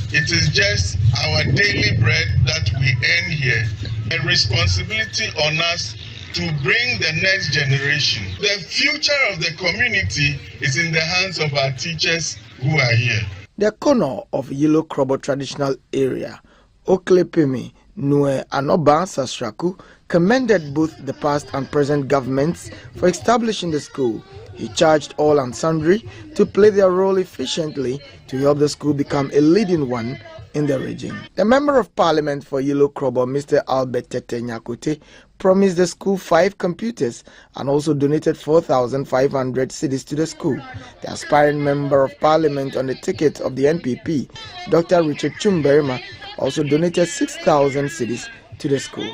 It is just our daily bread that we earn here. A responsibility on us to bring the next generation. The future of the community is in the hands of our teachers who are here. The corner of Yellow Krobo traditional area, Oklepemi Nue Anoba Sasraku, commended both the past and present governments for establishing the school. He charged all and sundry to play their role efficiently to help the school become a leading one in the region. The Member of Parliament for Yellow Krobo, Mr. Albert Tete Nyakote, promised the school 5 computers and also donated 4,500 cedis to the school. The aspiring Member of Parliament on the ticket of the NPP, Dr. Richard Chumberima, also donated 6,000 cedis to the school.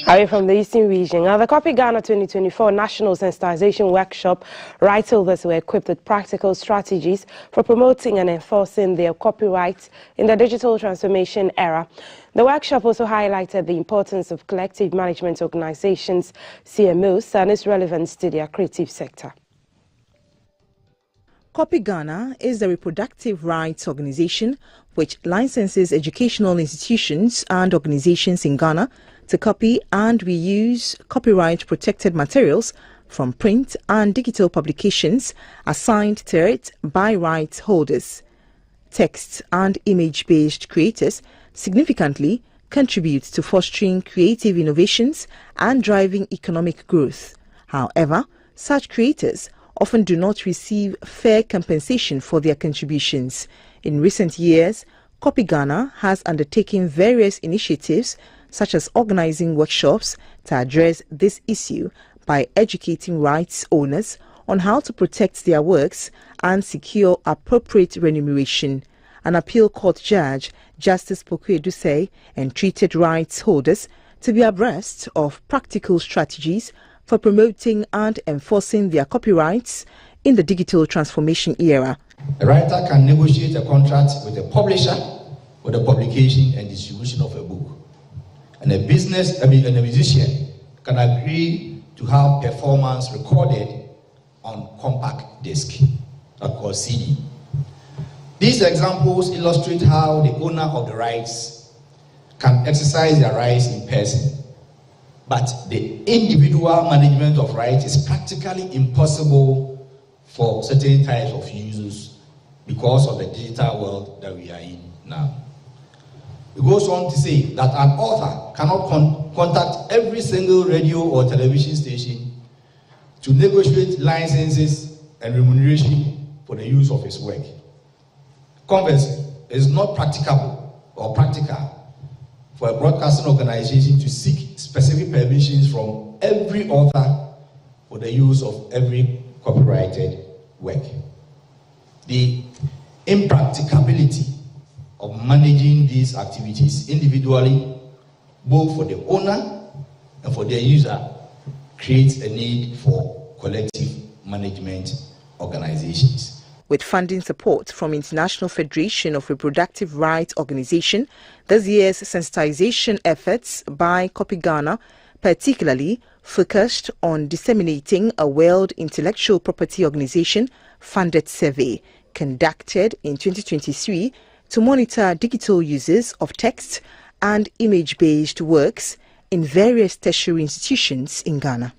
Away from the Eastern region, the Copy Ghana 2024 National Sensitization Workshop, rights holders were equipped with practical strategies for promoting and enforcing their copyrights in the digital transformation era. The workshop also highlighted the importance of collective management organizations, CMOs, and its relevance to their creative sector. Copy Ghana is the reproductive rights organization which licenses educational institutions and organizations in Ghana to copy and reuse copyright-protected materials from print and digital publications assigned to it by rights holders. Text and image-based creators significantly contribute to fostering creative innovations and driving economic growth. However, such creators often do not receive fair compensation for their contributions. In recent years, Copy Ghana has undertaken various initiatives such as organizing workshops to address this issue by educating rights owners on how to protect their works and secure appropriate remuneration. An appeal court judge, Justice Poku Edusei, entreated rights holders to be abreast of practical strategies for promoting and enforcing their copyrights in the digital transformation era. A writer can negotiate a contract with a publisher for the publication and distribution of a book. And a musician can agree to have performance recorded on compact disc, called CD. These examples illustrate how the owner of the rights can exercise their rights in person, but the individual management of rights is practically impossible for certain types of users because of the digital world that we are in now. It goes on to say that an author cannot contact every single radio or television station to negotiate licenses and remuneration for the use of his work. Conversely, it is not practicable or practical for a broadcasting organization to seek specific permissions from every author for the use of every copyrighted work. The impracticability of managing these activities individually, both for the owner and for their user, creates a need for collective management organizations. With funding support from International Federation of Reproductive Rights Organization, this year's sensitization efforts by Copy Ghana particularly focused on disseminating a World Intellectual Property Organization funded survey conducted in 2023 to monitor digital uses of text and image-based works in various tertiary institutions in Ghana.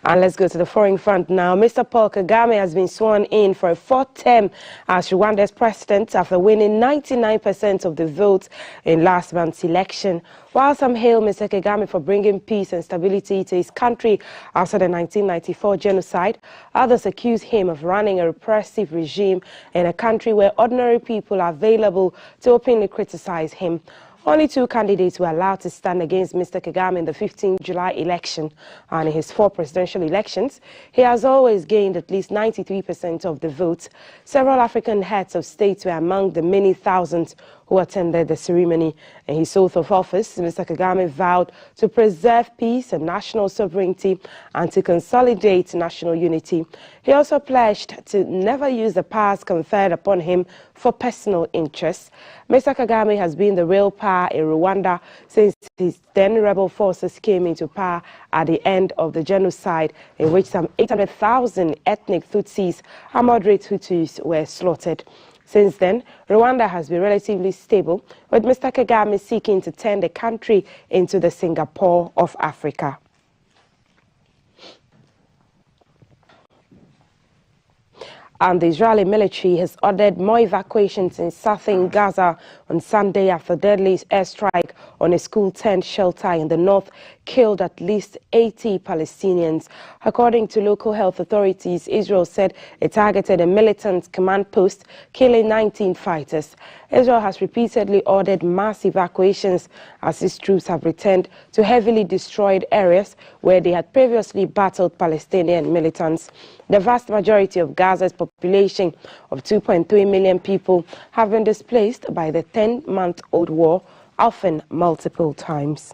And let's go to the foreign front now. Mr. Paul Kagame has been sworn in for a 4th term as Rwanda's president after winning 99% of the votes in last month's election. While some hail Mr. Kagame for bringing peace and stability to his country after the 1994 genocide, others accuse him of running a repressive regime in a country where ordinary people are available to openly criticize him. Only 2 candidates were allowed to stand against Mr. Kagame in the 15th July election, and in his 4 presidential elections, he has always gained at least 93% of the votes. Several African heads of state were among the many thousands who attended the ceremony. In his oath of office, Mr. Kagame vowed to preserve peace and national sovereignty and to consolidate national unity. He also pledged to never use the powers conferred upon him for personal interests. Mr. Kagame has been the real power in Rwanda since his then rebel forces came into power at the end of the genocide, in which some 800,000 ethnic Tutsis and moderate Hutus were slaughtered. Since then, Rwanda has been relatively stable, with Mr. Kagame seeking to turn the country into the Singapore of Africa. And the Israeli military has ordered more evacuations in southern Gaza on Sunday after deadly airstrike on a school tent shelter in the north killed at least 80 Palestinians. According to local health authorities, Israel said it targeted a militant command post, killing 19 fighters. Israel has repeatedly ordered mass evacuations as its troops have returned to heavily destroyed areas where they had previously battled Palestinian militants. The vast majority of Gaza's population of 2.3 million people have been displaced by the 10-month-old war, often multiple times.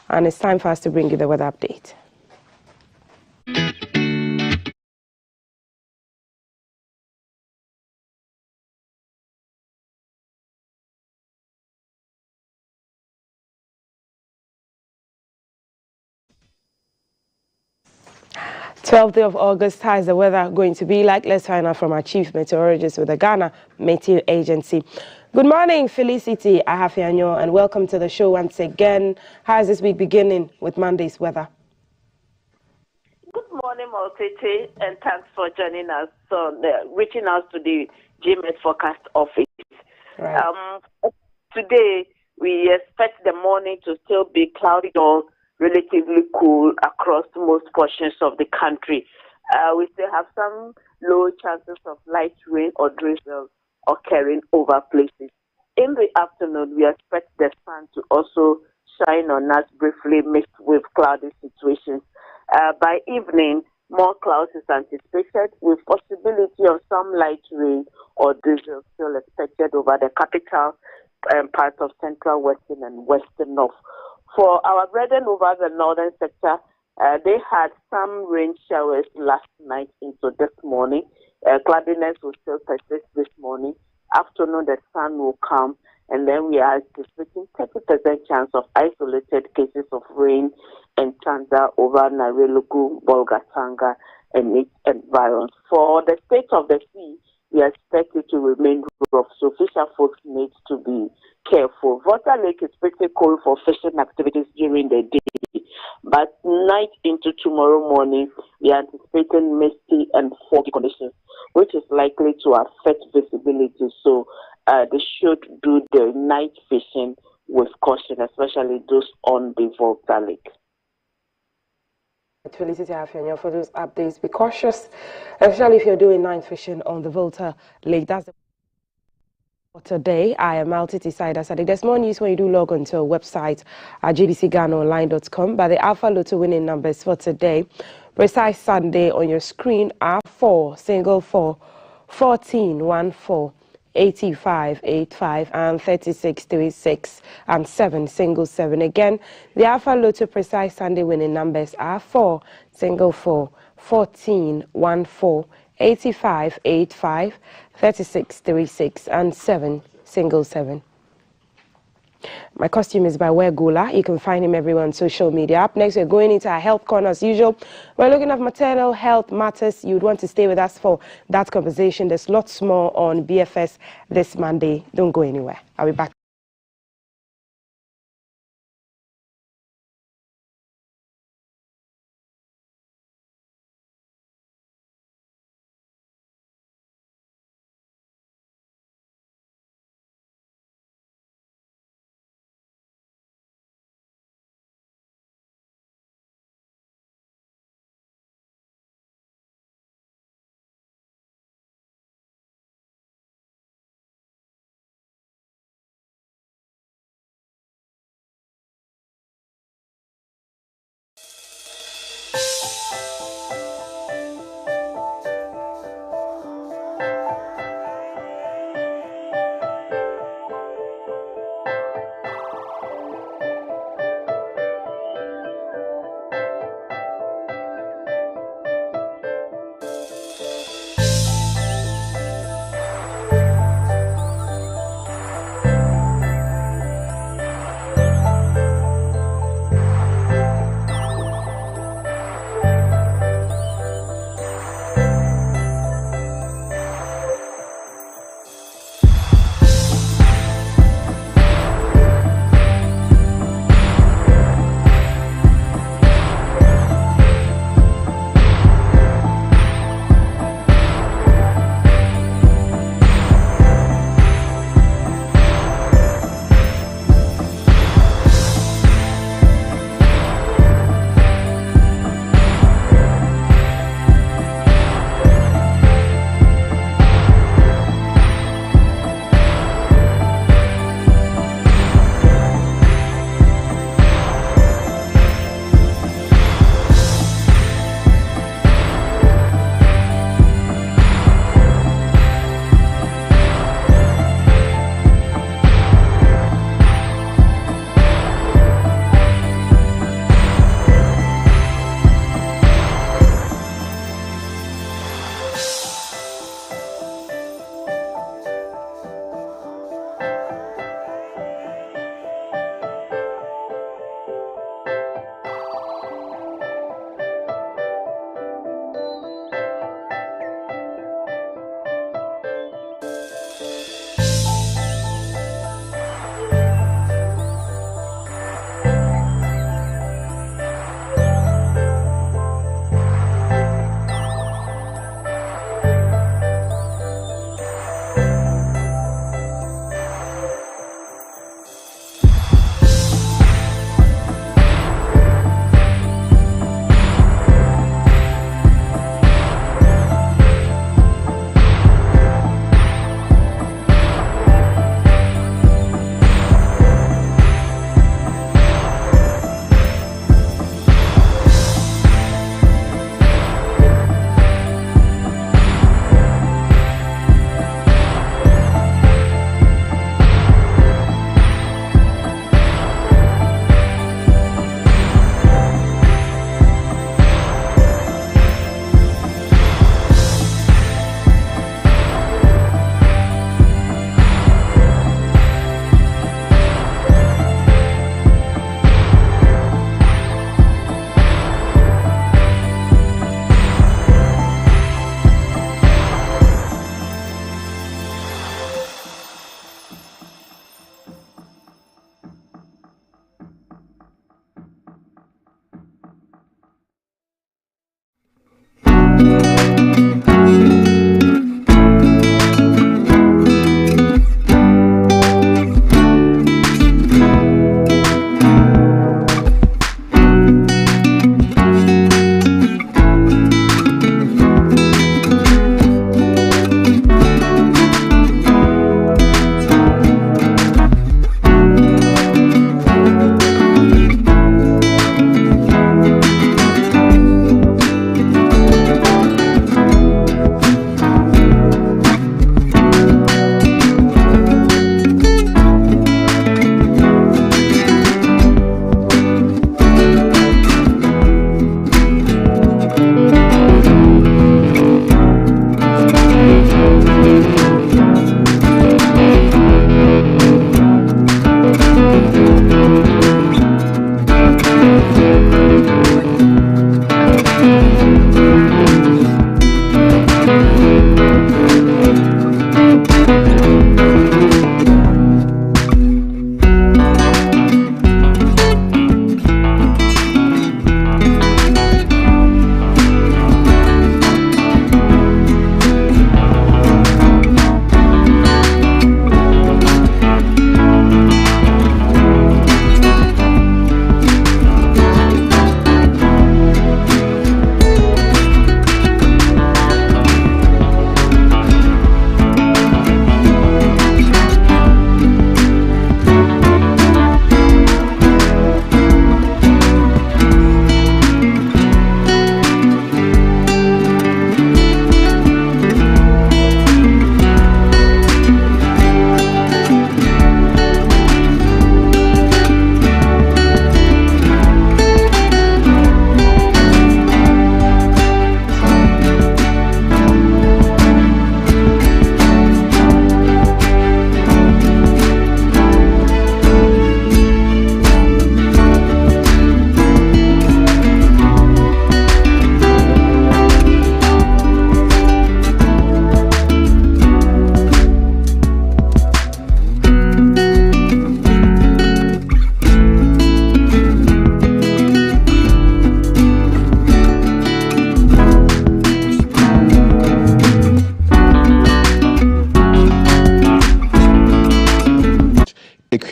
And it's time for us to bring you the weather update. 12th day of August, how is the weather going to be like? Let's find out from our chief meteorologist with the Ghana Meteo Agency. Good morning, Felicity Ahafianyo, and welcome to the show once again. How is this week beginning with Monday's weather? Good morning, Maltete, and thanks for joining us on reaching out to the GMS Forecast Office. Right. Today, we expect the morning to still be cloudy or relatively cool across most portions of the country. We still have some low chances of light rain or drizzle occurring over places. In the afternoon, we expect the sun to also shine on us briefly mixed with cloudy situations. By evening, more clouds is anticipated with possibility of some light rain or drizzle still expected over the capital and parts of central, western, and western north. For our brethren over the northern sector, they had some rain showers last night into this morning. Cloudiness will still persist this morning. Afternoon, the sun will come, and then we are anticipating 30% chance of isolated cases of rain and thunder over Narelugu, Bolgatanga, and its environs. For the state of the sea, we expect it to remain rough, so fisher folks need to be careful. Water Lake is pretty cold for fishing activities during the day, but night into tomorrow morning, we are anticipating misty and foggy conditions, which is likely to affect visibility. So they should do the night fishing with caution, especially those on the Volta Lake. Felicity Ahafianyo for those updates. Be cautious, especially if you're doing night fishing on the Volta Lake. That's the for today. I am Altiti Saida Sadiq. There's more news when you do log on to our website at gbcghanaonline.com. But the Alpha Lotto winning numbers for today, precise Sunday on your screen are 4, single 4, 14, 1, 4, 85, 85, and 36, 36, and 7, single 7. Again, the Alpha Lotto precise Sunday winning numbers are 4, single 4, 14, 1, 4, 85, 85, 36, 36, and 7, single 7. My costume is by Wegola. You can find him everywhere on social media. Up next, we're going into our health corner as usual. We're looking at maternal health matters. You'd want to stay with us for that conversation. There's lots more on BFS this Monday. Don't go anywhere. I'll be back.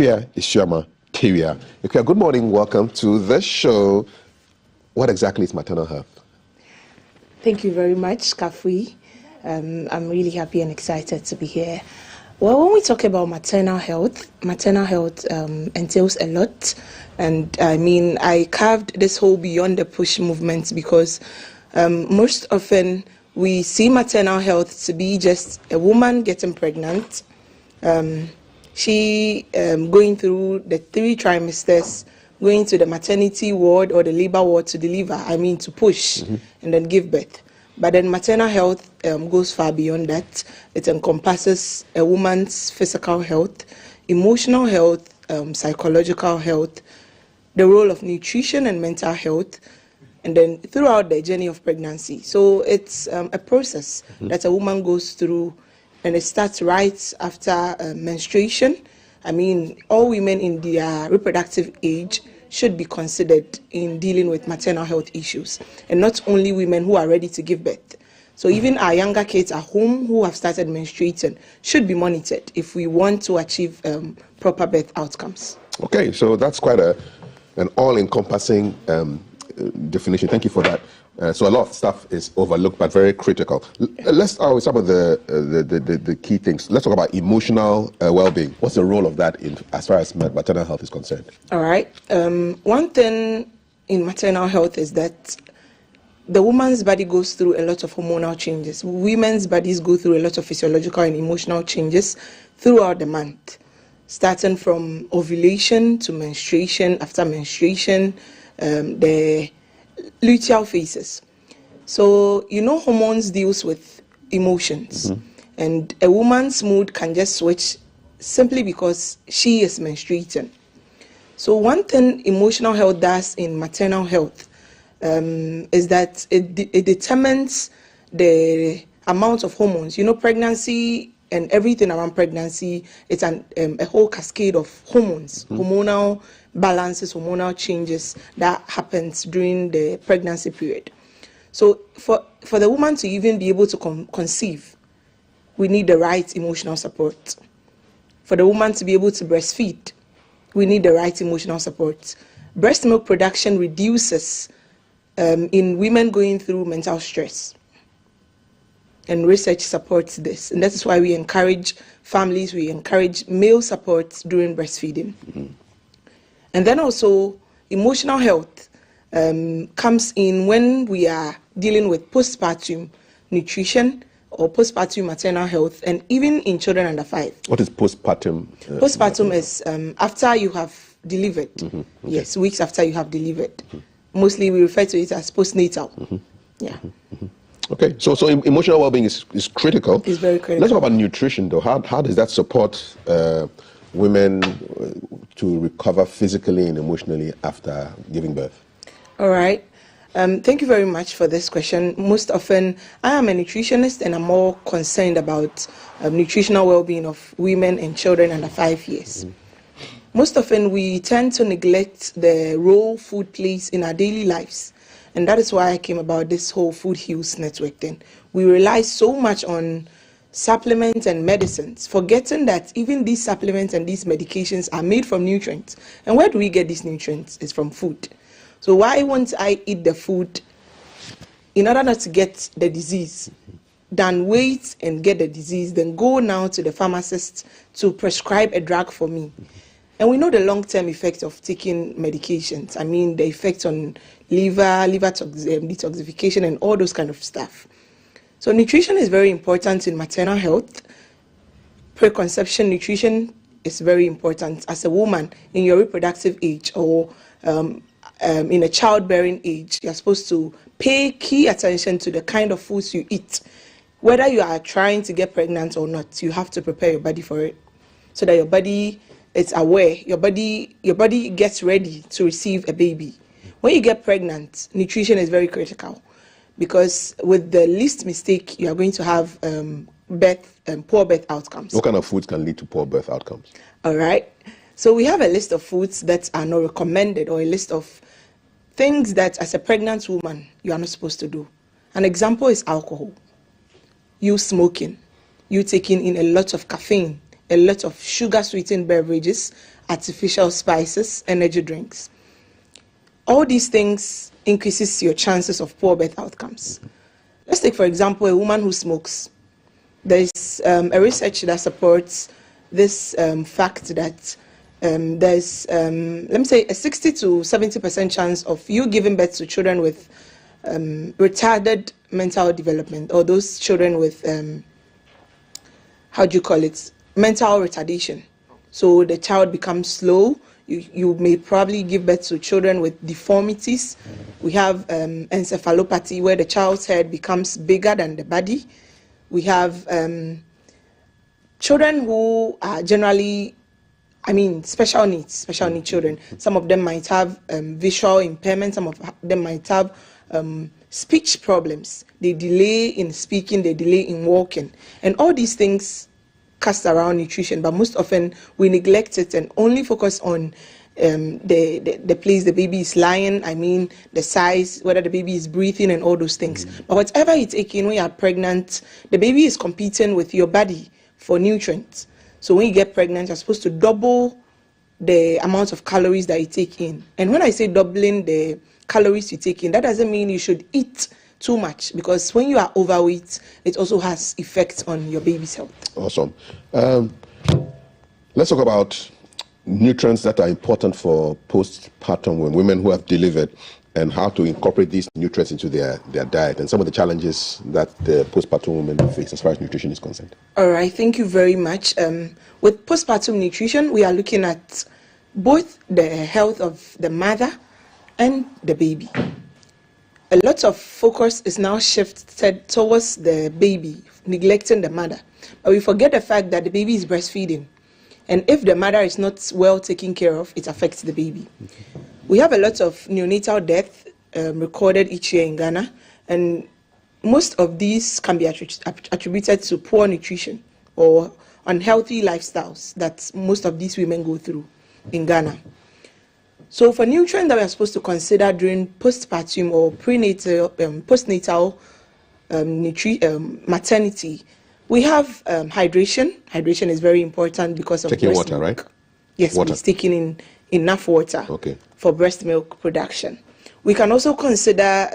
Ikea Ishama Kiria. Ikea, good morning. Welcome to the show. What exactly is maternal health? Thank you very much, Kafui. I'm really happy and excited to be here. Well, when we talk about maternal health entails a lot. And I mean, I carved this whole Beyond the Push movement because most often we see maternal health to be just a woman getting pregnant, she going through the 3 trimesters, going to the maternity ward or the labor ward to deliver, to push and then give birth. But then maternal health goes far beyond that. It encompasses a woman's physical health, emotional health, psychological health, the role of nutrition and mental health, and then throughout the journey of pregnancy. So it's a process that a woman goes through, and it starts right after menstruation. All women in their reproductive age should be considered in dealing with maternal health issues, and not only women who are ready to give birth. So even our younger kids at home who have started menstruating should be monitored if we want to achieve proper birth outcomes. Okay, so that's quite an all-encompassing definition. Thank you for that. So a lot of stuff is overlooked, but very critical. Let's start with some of the key things. Let's talk about emotional well-being. What's the role of that as far as maternal health is concerned? All right. One thing in maternal health is that the woman's body goes through a lot of hormonal changes. Women's bodies go through a lot of physiological and emotional changes throughout the month, starting from ovulation to menstruation, after menstruation, the luteal phases. So, hormones deals with emotions, and a woman's mood can just switch simply because she is menstruating. So one thing emotional health does in maternal health is that it determines the amount of hormones. Pregnancy and everything around pregnancy, it's a whole cascade of hormones, hormonal balances, hormonal changes that happens during the pregnancy period. So for the woman to even be able to conceive, we need the right emotional support. For the woman to be able to breastfeed, we need the right emotional support. Breast milk production reduces in women going through mental stress. And research supports this. And that is why we encourage families, we encourage male support during breastfeeding. And then also, emotional health comes in when we are dealing with postpartum nutrition or postpartum maternal health, and even in children under 5. What is postpartum? Postpartum is after you have delivered. Okay. Yes, weeks after you have delivered. Mostly we refer to it as postnatal. Okay, so emotional well-being is critical. It's very critical. Let's talk about nutrition, though. How does that support women to recover physically and emotionally after giving birth? All right. Thank you very much for this question. Most often, I am a nutritionist, and I'm more concerned about nutritional well-being of women and children under 5 years. Most often, we tend to neglect the role food plays in our daily lives. And that is why I came about this whole Food Heals Network thing. We rely so much on supplements and medicines, forgetting that even these supplements and these medications are made from nutrients. And where do we get these nutrients? It's from food. So why won't I eat the food in order not to get the disease, than wait and get the disease, then go now to the pharmacist to prescribe a drug for me? And we know the long-term effect of taking medications. The effect on liver detoxification and all those kind of stuff. So nutrition is very important in maternal health. Preconception nutrition is very important. As a woman in your reproductive age or in a childbearing age, you're supposed to pay key attention to the kind of foods you eat. Whether you are trying to get pregnant or not, you have to prepare your body for it, so that your body is aware, your body gets ready to receive a baby. When you get pregnant, nutrition is very critical, because with the least mistake, you are going to have poor birth outcomes. What kind of foods can lead to poor birth outcomes? All right. So we have a list of foods that are not recommended, or a list of things that as a pregnant woman, you are not supposed to do. An example is alcohol. You smoking, you taking in a lot of caffeine, a lot of sugar-sweetened beverages, artificial spices, energy drinks. All these things increases your chances of poor birth outcomes. Let's take, for example, a woman who smokes. There's a research that supports this fact that there's, let me say, a 60 to 70% chance of you giving birth to children with retarded mental development, or those children with, mental retardation. So the child becomes slow. You may probably give birth to children with deformities. We have encephalopathy, where the child's head becomes bigger than the body. We have children who are generally, special needs children. Some of them might have visual impairment. Some of them might have speech problems. They delay in speaking, they delay in walking. And all these things cast around nutrition, but most often we neglect it and only focus on the place the baby is lying, the size, whether the baby is breathing and all those things. But whatever you take in when you are pregnant, the baby is competing with your body for nutrients. So when you get pregnant, you're supposed to double the amount of calories that you take in. And when I say doubling the calories you take in, that doesn't mean you should eat too much, because when you are overweight, it also has effects on your baby's health. Awesome. Let's talk about nutrients that are important for postpartum women who have delivered, and how to incorporate these nutrients into their diet, and some of the challenges that the postpartum women face as far as nutrition is concerned. All right, thank you very much. With postpartum nutrition, we are looking at both the health of the mother and the baby. A lot of focus is now shifted towards the baby, neglecting the mother. But we forget the fact that the baby is breastfeeding. And if the mother is not well taken care of, it affects the baby. We have a lot of neonatal death recorded each year in Ghana. And most of these can be attributed to poor nutrition or unhealthy lifestyles that most of these women go through in Ghana. So for nutrients that we are supposed to consider during postpartum or prenatal, postnatal maternity, we have hydration. Hydration is very important because of taking water, milk. Right? Yes, water. Please, taking in enough water for breast milk production. We can also consider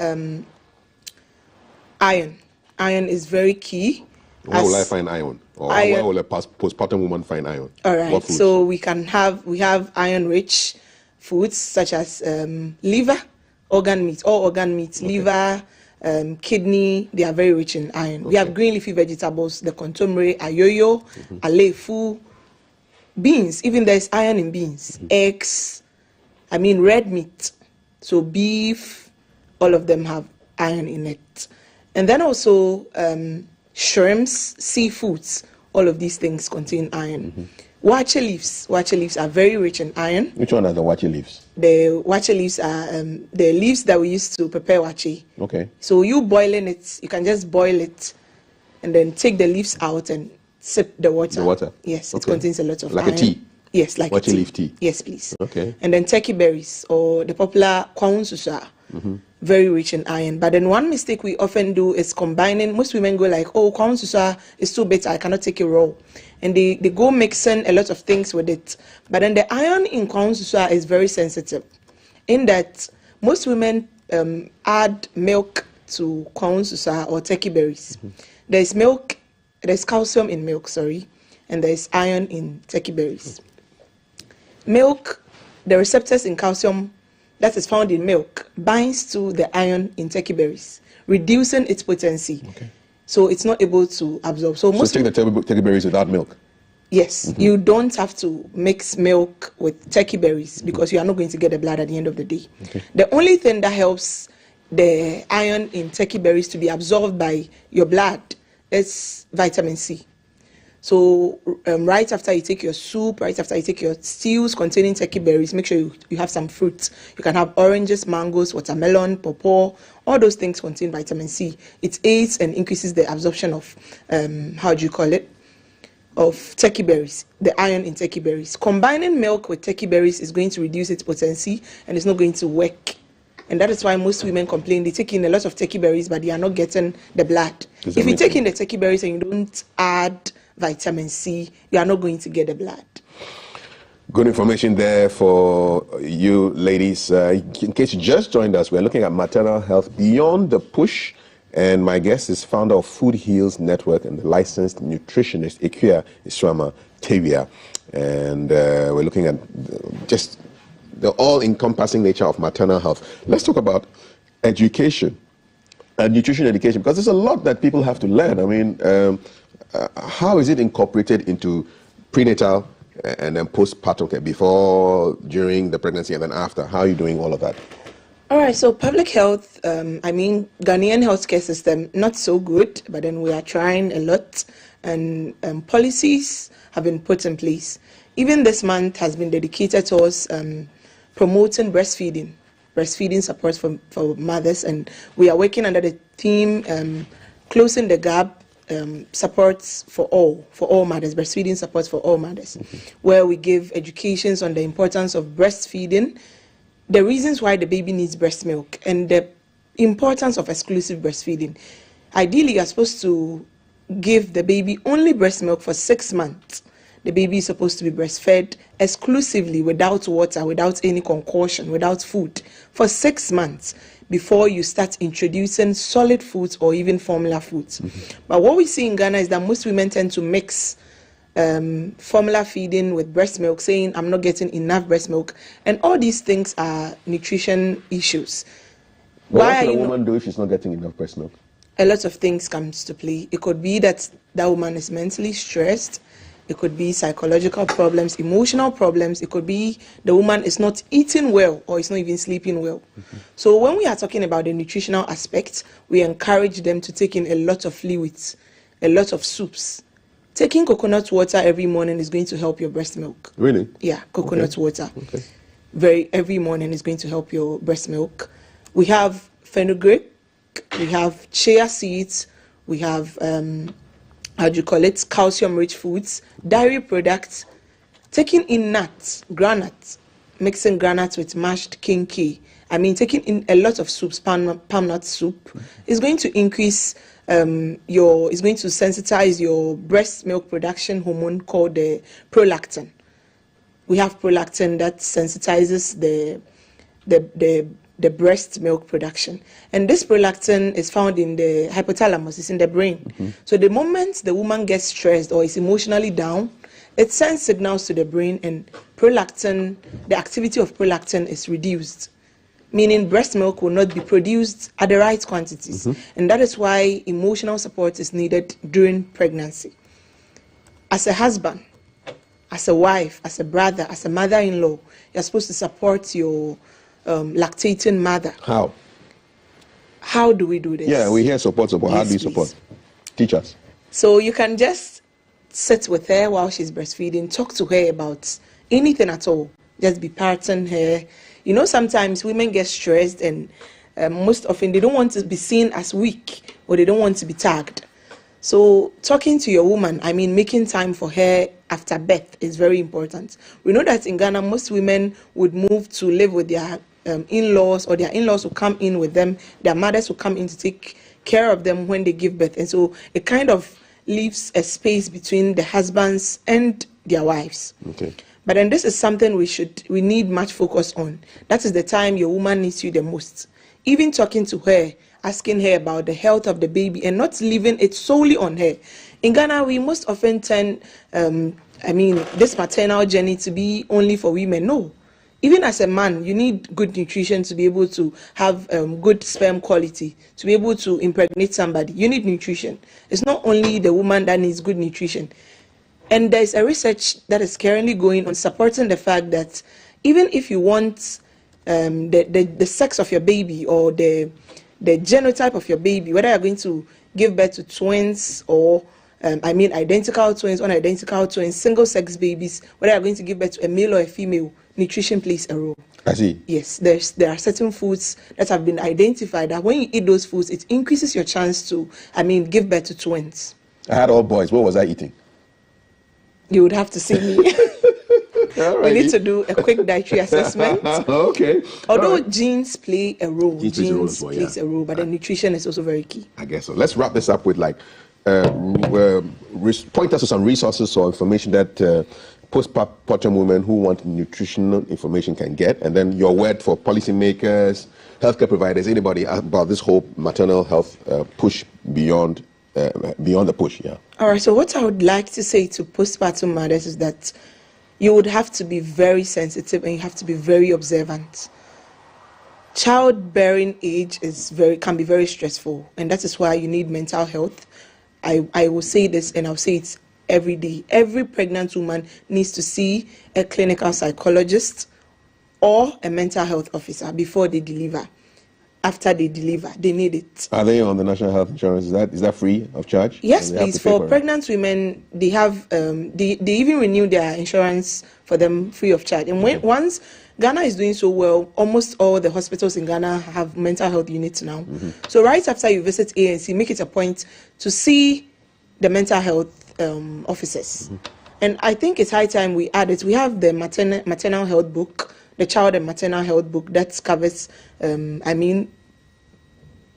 iron. Iron is very key. Where will I find iron? Or where will a postpartum woman find iron? All right, so we have iron-rich foods such as liver, organ meat, all organ meats, liver, kidney, they are very rich in iron. We have green leafy vegetables, the contomere, ayoyo, alefu, beans, even there's iron in beans, eggs, red meat, so beef, all of them have iron in it. And then also shrimps, seafoods, all of these things contain iron. Wache leaves are very rich in iron. Which one are the wache leaves? The wache leaves are the leaves that we use to prepare wache. Okay. So you boiling it, you can just boil it and then take the leaves out and sip the water. The water? Yes, it contains a lot of iron. Like a tea? Yes, like wache leaf tea? Yes, please. Okay. And then turkey berries, or the popular kwaunsusa, very rich in iron. But then one mistake we often do is combining. Most women go like, oh, kwaunsusa is too bitter, I cannot take it raw. And they go mixing a lot of things with it. But then the iron in kwaunsusa is very sensitive, in that most women add milk to kwaunsusa or turkey berries. There's calcium in milk, and there's iron in turkey berries. Milk, the receptors in calcium that is found in milk binds to the iron in turkey berries, reducing its potency. So it's not able to absorb. So take the turkey berries without milk? Yes, you don't have to mix milk with turkey berries because you are not going to get the blood at the end of the day. The only thing that helps the iron in turkey berries to be absorbed by your blood is vitamin C. So right after you take your soup, right after you take your stews containing turkey berries, make sure you have some fruits. You can have oranges, mangoes, watermelon, pawpaw. All those things contain vitamin C. It aids and increases the absorption of, of turkey berries, the iron in turkey berries. Combining milk with turkey berries is going to reduce its potency and it's not going to work. And that is why most women complain. They take in a lot of turkey berries, but they are not getting the blood. If you take in the turkey berries and you don't add vitamin C, you are not going to get the blood. Good information there for you ladies. In case you just joined us, we're looking at maternal health beyond the push. And my guest is founder of Food Heals Network and the licensed nutritionist Ikea Iswama Tevia. And we're looking at just the all-encompassing nature of maternal health. Let's talk about education and nutrition education, because there's a lot that people have to learn. I mean, how is it incorporated into prenatal and then postpartum care, before, during the pregnancy, and then after? How are you doing all of that? All right, so public health, Ghanaian healthcare system, not so good, but then we are trying a lot, and policies have been put in place. Even this month has been dedicated towards promoting breastfeeding support for mothers, and we are working under the theme closing the gap, supports for all mothers, breastfeeding supports for all mothers, where we give educations on the importance of breastfeeding, the reasons why the baby needs breast milk, and the importance of exclusive breastfeeding. Ideally, you're supposed to give the baby only breast milk for 6 months. The baby is supposed to be breastfed exclusively, without water, without any concoction, without food, for 6 months before you start introducing solid foods or even formula foods. But what we see in Ghana is that most women tend to mix formula feeding with breast milk, saying I'm not getting enough breast milk, and all these things are nutrition issues. What can a woman do if she's not getting enough breast milk? A lot of things comes to play. It could be that woman is mentally stressed. It could be psychological problems, emotional problems. It could be the woman is not eating well or is not even sleeping well. So when we are talking about the nutritional aspect, we encourage them to take in a lot of fluids, a lot of soups. Taking coconut water every morning is going to help your breast milk. Really? Yeah, coconut water. Every morning is going to help your breast milk. We have fenugreek, we have chia seeds, we have calcium-rich foods, dairy products, taking in nuts, groundnuts, mixing groundnuts with mashed kinky. I mean, taking in a lot of soups, palm nut soup, is going to increase is going to sensitize your breast milk production hormone called the prolactin. We have prolactin that sensitizes the breast milk production, and this prolactin is found in the hypothalamus. It's in the brain. So the moment the woman gets stressed or is emotionally down, it sends signals to the brain, and prolactin, the activity of prolactin is reduced, meaning breast milk will not be produced at the right quantities. And that is why emotional support is needed during pregnancy. As a husband, as a wife, as a brother, as a mother-in-law, you're supposed to support your lactating mother. How do we do this? Yeah, we hear support. Yes, how do you support? Teach us. So you can just sit with her while she's breastfeeding, talk to her about anything at all. Just be patting her. You know, sometimes women get stressed, and most often they don't want to be seen as weak, or they don't want to be tagged. So talking to your woman, I mean, making time for her after birth is very important. We know that in Ghana, most women would move to live with their in-laws, or their in-laws will come in with them. Their mothers will come in to take care of them when they give birth. And so it kind of leaves a space between the husbands and their wives. But then this is something we need much focus on. That is the time your woman needs you the most. Even talking to her, asking her about the health of the baby, and not leaving it solely on her. In Ghana, we most often turn, this maternal journey to be only for women. No. Even as a man, you need good nutrition to be able to have good sperm quality, to be able to impregnate somebody. You need nutrition. It's not only the woman that needs good nutrition. And there's a research that is currently going on supporting the fact that even if you want the sex of your baby, or the genotype of your baby, whether you're going to give birth to twins or identical twins, unidentical twins, single-sex babies, whether you're going to give birth to a male or a female, nutrition plays a role. I see. Yes, there are certain foods that have been identified that when you eat those foods, it increases your chance to, give birth to twins. I had all boys. What was I eating? You would have to see me. We need to do a quick dietary assessment. Okay. Although genes play a role, Genes plays a role, but the nutrition is also very key. I guess so. Let's wrap this up with point us to some resources or information that postpartum women who want nutritional information can get, and then your word for policymakers, healthcare providers, anybody about this whole maternal health push beyond the push. Yeah. All right. So what I would like to say to postpartum mothers is that you would have to be very sensitive and you have to be very observant. Childbearing age can be very stressful, and that is why you need mental health. I will say this, and I'll say it every day. Every pregnant woman needs to see a clinical psychologist or a mental health officer before they deliver. After they deliver, they need it. Are they on the national health insurance? Is that free of charge? Yes, please. For pregnant women, they have they even renew their insurance for them free of charge. And once Ghana is doing so well, almost all the hospitals in Ghana have mental health units now. So right after you visit ANC, make it a point to see the mental health officers. And I think it's high time we add it. We have the maternal health book, the child and maternal health book that covers,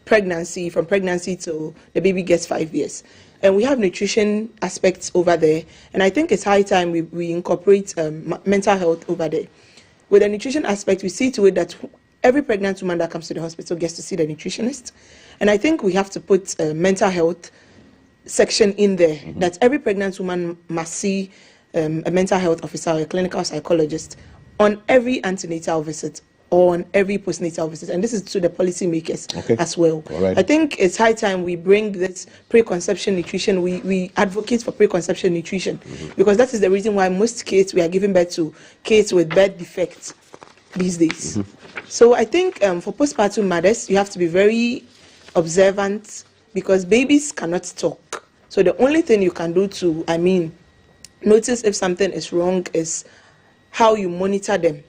pregnancy, from pregnancy till the baby gets 5 years. And we have nutrition aspects over there. And I think it's high time we incorporate mental health over there. With the nutrition aspect, we see to it that every pregnant woman that comes to the hospital gets to see the nutritionist. And I think we have to put a mental health section in there, that every pregnant woman must see a mental health officer or a clinical psychologist on every antenatal visit or on every postnatal visit. And this is to the policymakers as well. Right. I think it's high time we bring this preconception nutrition. We advocate for preconception nutrition because that is the reason why most kids, we are giving birth to kids with birth defects these days. So I think for postpartum mothers, you have to be very observant because babies cannot talk. So the only thing you can do to, notice if something is wrong is how you monitor them.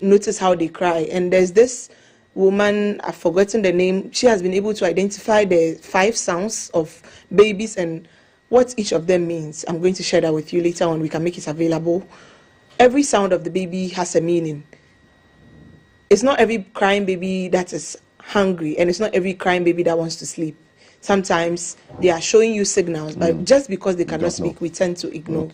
Notice how they cry. And there's this woman, I've forgotten the name, she has been able to identify the 5 sounds of babies and what each of them means. I'm going to share that with you later on. We can make it available. Every sound of the baby has a meaning. It's not every crying baby that is hungry, and it's not every crying baby that wants to sleep. Sometimes they are showing you signals, but just because they cannot speak, we tend to ignore.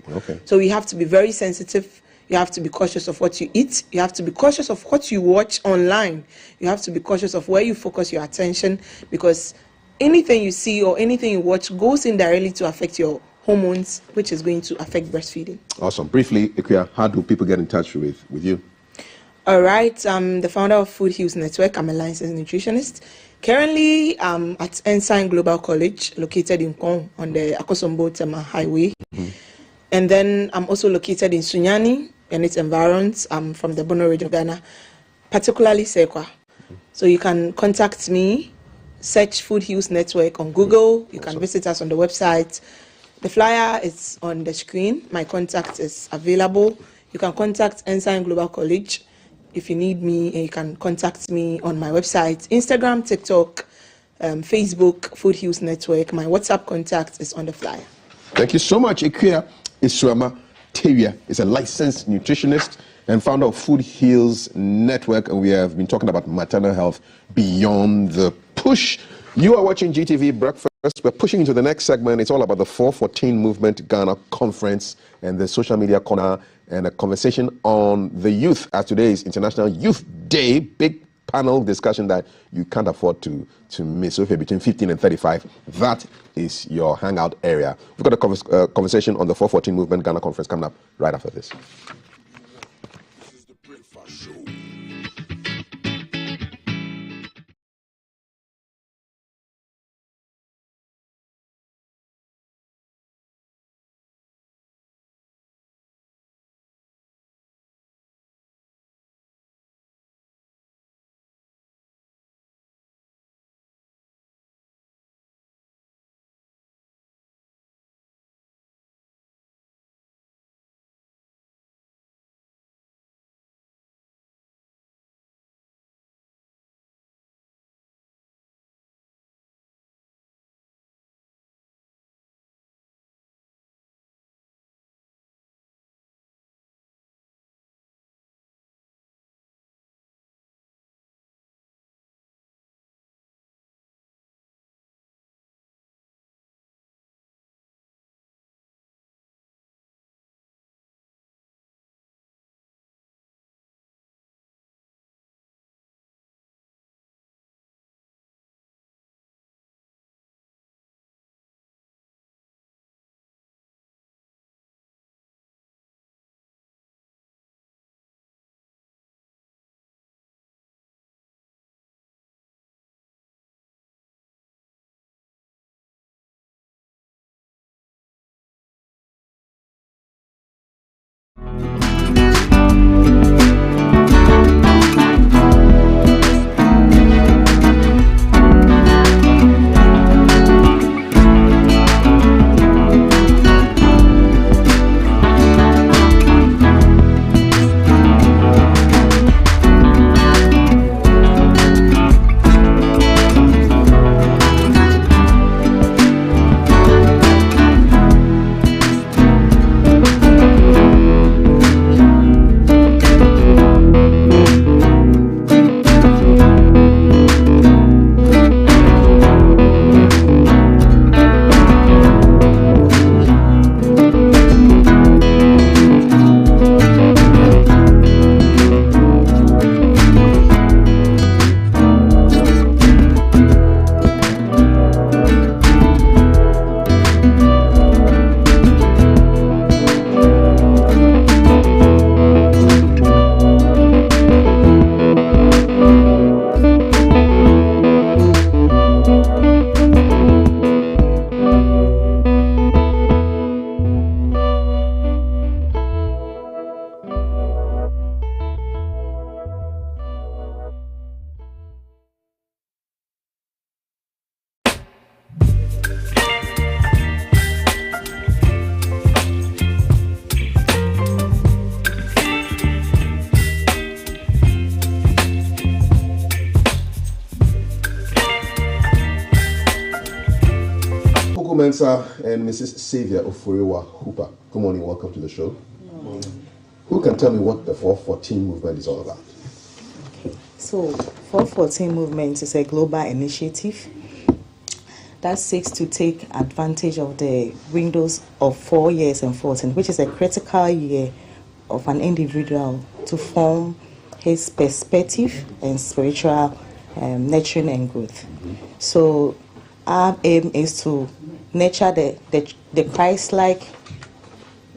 So we have to be very sensitive. You have to be cautious of what you eat. You have to be cautious of what you watch online. You have to be cautious of where you focus your attention, because anything you see or anything you watch goes indirectly to affect your hormones, which is going to affect breastfeeding. Awesome. Briefly, Ikuya, how do people get in touch with you? All right. I'm the founder of Food Heals Network. I'm a licensed nutritionist. Currently, at Ensign Global College, located in Kong on the Akosombo Tema Highway. And then I'm also located in Sunyani and its environs. I'm from the Bono region of Ghana, particularly Sekwa. So you can contact me, search Food Heals Network on Google. You can visit us on the website. The flyer is on the screen. My contact is available. You can contact Ensign Global College if you need me, and you can contact me on my website, Instagram, TikTok, Facebook, Food Heals Network. My WhatsApp contact is on the flyer. Thank you so much. Ikuya Isuama Tewia is a licensed nutritionist and founder of Food Heals Network, and we have been talking about maternal health beyond the push. You are watching GTV Breakfast. We're pushing into the next segment. It's all about the 414 Movement Ghana Conference and the social media corner and a conversation on the youth, as today is International Youth Day. Big panel discussion that you can't afford to miss. So if you're between 15 and 35, that is your hangout area. We've got a conversation on the 414 Movement Ghana Conference coming up right after this. Mensah and Mrs. Savia Ofuriwa Hooper. Good morning, welcome to the show. Good morning. Who can tell me what the 414 movement is all about? So, 414 movement is a global initiative that seeks to take advantage of the windows of 4 years and 14, which is a critical year of an individual to form his perspective and spiritual nurturing and growth. So our aim is to nurture the Christ-like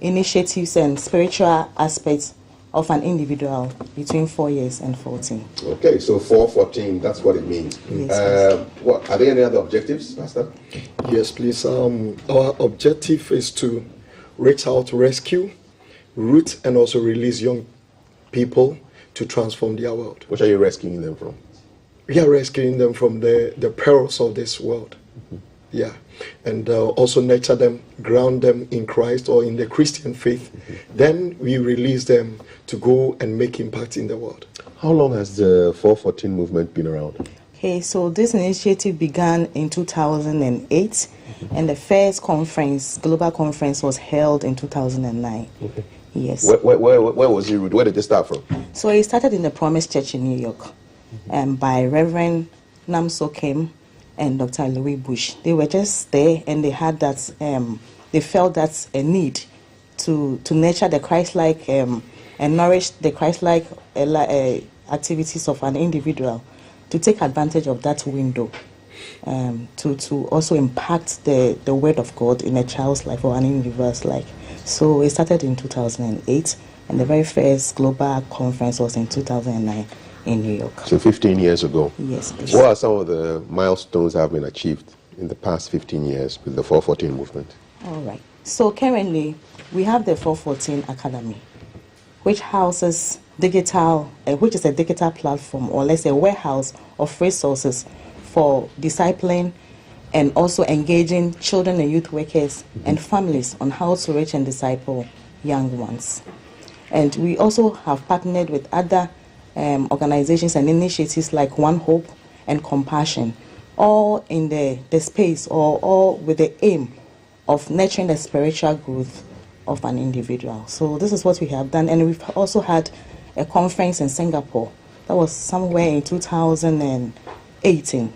initiatives and spiritual aspects of an individual between 4 years and 14. Okay, so 414, that's what it means. Yes, what are there any other objectives, Pastor? Yes, please. Our objective is to reach out, rescue, root, and also release young people to transform their world. What are you rescuing them from? We are rescuing them from the perils of this world. Yeah, and also nurture them, ground them in Christ or in the Christian faith. Then we release them to go and make impact in the world. How long has the 414 movement been around? Okay, so this initiative began in 2008, and the first conference, global conference, was held in 2009. Okay. Yes. Where was it? Where did it start from? So it started in the Promise Church in New York, by Reverend Namso Kim and Dr. Louis Bush. They were just there, and they had that. They felt that's a need to nurture the Christ-like and nourish the Christ-like activities of an individual, to take advantage of that window, to also impact the word of God in a child's life or an individual's life. So it started in 2008, and the very first global conference was in 2009 in New York. So 15 years ago. Yes, please. What are some of the milestones that have been achieved in the past 15 years with the 414 movement? All right. So currently, we have the 414 Academy, which houses which is a digital platform, or let's say a warehouse of resources for discipling and also engaging children and youth workers and families on how to reach and disciple young ones. And we also have partnered with other organizations and initiatives like One Hope and Compassion, all in the space or all with the aim of nurturing the spiritual growth of an individual. So this is what we have done, and we've also had a conference in Singapore that was somewhere in 2018.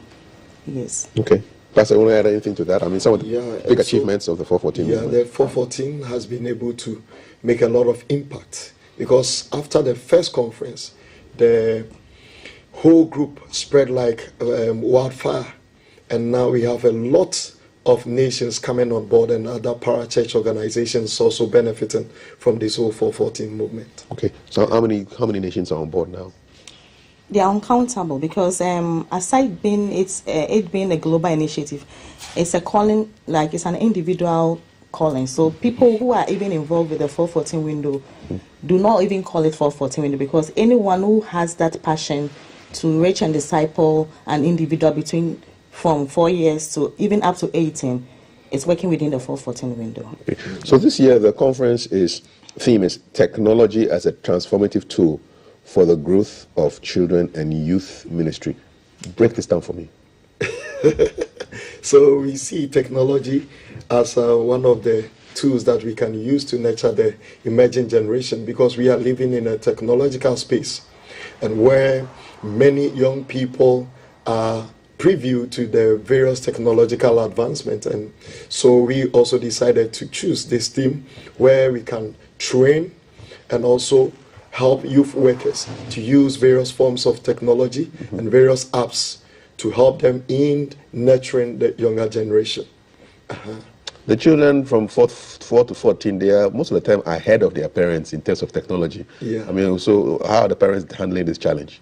Yes. Okay. Pastor, want to add anything to that? I mean, some of the big achievements of the 414 movement. Yeah, the 414 has been able to make a lot of impact, because after the first conference, the whole group spread like wildfire, and now we have a lot of nations coming on board, and other parachurch organizations also benefiting from this whole 414 movement. Okay, so how many nations are on board now? They are uncountable, because aside being it being a global initiative, it's a calling, like it's an individual calling. So people who are even involved with the 414 window do not even call it 414 window, because anyone who has that passion to reach and disciple an individual from 4 years to even up to 18 is working within the 414 window. Okay. So this year the conference theme is technology as a transformative tool for the growth of children and youth ministry. Break this down for me. So we see technology as one of the tools that we can use to nurture the emerging generation, because we are living in a technological space, and where many young people are preview to the various technological advancements. And so we also decided to choose this theme where we can train and also help youth workers to use various forms of technology and various apps to help them in nurturing the younger generation. The children from 4 to 14, they are most of the time ahead of their parents in terms of technology. Yeah. I mean, so how are the parents handling this challenge?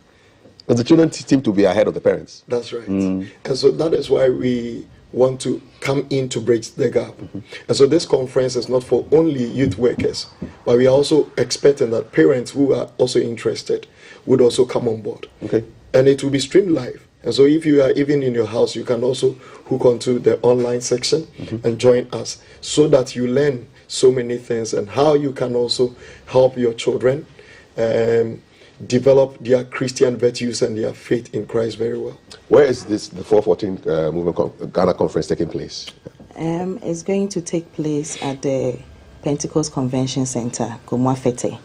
Because the children seem to be ahead of the parents. That's right. And so that is why we want to come in to bridge the gap. And so this conference is not for only youth workers, but we are also expecting that parents who are also interested would also come on board. Okay. And it will be streamed live. And so if you are even in your house, you can also hook onto the online section and join us, so that you learn so many things and how you can also help your children develop their Christian virtues and their faith in Christ very well. Where is the 414 Movement Ghana conference taking place? It's going to take place at the Pentecost Convention Center, Komwafete,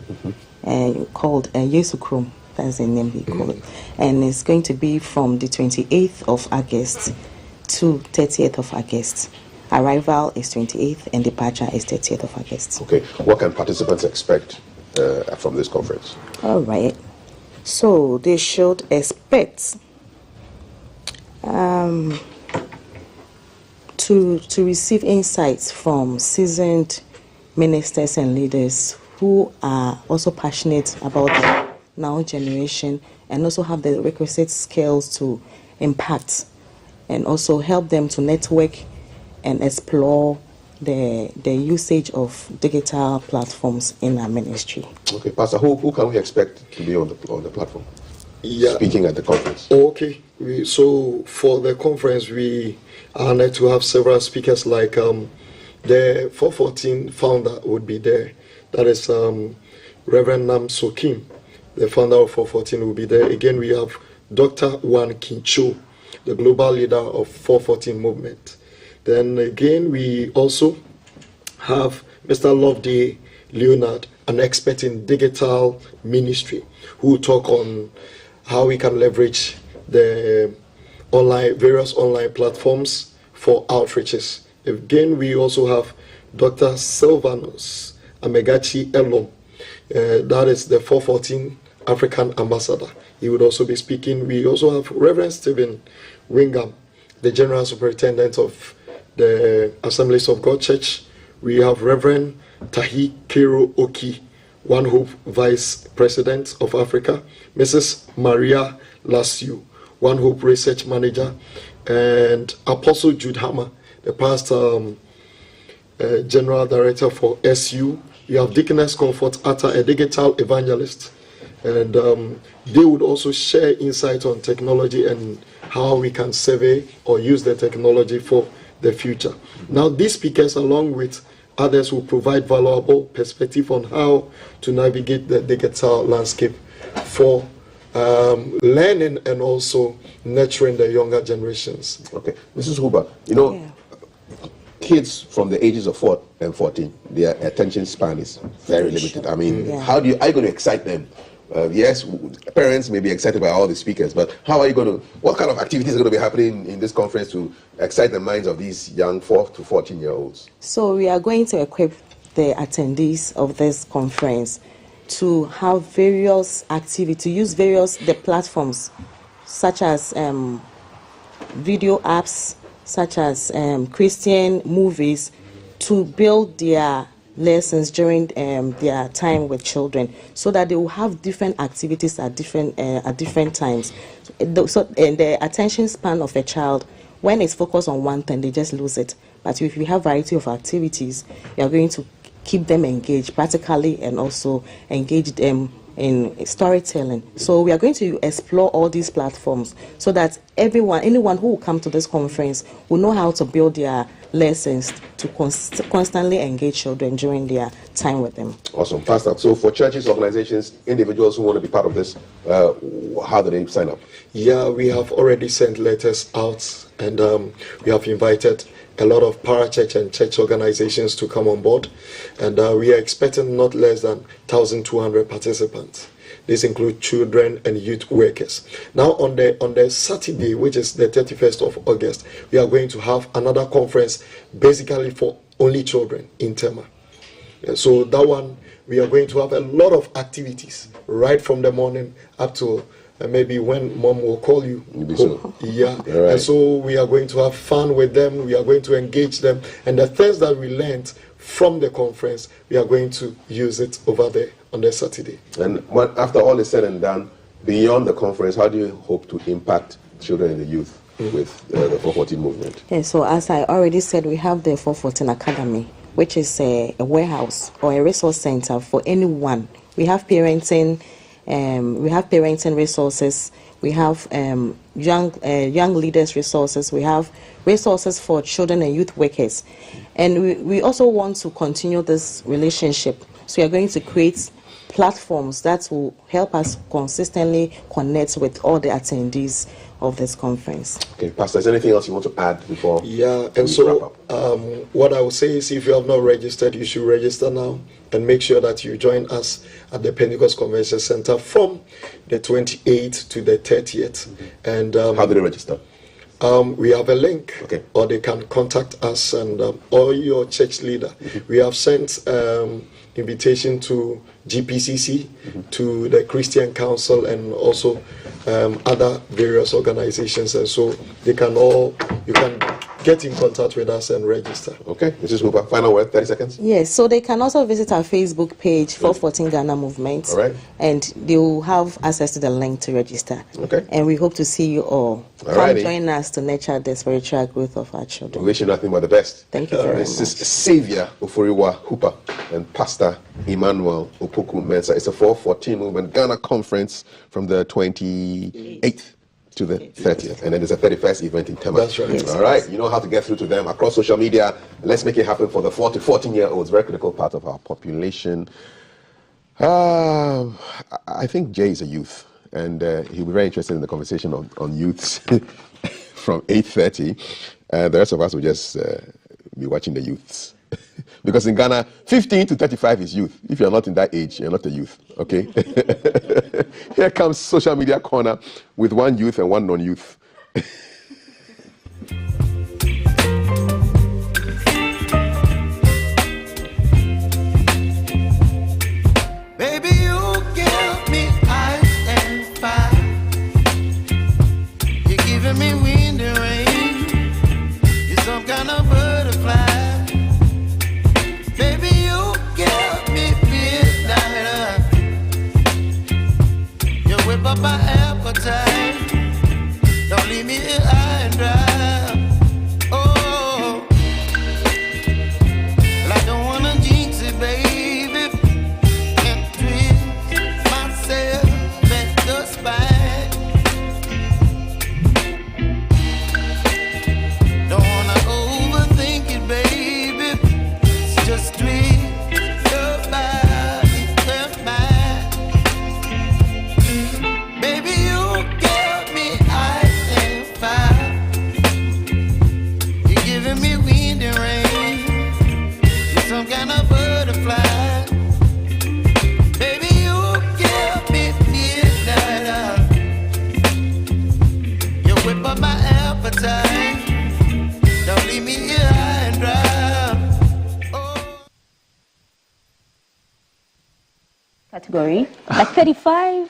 called Yesukrum. That's the name we call it. And it's going to be from the 28th of August to 30th of August. Arrival is 28th and departure is 30th of August. Okay. What can participants expect from this conference? All right. So they should expect to receive insights from seasoned ministers and leaders who are also passionate about the now generation and also have the requisite skills to impact and also help them to network and explore the usage of digital platforms in our ministry. Okay, Pastor, who can we expect to be on the platform? Yeah. Speaking at the conference. Okay, so for the conference, we are honored to have several speakers like the 414 founder would be there. That is Reverend Nam Sokim, the founder of 414 will be there. Again, we have Dr. Wan Kincho, the global leader of 414 movement. Then again, we also have Mr. Loveday Leonard, an expert in digital ministry, who will talk on how we can leverage the various online platforms for outreaches. Again, we also have Dr. Silvanus Amegachi Elo, that is the 414 African ambassador. He would also be speaking. We also have Reverend Stephen Wingham, the General Superintendent of the Assemblies of God Church. We have Reverend Tahi Kiro Oki, One Hope Vice President of Africa, Mrs. Maria Lasiu, One Hope Research Manager, and Apostle Jude Hammer, the past General Director for SU. You have Deaconess Comfort Atta, a digital evangelist, and they would also share insight on technology and how we can survey or use the technology for the future. Now, these speakers, along with others, will provide valuable perspective on how to navigate the digital landscape for learning and also nurturing the younger generations. Okay, Mrs. Huber, you know, kids from the ages of 4 and 14, their attention span is very limited. I mean, how are you going to excite them? Yes, parents may be excited by all the speakers, but how are you going to, what kind of activities are going to be happening in this conference to excite the minds of these young 4 to 14-year-olds? So we are going to equip the attendees of this conference to have various activities, to use the platforms, such as video apps, such as Christian movies, to build their lessons during their time with children, so that they will have different activities at different times. So in the attention span of a child, when it's focused on one thing, they just lose it. But if we have variety of activities, we are going to keep them engaged practically and also engage them in storytelling. So we are going to explore all these platforms so that anyone who will come to this conference will know how to build their lessons to constantly engage children during their time with them. Awesome, Pastor. So for churches, organizations, individuals who want to be part of this, how do they sign up? Yeah, we have already sent letters out, and we have invited a lot of parachurch and church organizations to come on board, and we are expecting not less than 1,200 participants. This includes children and youth workers. Now on the Saturday, which is the 31st of August, we are going to have another conference basically for only children in Tema. So that one, we are going to have a lot of activities right from the morning up to maybe when mom will call you. Yeah. Right. And so we are going to have fun with them. We are going to engage them. And the things that we learned from the conference, we are going to use it over there on the Saturday. And after all is said and done, beyond the conference, how do you hope to impact children and the youth with the 414 movement? Yeah, so as I already said, we have the 414 Academy, which is a warehouse or a resource center for anyone. We have parenting resources, we have young leaders resources, we have resources for children and youth workers, and we also want to continue this relationship. So we are going to create platforms that will help us consistently connect with all the attendees of this conference. Okay, Pastor, is there anything else you want to add before? Yeah, and so what I would say is if you have not registered, you should register now and make sure that you join us at the Pentecost Convention Center from the 28th to the 30th. And how do they register? We have a link, okay, or they can contact us and or your church leader. We have sent invitation to GPCC, to the Christian Council, and also other various organizations, and so you can get in contact with us and register. Okay, Mrs. Hooper, final word, 30 seconds. Yes, so they can also visit our Facebook page, 414 Ghana Movement, all right, and they will have access to the link to register. Okay, and we hope to see you all. Come join us to nurture the spiritual growth of our children. We wish you nothing but the best. Thank you very much. This is Savior Oforiwa Hooper and Pastor Emmanuel Opoku Mensah. It's a 414 Movement Ghana Conference from the 28th to the 30th, and then there's a 31st event in Tema. That's right. All right, you know how to get through to them across social media. Let's make it happen for the 4 to 14-year-olds, very critical part of our population. I think Jay is a youth, and he'll be very interested in the conversation on youths from 8:30. The rest of us will just be watching the youths. Because in Ghana, 15 to 35 is youth. If you're not in that age, you're not a youth, okay? Here comes Social Media Corner with one youth and one non-youth. Baby, you give me ice and fire. You're giving me wind and rain. You're some kind of butterfly. Baby, you give me midnight. You whip up my appetite. Don't leave me here high and dry. Oh, well, I don't wanna jinx it, baby, and twist myself at the spine. Don't wanna overthink it, baby. It's just twist your body and mine. Baby, you give me ice and fire. You're giving me wind and rain. You're some kind of butterfly. Baby, you give me midnight. You whip up my appetite. Don't leave me here high and dry. Oh. Category like 35.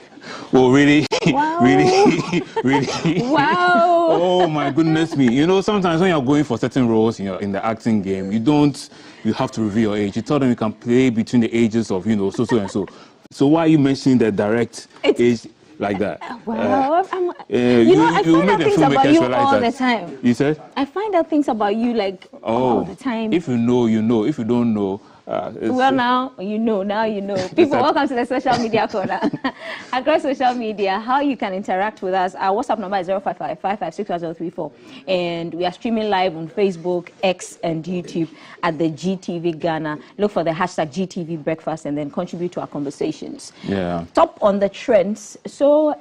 Oh, really? Wow. really? Wow. Oh, my goodness me. You know, sometimes when you're going for certain roles in the acting game, you have to reveal your age. You tell them you can play between the ages of, so and so. So why are you mentioning the direct age like that? Wow. I find out things about you all the time. You said? I find out things about you all the time. If you know, you know. If you don't know, well, now you know. People, welcome to the Social Media Corner. Across social media, how you can interact with us. Our WhatsApp number is 055-556-1034. And we are streaming live on Facebook, X, and YouTube at the GTV Ghana. Look for the hashtag GTV Breakfast and then contribute to our conversations. Yeah. Top on the trends. So,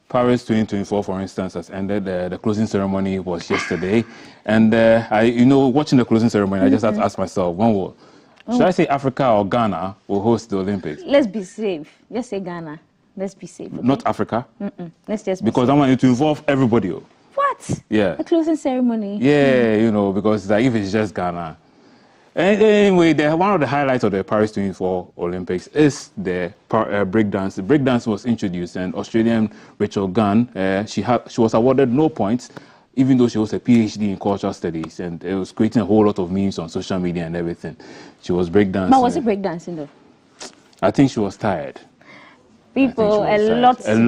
Paris 2024, for instance, has ended. The closing ceremony was yesterday. And, watching the closing ceremony, I just had to ask myself, should I say Africa or Ghana will host the Olympics? Let's be safe. Just say Ghana. Let's be safe. Okay? Not Africa? Let's just be because safe. I want you to involve everybody. What? Yeah. The closing ceremony. Yeah, because if it's just Ghana. Anyway, one of the highlights of the Paris 2024 Olympics is the breakdance. The breakdance was introduced, and Australian Rachel Gunn, she was awarded no points, even though she was a PhD in cultural studies, and it was creating a whole lot of memes on social media and everything. She was breakdancing. But was it breakdancing though? I think she was tired. People, a lot is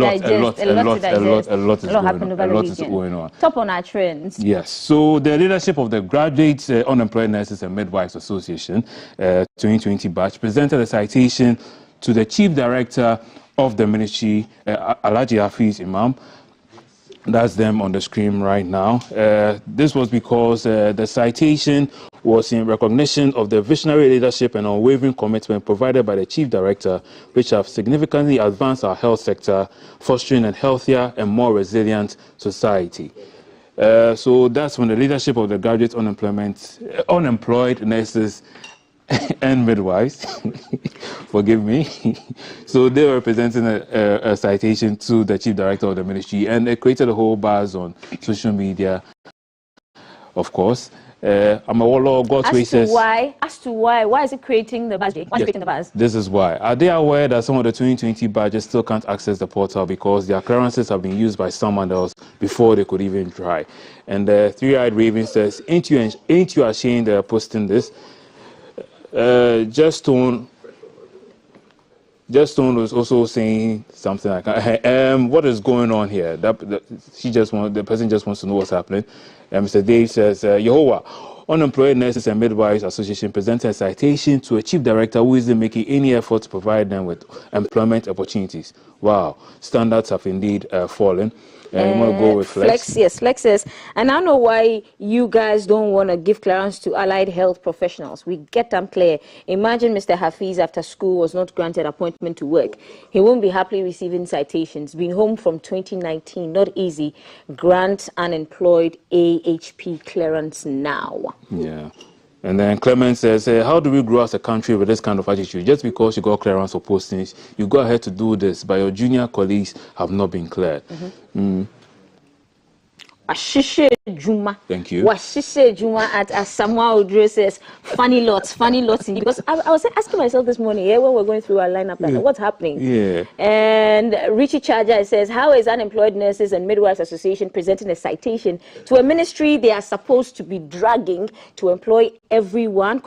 going on. Top on our trends. Yes. So the leadership of the Graduate Unemployed Nurses and Midwives Association 2020 batch presented a citation to the Chief Director of the Ministry, Alhaji Hafiz Imam, That's them on the screen right now. This was because the citation was in recognition of the visionary leadership and unwavering commitment provided by the Chief Director, which have significantly advanced our health sector, fostering a healthier and more resilient society. So that's when the leadership of the graduate unemployed nurses and midwives, forgive me. So they were presenting a citation to the Chief Director of the ministry, and it created a whole buzz on social media, of course. I'm a warlord, God's way says. As to why is it creating the buzz? Why is it creating the buzz? This is why. Are they aware that some of the 2020 badges still can't access the portal because their clearances have been used by someone else before they could even try? And the Three-Eyed Raven says, ain't you ashamed they're posting this? Just Stone was also saying something like, what is going on here? The person just wants to know what's happening. Mr. Dave says, Yehovah, Unemployed Nurses and Midwives Association presented a citation to a chief director who isn't making any effort to provide them with employment opportunities. Wow, standards have indeed fallen. You want to go with Flex? Yes, Flex says, and I know why you guys don't want to give clearance to allied health professionals. We get them clear. Imagine Mr. Hafiz after school was not granted appointment to work. He won't be happily receiving citations. Been home from 2019, not easy. Grant unemployed AHP clearance now. Yeah. And then Clement says, how do we grow as a country with this kind of attitude? Just because you got clearance for postings, you go ahead to do this, but your junior colleagues have not been cleared. Juma. Thank you. Washishe Juma at Samuel Odre says, funny lots. Because I was asking myself this morning, when we're going through our lineup, what's happening? Yeah. And Richie Charger says, how is Unemployed Nurses and Midwives Association presenting a citation to a ministry they are supposed to be dragging to employ everyone? ?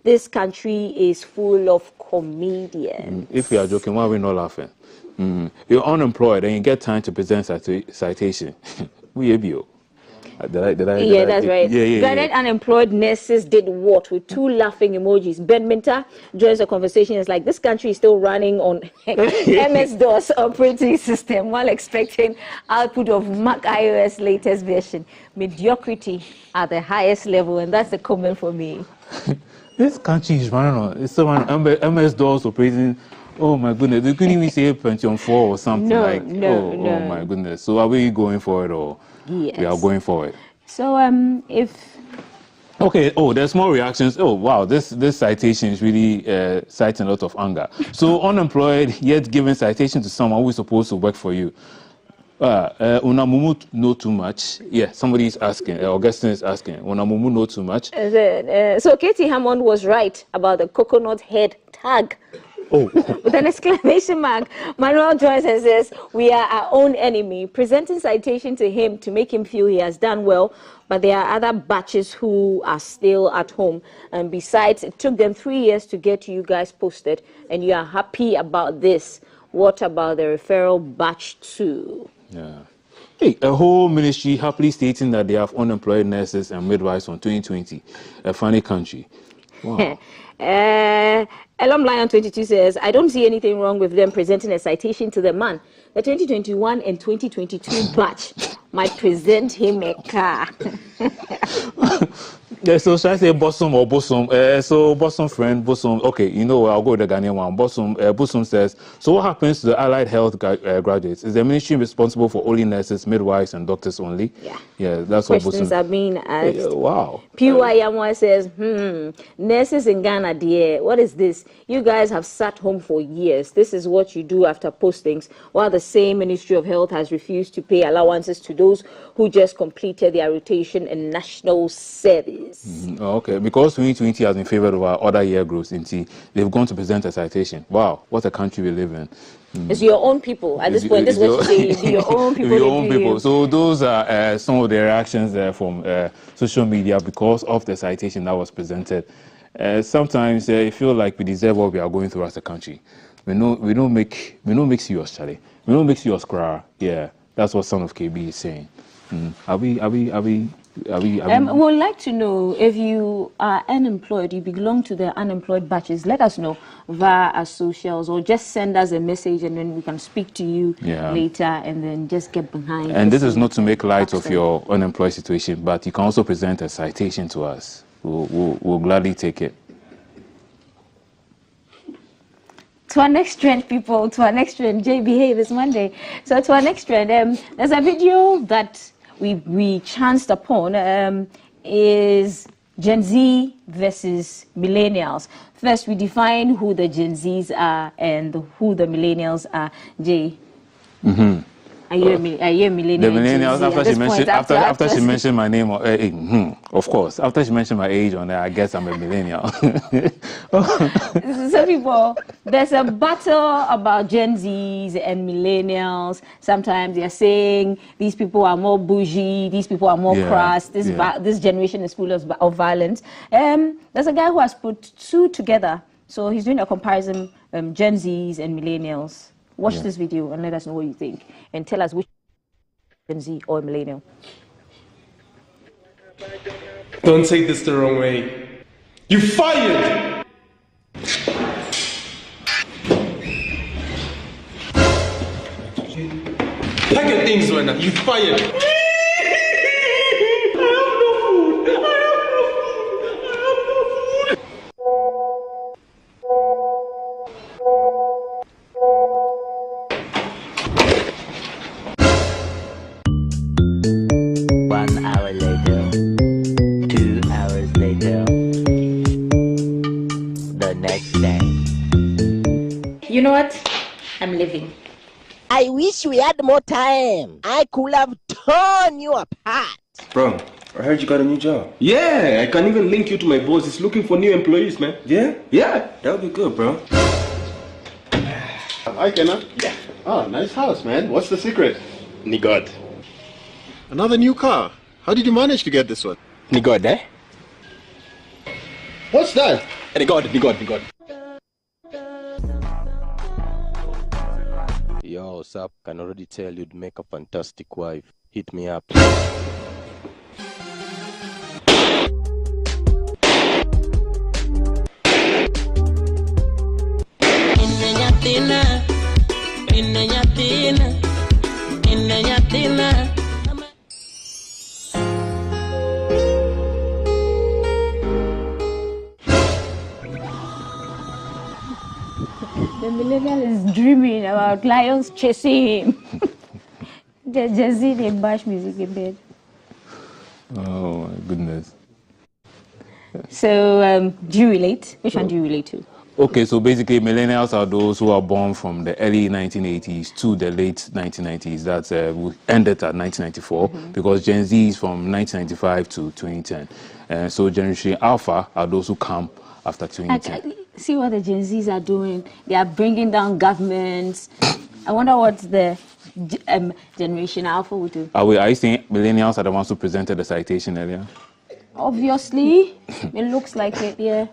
This country is full of comedians. If we are joking, why are we not laughing? You're unemployed and you get time to present citation. Did I, that's right. Graduate unemployed nurses did what with 2 laughing emojis. Ben Minter joins the conversation. It's like this country is still running on MS-DOS operating system while expecting output of Mac iOS latest version. Mediocrity at the highest level, and that's the comment for me. This country is running on. It's still running on MS-DOS operating. Oh my goodness, they couldn't even say Pentium 4 or something No. Oh my goodness. So are we going for it or? Yes. We are going for it. So Okay, there's more reactions. Oh wow, this citation is really citing a lot of anger. So unemployed yet giving citation to someone who is supposed to work for you. Unamumu know too much. Yeah, somebody is asking, Augustine is asking, Unamumu know too much. So Katie Hammond was right about the coconut head tag. With an exclamation mark, Manuel joins and says, we are our own enemy, presenting citation to him to make him feel he has done well, but there are other batches who are still at home. And besides, it took them 3 years to get you guys posted, and you are happy about this. What about the referral batch 2? Yeah. Hey, a whole ministry happily stating that they have unemployed nurses and midwives from 2020. A funny country. Wow. Elom Lion 22 says, I don't see anything wrong with them presenting a citation to the man. The 2021 and 2022 batch might present him a car. Yeah, so should I say Bosom or Bosom? So Bosom friend, Bosom. Okay, you know what? I'll go with the Ghanaian one. Bosom says, so what happens to the allied health graduates? Is the ministry responsible for only nurses, midwives, and doctors only? Yeah, that's what Bosom. Questions are being asked. Wow. PY Yamwa says, nurses in Ghana, dear, what is this? You guys have sat home for years. This is what you do after postings, while the same Ministry of Health has refused to pay allowances to those who just completed their rotation in national service. Okay, because 2020 has been favored over other year groups, they've gone to present a citation. Wow, what a country we live in. It's your own people. At this point, this is what you say. Your own people. Your own people. So those are some of the reactions there from social media because of the citation that was presented. Sometimes I feel like we deserve what we are going through as a country. We don't make serious, Charlie. We don't make serious cry. Yeah, that's what Son of KB is saying. Are we We would like to know if you are unemployed, you belong to the unemployed batches. Let us know via our socials, or just send us a message and then we can speak to you later and then just get behind. And this is not to make light of your unemployed situation, but you can also present a citation to us. We'll gladly take it. To our next trend, people, to our next trend, Jay, behave, it's Monday. So to our next trend, there's a video that we chanced upon, is Gen Z versus millennials. First, we define who the Gen Zs are and who the millennials are. Jay, are you a millennial? The millennials, after she mentioned my name, of course, after she mentioned my age on there, I guess I'm a millennial. So people, there's a battle about Gen Zs and millennials. Sometimes they're saying these people are more bougie, these people are more crass, this generation is full of violence. There's a guy who has put two together. So he's doing a comparison, Gen Zs and millennials. Watch this video and let us know what you think. And tell us which Gen Z or millennial. Don't take this the wrong way. You fired! Pack your things right now. You fired! You know what? I'm leaving. I wish we had more time. I could have torn you apart. Bro, I heard you got a new job. Yeah, I can even link you to my boss. He's looking for new employees, man. Yeah? Yeah, that would be good, bro. Hi, Kenna. Yeah. Oh, nice house, man. What's the secret? Nigod. Another new car. How did you manage to get this one? Nigod, eh? What's that? Nigod. Yo, what's up? Can already tell you'd make a fantastic wife. Hit me up. The millennial is dreaming about lions chasing him. The Gen Z, they bash music in bed. Oh my goodness. So, do you relate? Which one do you relate to? Okay, so basically millennials are those who are born from the early 1980s to the late 1990s. That's ended at 1994, because Gen Z is from 1995 to 2010. So Generation Alpha are those who come after 2010. See what the Gen Zs are doing. They are bringing down governments. I wonder what the Generation Alpha would do. Are you saying millennials are the ones who presented the citation earlier? Obviously. It looks like it, yeah.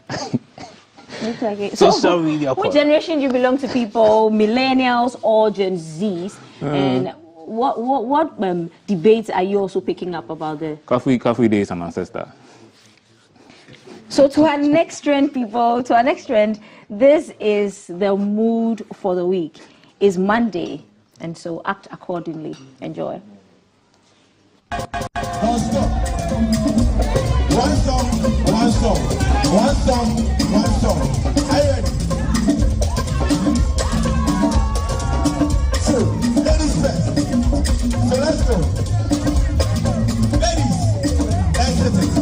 Looks like it. Social media. Which generation do you belong to, people? Millennials or Gen Zs? And what debates are you also picking up about the... Coffee Day is an ancestor. So to our next trend, people, this is the mood for the week. It's Monday, and so act accordingly. Enjoy. One song. Are you ready? So, ladies first. So let's go. Ladies, that's the thing.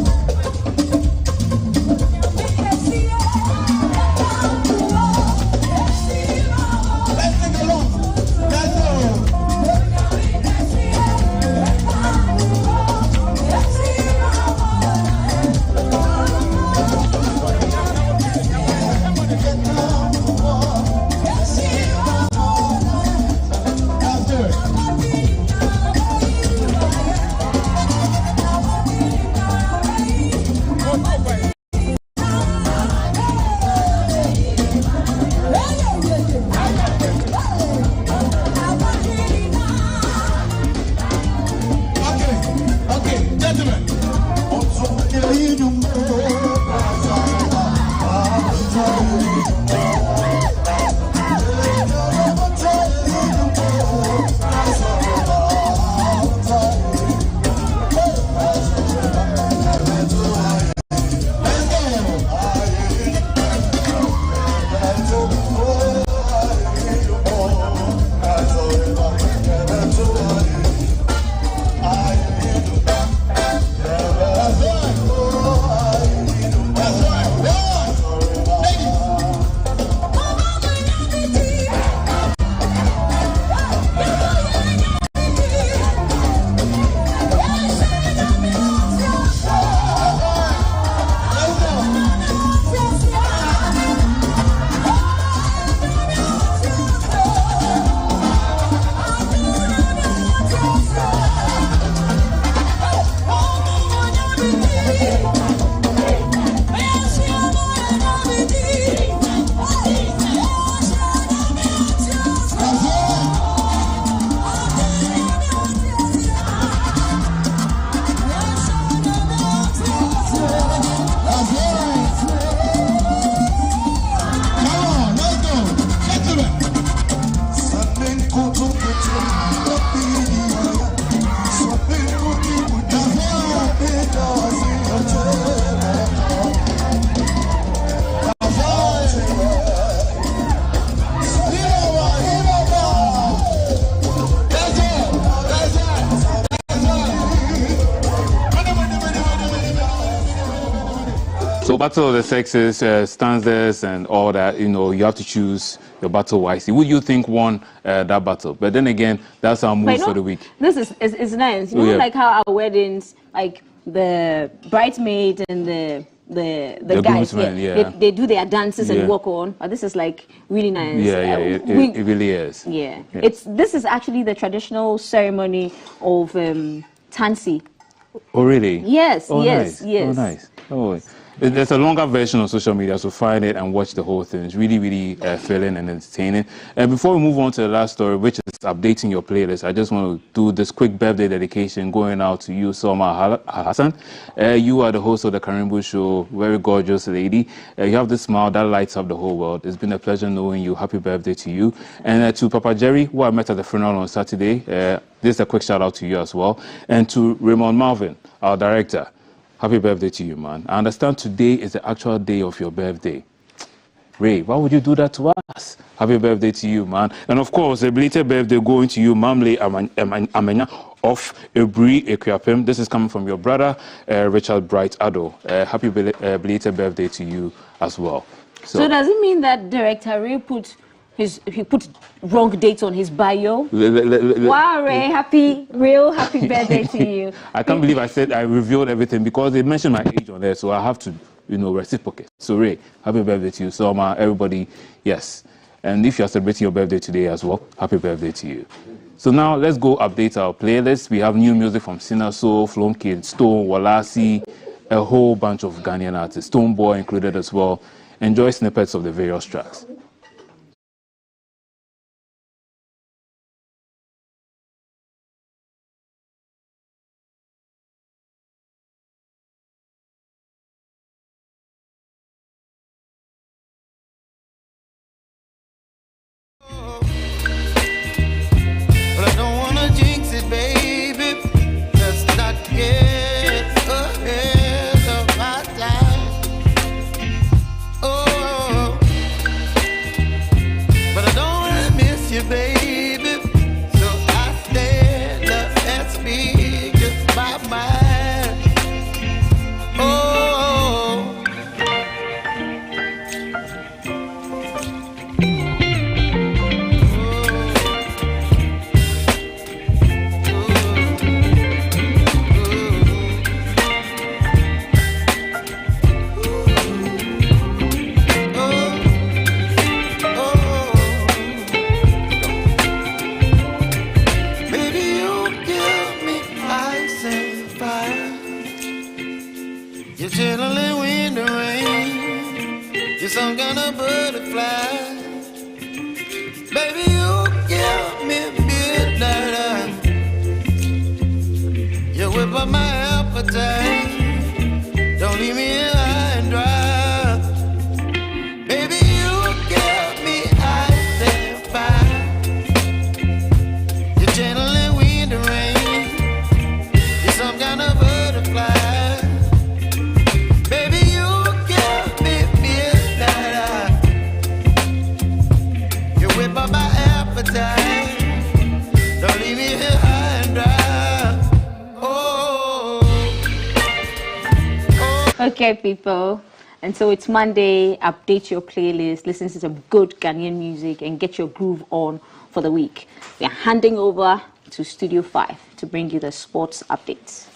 So battle of the sexes, stanzas and all that, you have to choose your battle wisely. Who you think won that battle? But then again, that's our move for the week. This is nice. You know, like how our weddings, like the bridesmaid and the guys, they do their dances and walk on. But this is like really nice. It really is. Yeah. This is actually the traditional ceremony of Tansi. Oh really? Yes. Nice. Yes. Oh nice. Oh. There's a longer version on social media, so find it and watch the whole thing. It's really, really thrilling and entertaining. And before we move on to the last story, which is updating your playlist, I just want to do this quick birthday dedication going out to you, Salma Hassan. You are the host of the Karimbu Show, very gorgeous lady. You have this smile that lights up the whole world. It's been a pleasure knowing you. Happy birthday to you. And to Papa Jerry, who I met at the funeral on Saturday, this is a quick shout out to you as well. And to Raymond Marvin, our director. Happy birthday to you, man. I understand today is the actual day of your birthday. Ray, why would you do that to us? Happy birthday to you, man. And of course, a belated birthday going to you, Mamle Amenya of Ebri Equiapem. This is coming from your brother, Richard Bright Ado. Happy belated birthday to you as well. So does it mean that Director Ray put wrong dates on his bio? Wow, Ray, happy birthday to you. I can't believe I revealed everything because they mentioned my age on there, so I have to, reciprocate. So Ray, happy birthday to you. So everybody, yes. And if you're celebrating your birthday today as well, happy birthday to you. So now let's go update our playlist. We have new music from Sinner Soul, Flonky, Stone, Walasi, a whole bunch of Ghanaian artists, Stone Boy included as well. Enjoy snippets of the various tracks. Okay, people. And so it's Monday. Update your playlist, listen to some good Ghanaian music, and get your groove on for the week. We are handing over to Studio 5 to bring you the sports updates.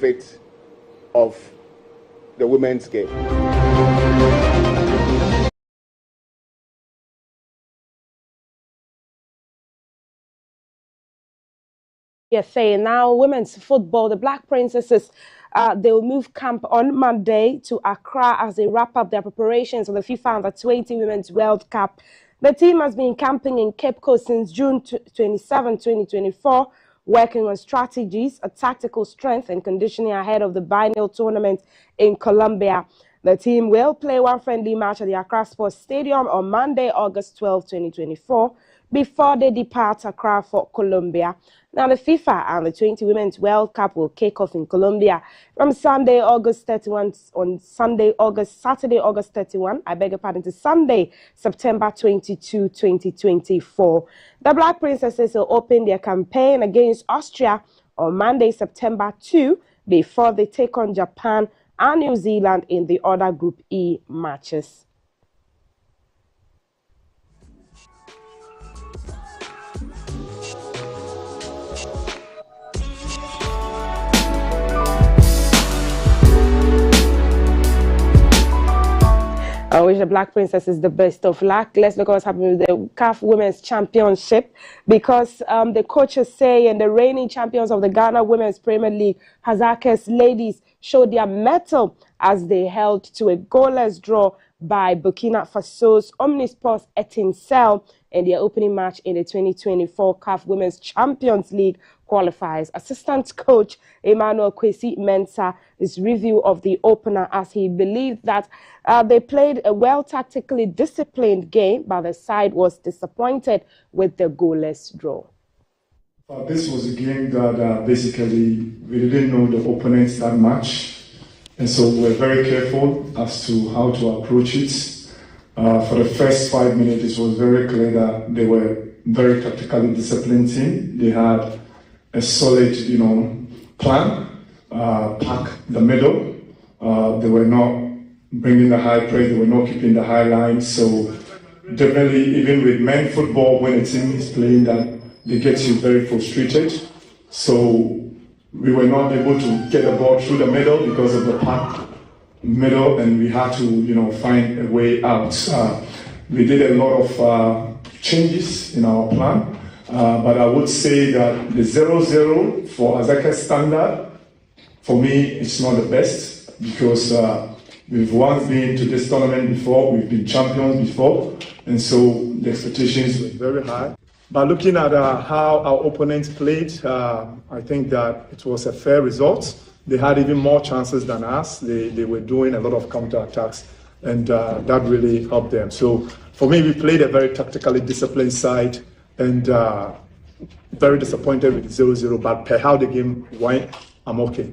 benefit of the women's game. Saying now, women's football, the Black Princesses, they will move camp on Monday to Accra as they wrap up their preparations for the FIFA Under-20 Women's World Cup. The team has been camping in Cape Coast since June 27, 2024, working on strategies, a tactical strength and conditioning ahead of the biennial tournament in Colombia. The team will play one friendly match at the Accra Sports Stadium on Monday, August 12, 2024, before they depart Accra for Colombia. Now, the FIFA Under-20 Women's World Cup will kick off in Colombia from Saturday, August 31, to Sunday, September 22, 2024. The Black Princesses will open their campaign against Austria on Monday, September 2, before they take on Japan and New Zealand in the other Group E matches. I wish the Black Princesses the best of luck. Let's look at what's happening with the CAF Women's Championship, because the coaches say and the reigning champions of the Ghana Women's Premier League, Hazakes ladies, showed their mettle as they held to a goalless draw by Burkina Faso's Omnisports Etincelle in their opening match in the 2024 CAF Women's Champions League qualifiers. Assistant coach Emmanuel Kwesi Mensah is review of the opener as he believed that they played a well tactically disciplined game, but the side was disappointed with the goalless draw. This was a game that basically we didn't know the opponents that much, and so we were very careful as to how to approach it. For the first 5 minutes, it was very clear that they were very tactically disciplined team. They had a solid, plan, pack the middle. They were not bringing the high press, they were not keeping the high line. So definitely, even with men football, when a team is playing that, they get you very frustrated. So we were not able to get the ball through the middle because of the pack middle, and we had to, find a way out. We did a lot of changes in our plan, but I would say that the 0-0 for Hazakes standard, for me, it's not the best, because we've once been to this tournament before, we've been champions before, and so the expectations were very high. But looking at how our opponents played, I think that it was a fair result. They had even more chances than us. They were doing a lot of counter-attacks, and that really helped them. So for me, we played a very tactically disciplined side, and very disappointed with 0-0, but per how the game went, I'm okay.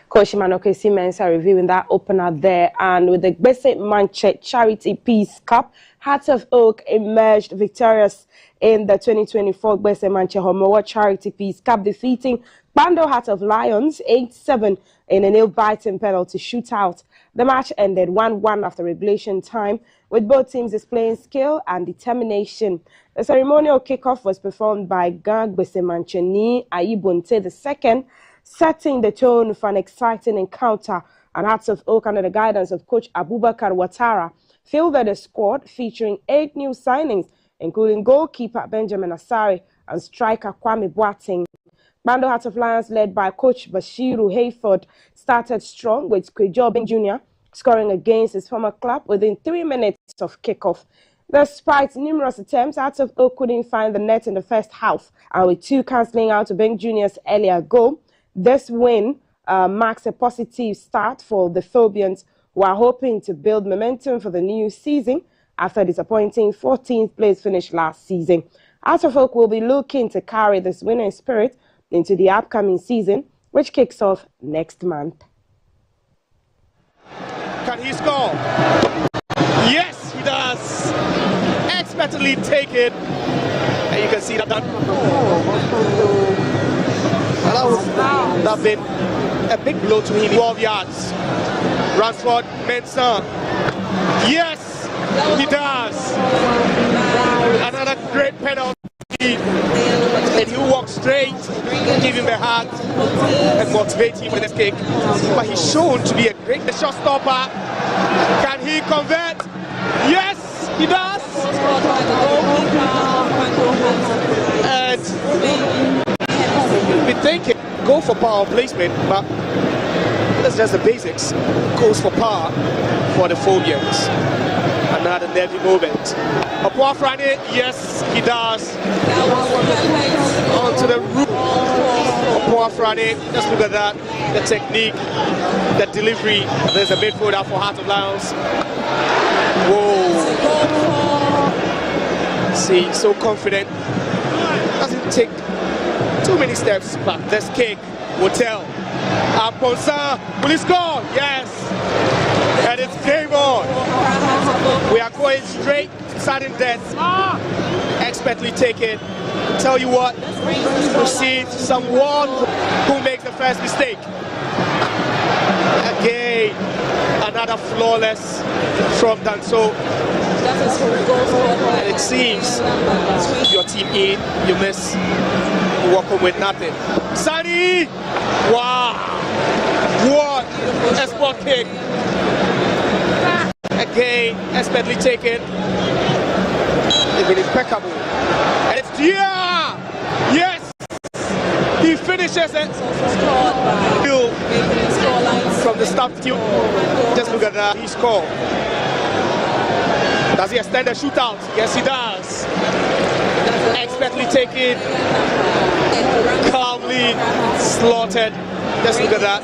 Coach Emmanuel Kwesi Mensah reviewing that opener there. And with the Gbese Manche Charity Peace Cup, Hearts of Oak emerged victorious in the 2024 Gbese Manche Homowa Charity Peace Cup, defeating Bando Heart of Lions 8-7 in a nail-biting penalty shootout. The match ended 1-1 after regulation time, with both teams displaying skill and determination. The ceremonial kickoff was performed by Gang Gbese Manche Ni Ayibonte II, setting the tone for an exciting encounter. And Hearts of Oak, under the guidance of Coach Abubakar Ouattara, fielded a squad featuring 8 new signings, including goalkeeper Benjamin Asare and striker Kwame Boateng. Bando Heart of Lions, led by Coach Bashiru Hayford, started strong, with Kwejobing Jr. scoring against his former club within 3 minutes of kickoff. Despite numerous attempts, Hearts of Oak couldn't find the net in the first half, and with 2 cancelling out to Beng Jr.'s earlier goal, this win marks a positive start for the Phobians, who are hoping to build momentum for the new season after a disappointing 14th place finish last season. Hearts of Oak will be looking to carry this winning spirit into the upcoming season, which kicks off next month. Can he score? Yes, he does. Expertly take it. And you can see that that's been a big blow to him. 12 yards. Ransford Mensah. Yes, he does. Another great penalty. And he walks straight give him the hand and motivate him with this kick. But he's shown to be a great shot stopper. Can he convert? Yes, he does. And we thinking go for power placement, but that's just the basics. Goes for power for the Phobians. Another nervy moment. Upon Friday, yes, he does. Onto the roof. Upon Friday, just look at that. The technique, the delivery. There's a midfielder for Heart of Lions. Whoa. See, so confident. Doesn't take too many steps back. This kick will tell. Aponsa, will he score? Yes. And it's game on. We are going straight to sudden death. Expertly taken. Tell you what, we see someone who makes the first mistake. Again, another flawless from Danso. And it seems your team in, you miss, you walk home with nothing. Sani! Wow! What a spot kick! Again, expertly taken. It's been impeccable. And it's Dia! Yes! He finishes it. From the start, just look at that. He scored. Does he extend the shootout? Yes, he does. Expertly taken. Calmly slaughtered. Just look at that.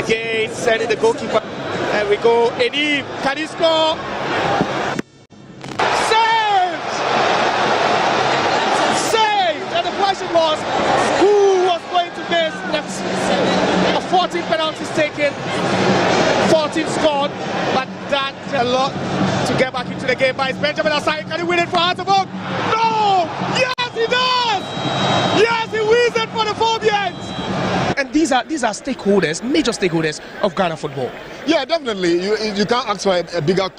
Again, sending the goalkeeper. And we go. Enim, can he score? Saved! Saved! And the question was, who was going to miss? A 14 penalties taken, 14 scored, but that's a lot to get back into the game. But it's Benjamin Asai. Can he win it for Heart of Oak? No! Yes, he does! Yes, he wins it for the Phobians! And these are stakeholders, major stakeholders of Ghana football. Yeah, definitely. You can't ask for a bigger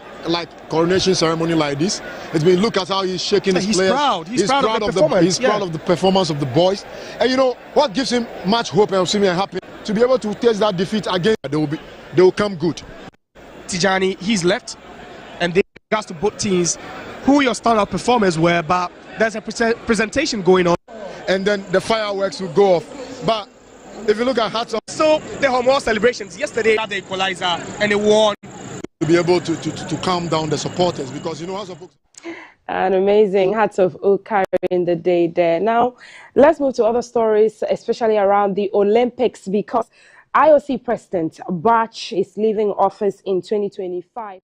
coronation ceremony like this. It's been, look at how he's shaking his players. Proud. He's proud of the performance. He's proud of the performance of the boys. And you know what gives him much hope and seeming happy to be able to taste that defeat again. They will come good. Tijani, he's left, and they got to both teams who your standout performers were, but there's a presentation going on, and then the fireworks will go off. But if you look at Hearts of, so the home celebrations yesterday had the equalizer and they won. To be able to calm down the supporters, because you know House of Oak. An amazing Hearts of Oak carrying the day there. Now, let's move to other stories, especially around the Olympics, because IOC President Bach is leaving office in 2025.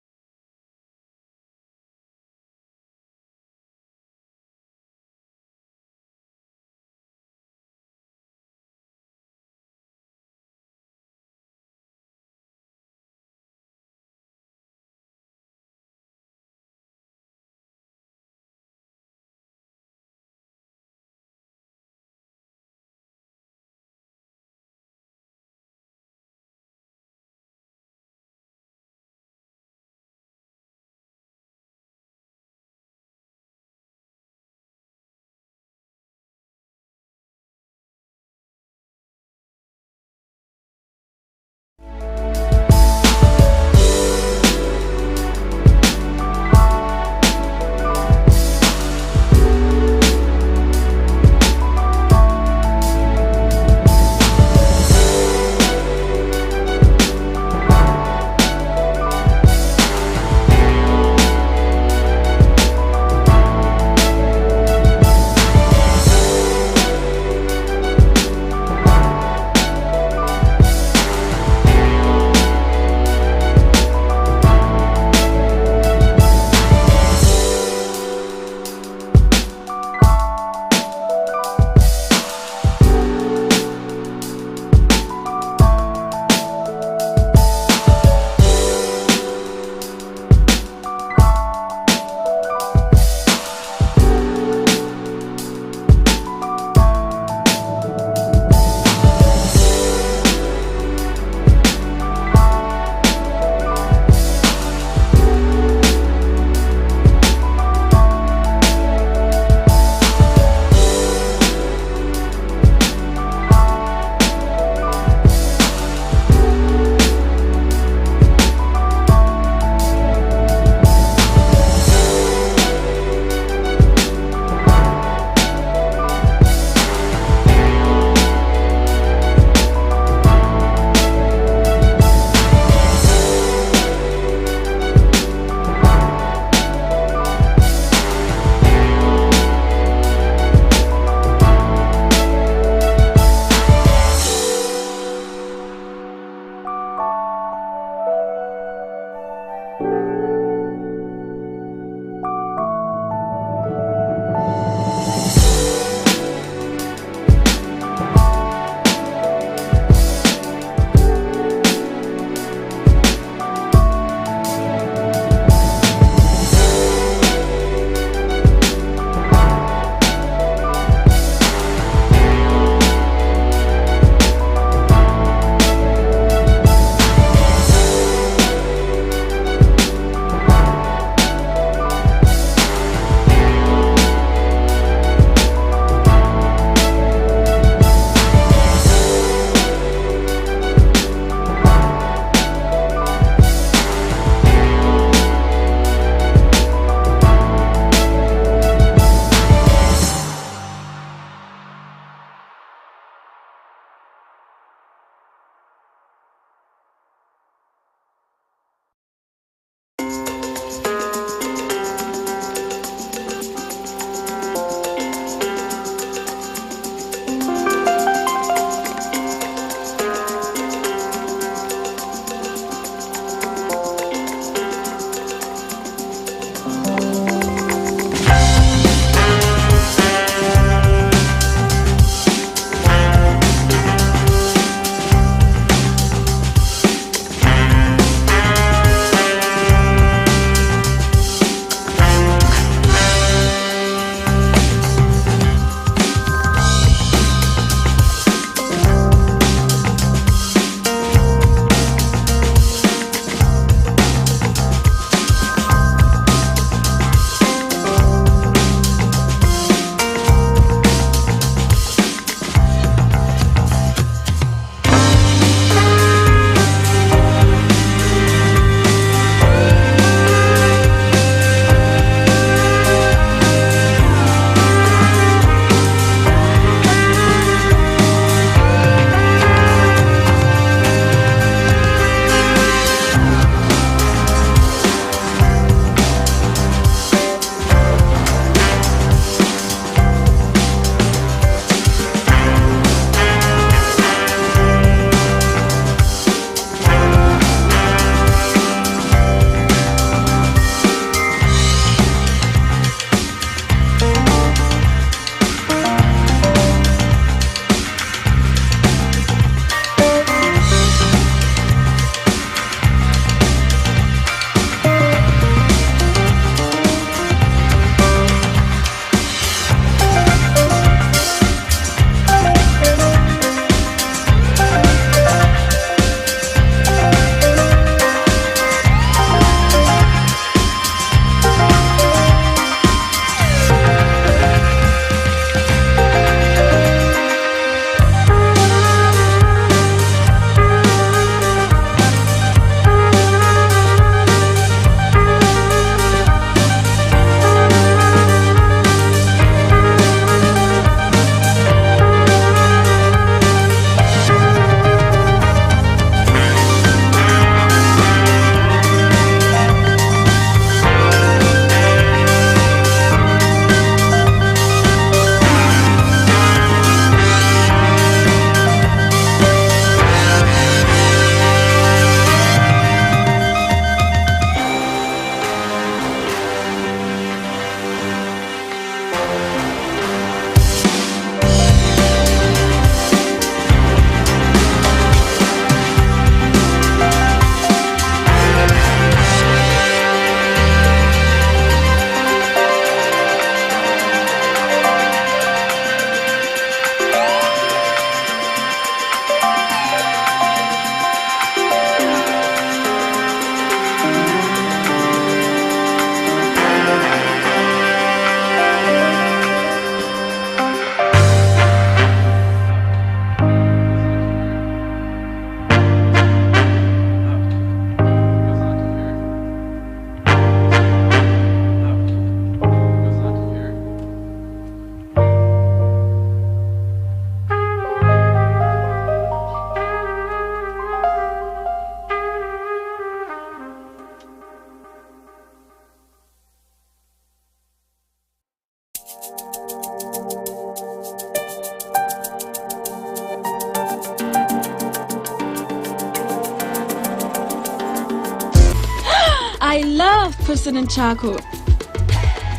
I love President Charcoal.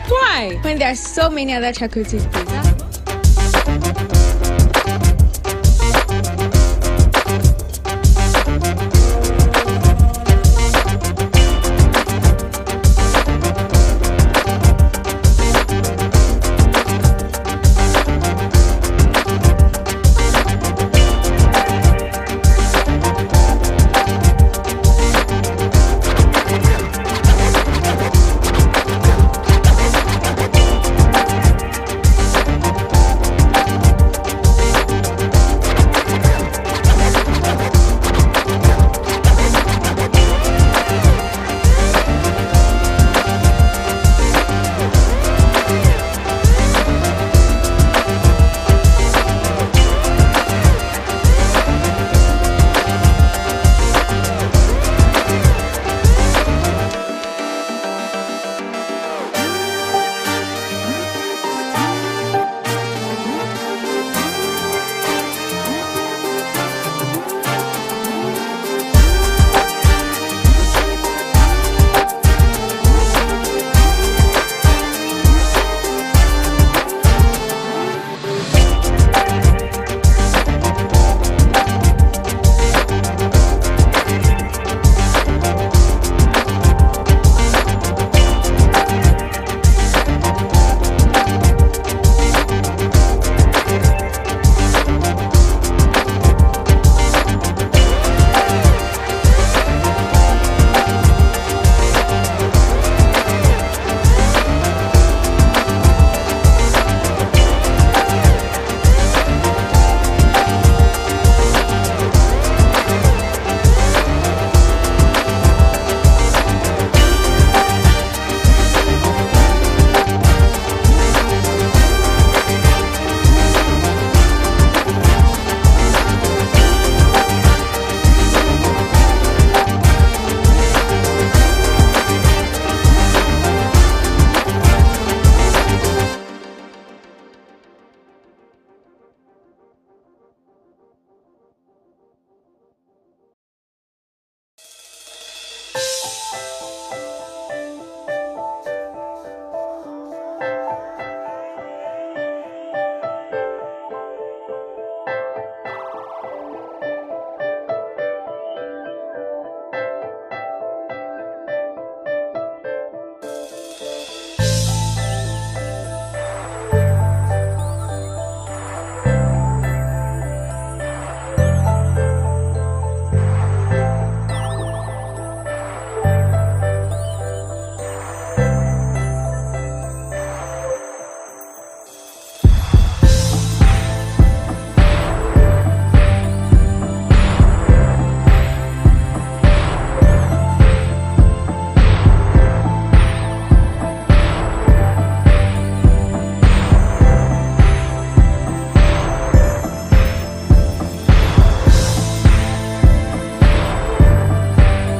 Why? When there are so many other charcoal toothpaste.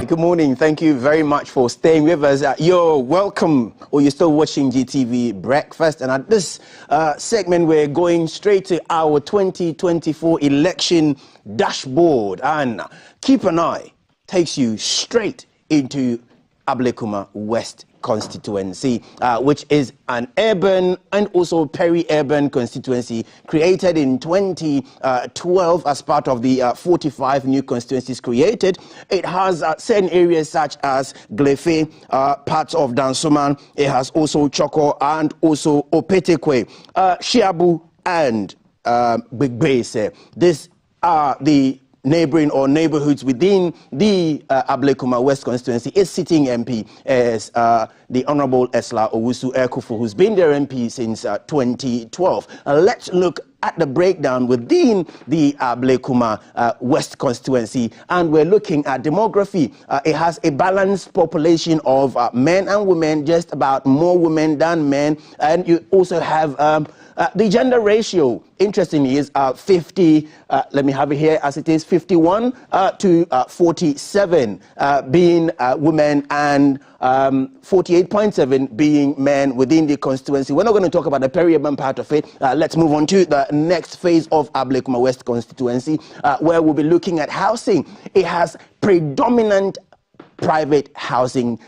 Good morning. Thank you very much for staying with us. You're welcome, or you're still watching GTV Breakfast. And at this segment, we're going straight to our 2024 election dashboard. And Keep an Eye takes you straight into Ablekuma West constituency, which is an urban and also peri-urban constituency created in 2012 as part of the 45 new constituencies created. It has certain areas such as Glefe, parts of Dansoman. It has also Choko and also Opetekwe, Shiabu and Bigbese. These are the neighboring or neighborhoods within the Ablekuma West constituency. Its sitting MP is the Honorable Esla Owusu Ekufu, who's been their MP since 2012. Let's look at the breakdown within the Ablekuma West constituency, and we're looking at demography. It has a balanced population of men and women, just about more women than men, and you also have the gender ratio, interestingly, is 50, let me have it here as it is, 51 to 47 being women and 48.7 being men within the constituency. We're not going to talk about the peri-urban part of it. Let's move on to the next phase of Ablekuma West constituency, where we'll be looking at housing. It has predominant private housing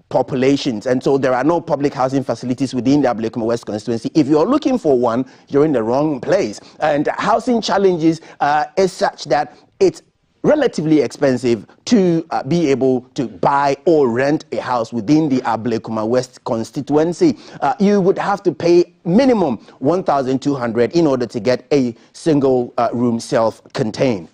populations, and so there are no public housing facilities within the Ablekuma West constituency. If you're looking for one, you're in the wrong place. And housing challenges is such that it's relatively expensive to be able to buy or rent a house within the Ablekuma West constituency. You would have to pay minimum 1,200 in order to get a single room self-contained,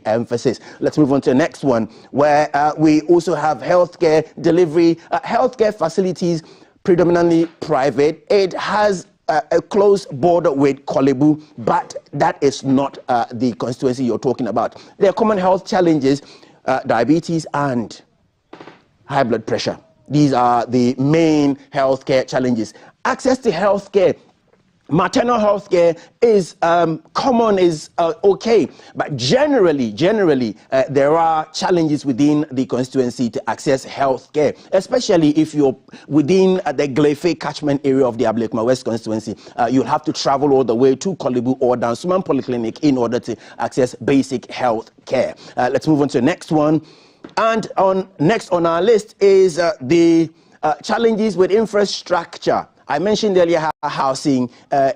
emphasis. Let's move on to the next one, where we also have healthcare delivery, healthcare facilities, predominantly private. It has a close border with Kolebu, but that is not the constituency you're talking about. There are common health challenges, diabetes and high blood pressure. These are the main healthcare challenges. Access to healthcare. Maternal health care is common, is okay, but generally, there are challenges within the constituency to access health care, especially if you're within the Glefe catchment area of the Ablekuma West constituency. You'll have to travel all the way to Kolebu or Dansuman Polyclinic in order to access basic health care. Let's move on to the next one. And next on our list is the challenges with infrastructure. I mentioned earlier how housing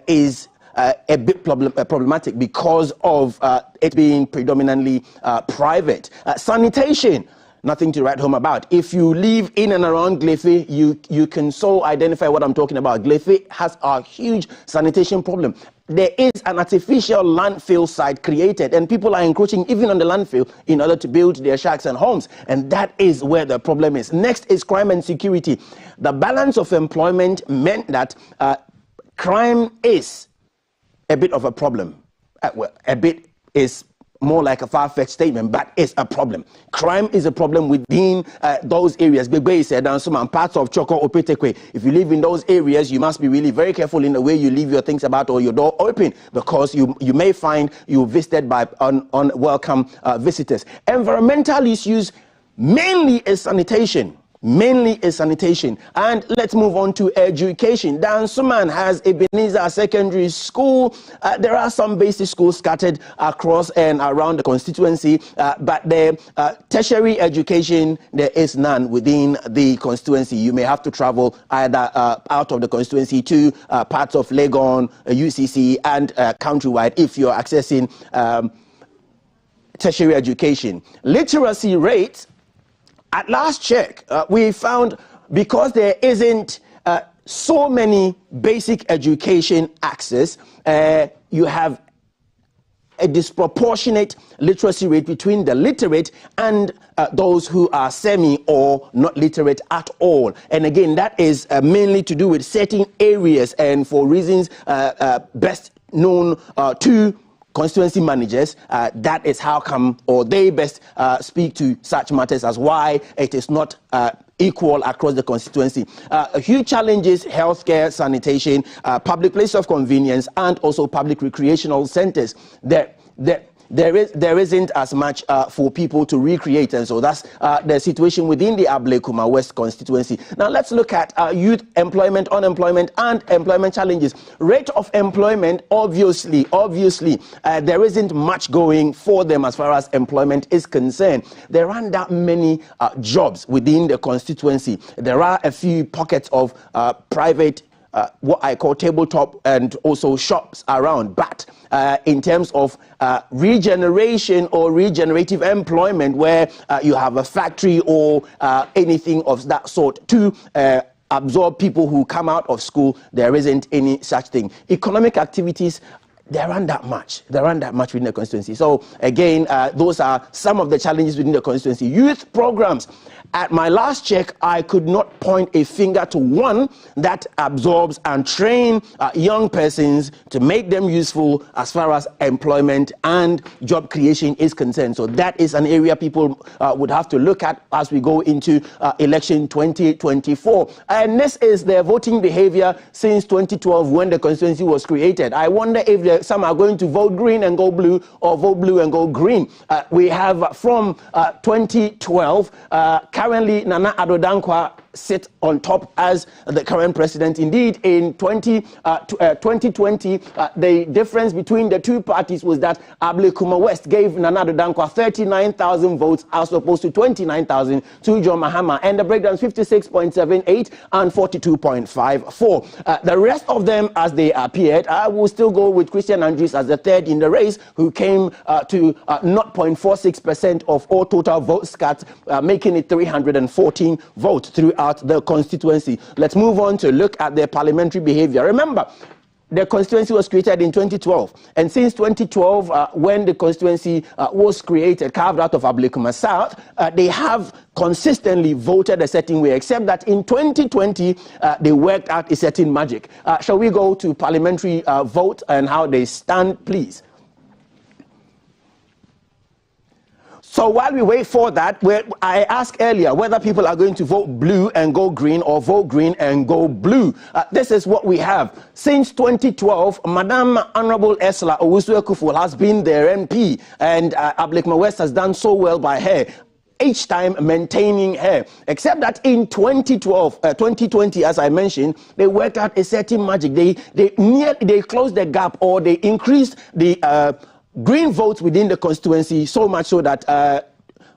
is a bit problematic because of it being predominantly private. Sanitation, nothing to write home about. If you live in and around Glefe, you can so identify what I'm talking about. Glefe has a huge sanitation problem. There is an artificial landfill site created, and people are encroaching even on the landfill in order to build their shacks and homes, and that is where the problem is. Next is crime and security. The balance of employment meant that crime is a bit of a problem. Well, a bit is more like a far-fetched statement, but it's a problem. Crime is a problem within those areas. Begbe said, and some parts of Choko Opetekwe. If you live in those areas, you must be really very careful in the way you leave your things about or your door open, because you may find you're visited by unwelcome visitors. Environmental issues mainly is sanitation. And let's move on to education. Dansuman has Ebenezer Secondary School. There are some basic schools scattered across and around the constituency, but the tertiary education, there is none within the constituency. You may have to travel either out of the constituency to parts of Legon, UCC, and countrywide if you're accessing tertiary education. Literacy rates, at last check, we found because there isn't so many basic education access, you have a disproportionate literacy rate between the literate and those who are semi or not literate at all. And again, that is mainly to do with certain areas and for reasons best known to constituency managers. That is how come, or they best speak to such matters as why it is not equal across the constituency. A huge challenge is healthcare, sanitation, public place of convenience, and also public recreational centers. There isn't as much for people to recreate, and so that's the situation within the Ablekuma West constituency. Now let's look at youth employment, unemployment, and employment challenges. Rate of employment, obviously, there isn't much going for them as far as employment is concerned. There aren't that many jobs within the constituency. There are a few pockets of private what I call tabletop and also shops around, but in terms of regeneration or regenerative employment where you have a factory or anything of that sort to absorb people who come out of school, there isn't any such thing. Economic activities, there aren't that much within the constituency. So again, those are some of the challenges within the constituency. Youth programs. At my last check, I could not point a finger to one that absorbs and train young persons to make them useful as far as employment and job creation is concerned. So that is an area people would have to look at as we go into election 2024. And this is their voting behavior since 2012 when the constituency was created. I wonder if some are going to vote green and go blue or vote blue and go green. We have from 2012, currently, Nana Addo Dankwa sit on top as the current president. Indeed, in 2020, the difference between the two parties was that Ablekuma West gave Nana Addo Dankwa 39,000 votes as opposed to 29,000 to John Mahama, and the breakdown is 56.78 and 42.54. The rest of them, as they appeared, I will still go with Christian Andrews as the third in the race, who came to 0.46% of all total votes cast, making it 314 votes throughout the constituency. Let's move on to look at their parliamentary behavior. Remember, the constituency was created in 2012, and since 2012, when the constituency was created, carved out of Ablekuma South, they have consistently voted a certain way, except that in 2020, they worked out a certain magic. Shall we go to parliamentary vote and how they stand, please? So while we wait for that, I asked earlier whether people are going to vote blue and go green or vote green and go blue. This is what we have. Since 2012, Madam Honorable Ursula Owusu-Ekufo has been their MP, and Ablekuma West has done so well by her, each time maintaining her, except that in 2020, as I mentioned, they worked out a certain magic. They closed the gap, or they increased the green votes within the constituency, so much so that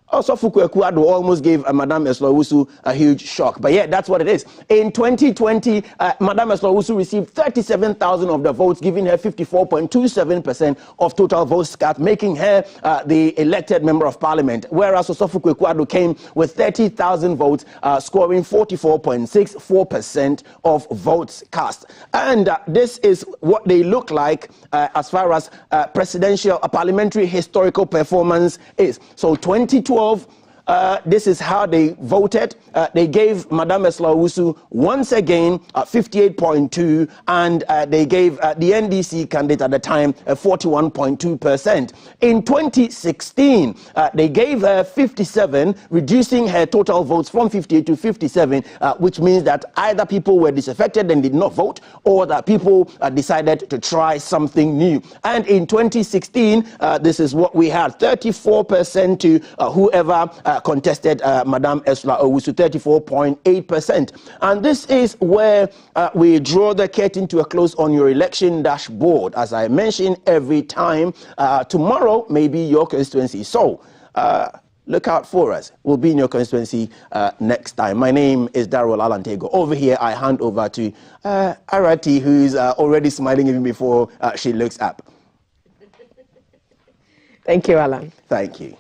also Fukuekuado almost gave Madame Ursula Owusu a huge shock. But yeah, that's what it is. In 2020, Madame Ursula Owusu received 37,000 of the votes, giving her 54.27% of total votes cast, making her the elected member of parliament. Whereas Osofo Fukuekuado came with 30,000 votes, scoring 44.64% of votes cast. And this is what they look like as far as presidential, parliamentary historical performance is. So 2012, this is how they voted. They gave Madame Ursula Owusu once again 58.2, and they gave the NDC candidate at the time 41.2%. In 2016, they gave her 57, reducing her total votes from 58 to 57, which means that either people were disaffected and did not vote, or that people decided to try something new. And in 2016, this is what we had: 34% to whoever contested Madame Ursula Owusu, 34.8%. And this is where we draw the curtain to a close on your election dashboard. As I mention every time, tomorrow may be your constituency. So look out for us. We'll be in your constituency next time. My name is Darrell Alantego. Over here, I hand over to Arati, who's already smiling even before she looks up. Thank you, Alan. Thank you.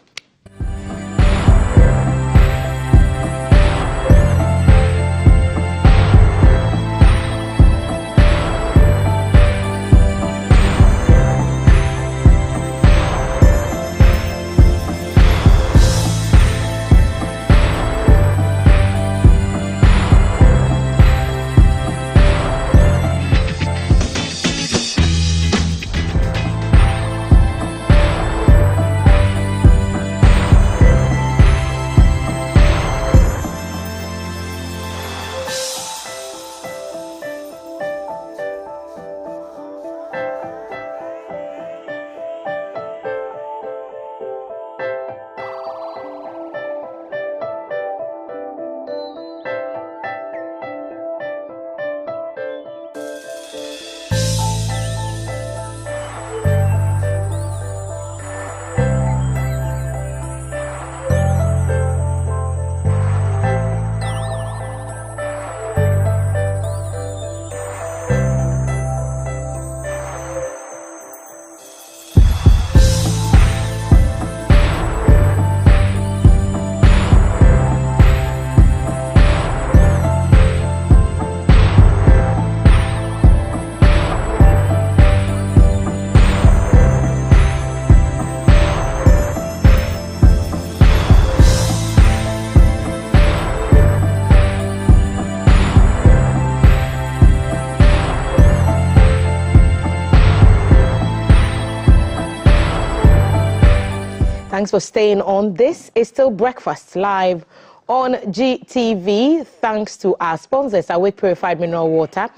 Thanks for staying on. This is still Breakfast live on GTV. Thanks to our sponsors, Awake Purified Mineral Water,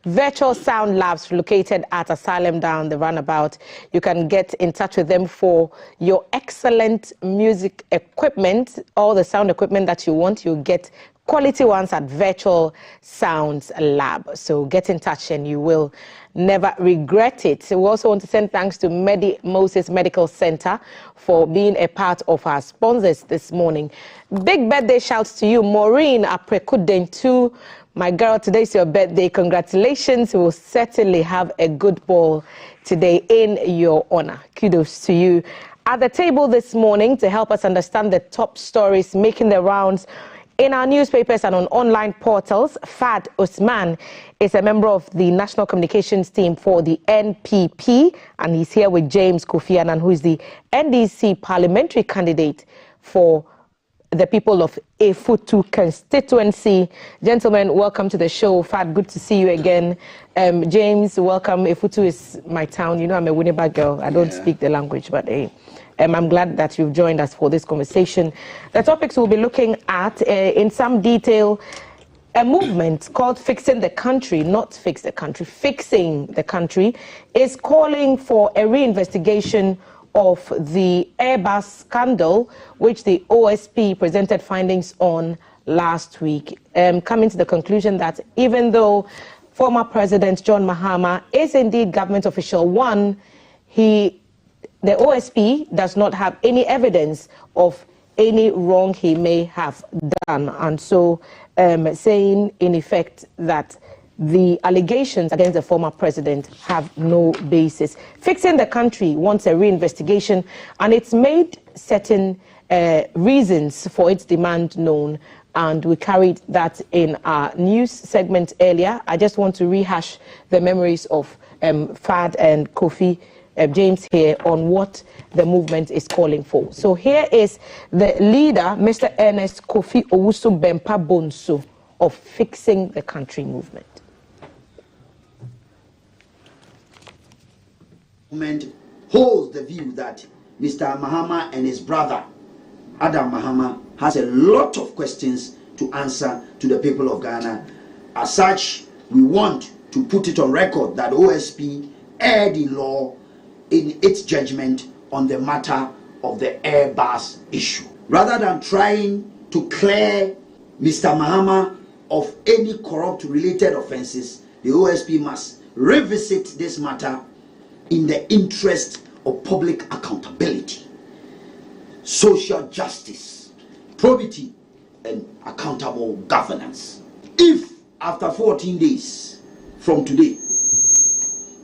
Virtual Sound Labs located at Asylum down the roundabout. You can get in touch with them for your excellent music equipment, all the sound equipment that you want. You get quality ones at Virtual Sounds Lab. So get in touch and you will never regret it. So we also want to send thanks to Moses Medical Center for being a part of our sponsors this morning. Big birthday shouts to you, Maureen Aprekudentu. My girl, today's your birthday. Congratulations. We will certainly have a good ball today in your honor. Kudos to you. At the table this morning to help us understand the top stories making the rounds in our newspapers and on online portals, Fad Usman is a member of the National Communications team for the NPP, and he's here with James Kofi Annan, who is the NDC parliamentary candidate for the people of Efutu constituency. Gentlemen, welcome to the show. Fad, good to see you again. James, welcome. Efutu is my town. You know, I'm a Winnipeg girl. I don't speak the language, but hey. I'm glad that you've joined us for this conversation. The topics we'll be looking at in some detail, a movement called Fixing the Country, not Fix the Country, Fixing the Country, is calling for a reinvestigation of the Airbus scandal, which the OSP presented findings on last week, coming to the conclusion that even though former President John Mahama is indeed government official one, the OSP does not have any evidence of any wrong he may have done. And so saying, in effect, that the allegations against the former president have no basis. Fixing the Country wants a reinvestigation, and it's made certain reasons for its demand known. And we carried that in our news segment earlier. I just want to rehash the memories of Fad and Kofi James here on what the movement is calling for. So here is the leader, Mr. Ernest Kofi Owusu Bempa Bonsu of Fixing the Country movement. Movement holds the view that Mr. Mahama and his brother, Adam Mahama, has a lot of questions to answer to the people of Ghana. As such, we want to put it on record that OSP erred in law in its judgment on the matter of the Airbus issue. Rather than trying to clear Mr. Mahama of any corrupt related offenses, the OSP must revisit this matter in the interest of public accountability, social justice, probity, and accountable governance. If after 14 days from today,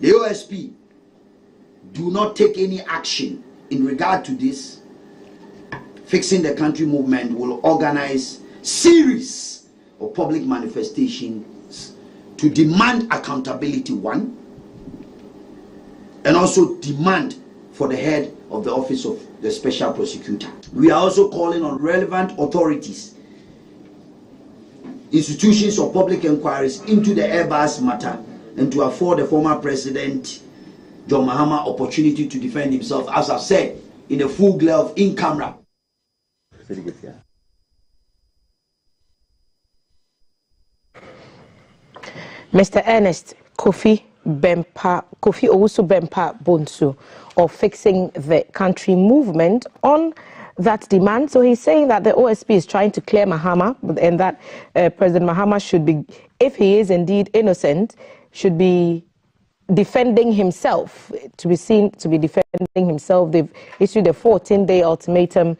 the OSP do not take any action in regard to this, Fixing the Country movement will organize series of public manifestations to demand accountability, one, and also demand for the head of the office of the special prosecutor. We are also calling on relevant authorities, institutions of public inquiries into the Airbus matter, and to afford the former president John Mahama opportunity to defend himself, as I've said, in a full glare of in camera. Mr. Ernest Kofi Owusu Bempa Bonsu of Fixing the Country movement on that demand. So he's saying that the OSP is trying to clear Mahama, and that President Mahama should be, if he is indeed innocent, should be defending himself, to be seen to be defending himself. They've issued a 14-day ultimatum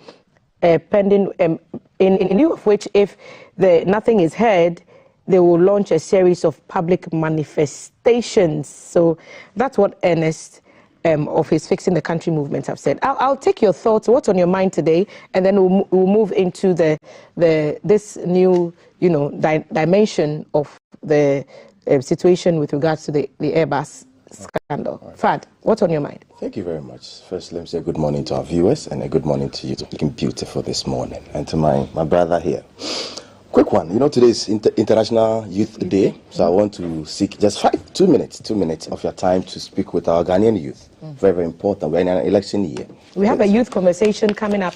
pending, in lieu of which, if nothing is heard, they will launch a series of public manifestations. So that's what Ernest of his Fixing the Country movement have said. I'll take your thoughts. What's on your mind today, and then we'll move into this new dimension of the situation with regards to the Airbus scandal. Right. Fad, what's on your mind? Thank you very much. First, let me say good morning to our viewers and a good morning to you, looking beautiful this morning, and to my brother here. Quick one, today is International Youth Day, so I want to seek just 2 minutes of your time to speak with our Ghanaian youth. Very, very important. We're in an election year. We have a youth conversation coming up.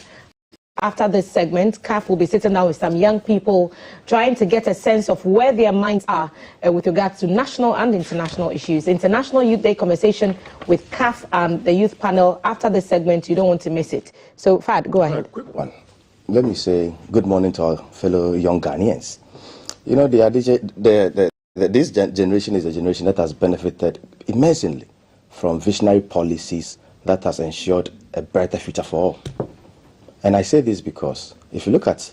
After this segment, CAF will be sitting down with some young people trying to get a sense of where their minds are with regards to national and international issues. International Youth Day conversation with CAF and the youth panel. After this segment, you don't want to miss it. So, Fad, go ahead. Quick one. let me say good morning to our fellow young Ghanaians. You know, this generation is a generation that has benefited immensely from visionary policies that has ensured a brighter future for all. And I say this because if you look at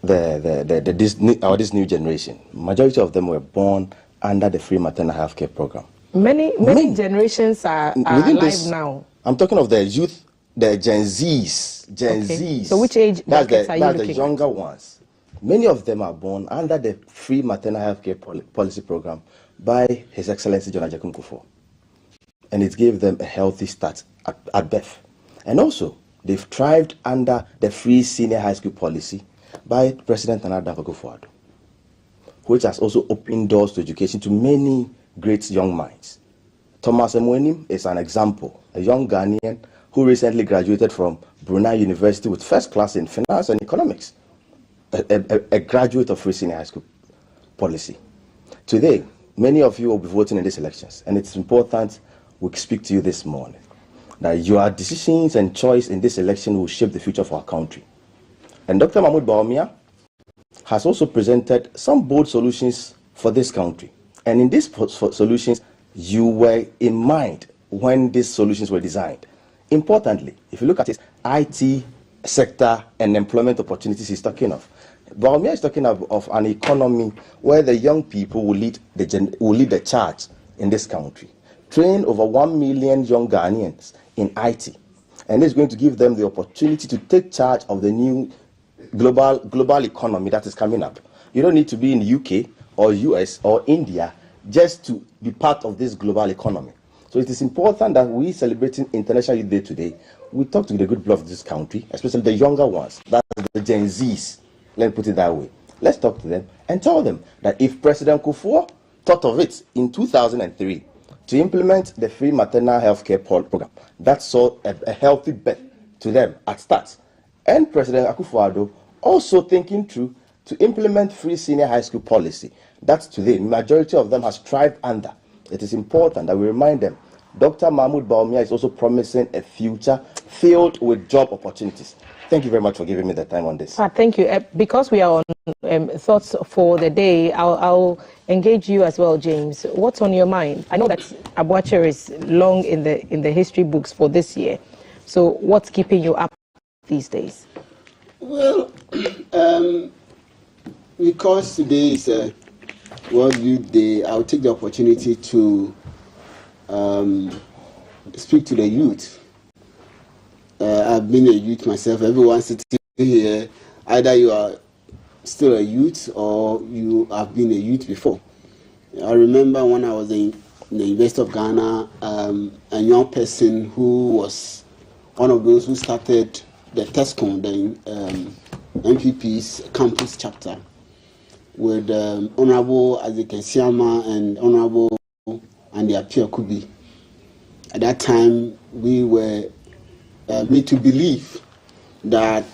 this new generation, majority of them were born under the free maternal health care program. Many generations are alive now. I'm talking of the youth, the Gen Zs. Zs. So which age brackets are you looking at? That's the younger ones. Many of them are born under the free maternal health care policy program by His Excellency John Ajakun Kufuor. And it gave them a healthy start at birth. And also, they've thrived under the free senior high school policy by President Nana Akufo-Addo, which has also opened doors to education to many great young minds. Thomas Emwenim is an example, a young Ghanaian who recently graduated from Brunei University with first class in finance and economics, a graduate of free senior high school policy. Today, many of you will be voting in these elections, and it's important we speak to you this morning that your decisions and choice in this election will shape the future of our country. And Dr. Mahmoud Bawumia has also presented some bold solutions for this country. And in these solutions, you were in mind when these solutions were designed. Importantly, if you look at his IT sector and employment opportunities he's talking of, Bawumia is talking of an economy where the young people will lead the charge in this country. Train over 1 million young Ghanaians in IT. And it's going to give them the opportunity to take charge of the new global economy that is coming up. You don't need to be in the UK or US or India just to be part of this global economy. So it is important that we celebrating International Youth Day today, we talk to the good blood of this country, especially the younger ones, that's the Gen Zs, let me put it that way. Let's talk to them and tell them that if President Kufuor thought of it in 2003 to implement the free maternal health care program, that saw a healthy birth to them at start, and President Akufo-Addo also thinking through to implement free senior high school policy. That's today, majority of them has thrived under. It is important that we remind them, Dr. Mahmoud Bawumia is also promising a future filled with job opportunities. Thank you very much for giving me the time on this. Thank you. Because we are on thoughts for the day, I'll engage you as well, James. What's on your mind? I know that Abuacher is long in the history books for this year. So what's keeping you up these days? Well, because today is World Youth Day, I'll take the opportunity to speak to the youth. I've been a youth myself. Everyone sitting here, either you are still a youth or you have been a youth before. I remember when I was in the University of Ghana, a young person who was one of those who started the TESCOM, the MPP's campus chapter, with Honorable Azekesiama and Honorable Andy Kubi. At that time, we were made to believe that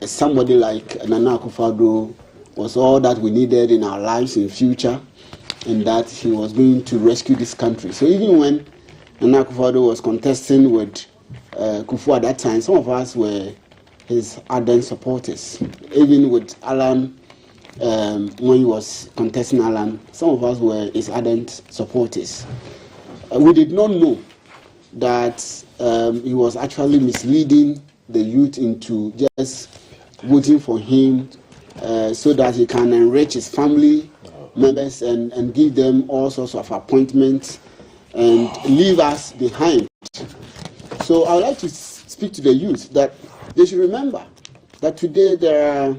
somebody like Nana Akufo-Addo was all that we needed in our lives in the future, and that he was going to rescue this country. So even when Nana Akufo-Addo was contesting with Kufuor at that time, some of us were his ardent supporters. Even with Alan, when he was contesting Alan, some of us were his ardent supporters. We did not know that he was actually misleading the youth into just voting for him so that he can enrich his family members and give them all sorts of appointments and leave us behind. So I would like to speak to the youth that they should remember that today there are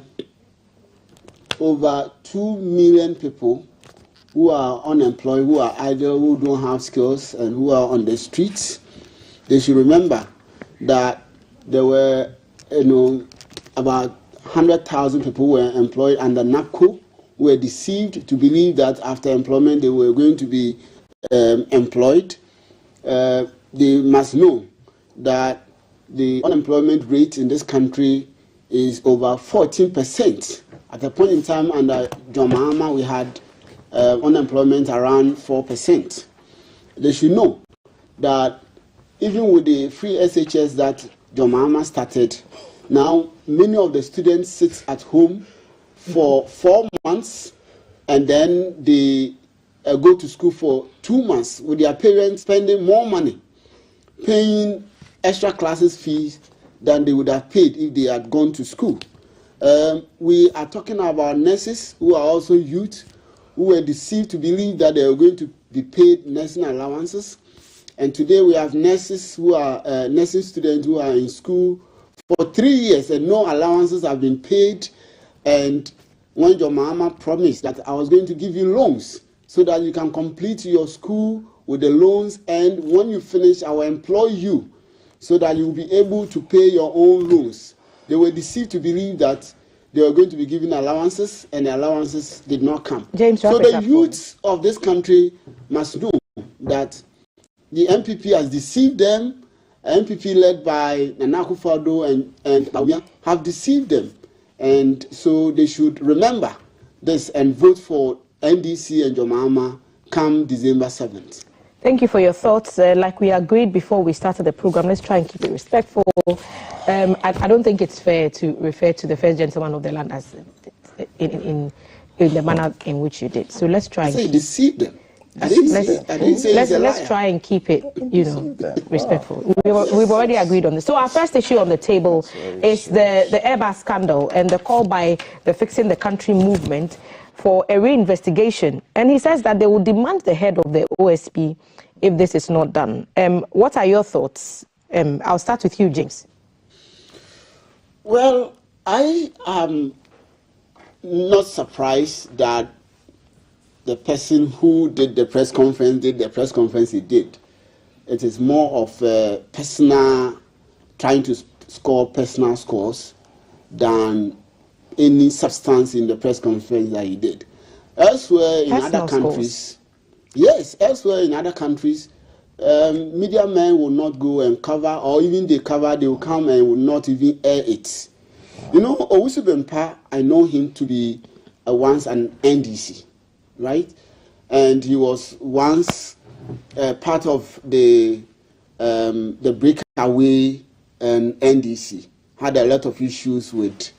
over 2 million people who are unemployed, who are idle, who don't have skills, and who are on the streets. They should remember that there were, about 100,000 people who were employed under NAPCO, who were deceived to believe that after employment they were going to be employed. They must know that the unemployment rate in this country is over 14%. At a point in time under John Mahama, we had unemployment around 4%. They should know that even with the free SHS that John Mahama started, Now, many of the students sit at home for 4 months, and then they go to school for 2 months with their parents spending more money, paying extra classes fees than they would have paid if they had gone to school. We are talking about nurses who are also youth, who were deceived to believe that they were going to be paid nursing allowances. And today we have nurses who are nursing students who are in school for 3 years and no allowances have been paid. And when your mama promised that I was going to give you loans so that you can complete your school with the loans, and when you finish, I will employ you so that you will be able to pay your own loans. They were deceived to believe that they were going to be given allowances, and the allowances did not come. James, so the youths of this country must know that the MPP has deceived them. MPP led by Nana Akufo-Addo and Bawumia have deceived them. And so they should remember this and vote for NDC and John Mahama come December 7th. Thank you for your thoughts. Like we agreed before we started the program, let's try and keep it respectful. I don't think it's fair to refer to the first gentleman of the land as in the manner in which you did. So let's try and deceive them. Let's try and keep it, respectful. We've already agreed on this. So our first issue on the table is the Airbus scandal and the call by the Fixing the Country movement for a reinvestigation. And he says that they will demand the head of the OSP if this is not done. What are your thoughts? I'll start with you, James. Well, I am not surprised that the person who did the press conference he did. It is more of a personal, trying to score personal scores than any substance in the press conference that he did. Elsewhere in other countries, elsewhere in other countries, media men will not go and cover, or even they cover, they will come and will not even air it. You know, Owusu Bempah, I know him to be once an NDC. Right, and he was once part of the breakaway NDC. Had a lot of issues with.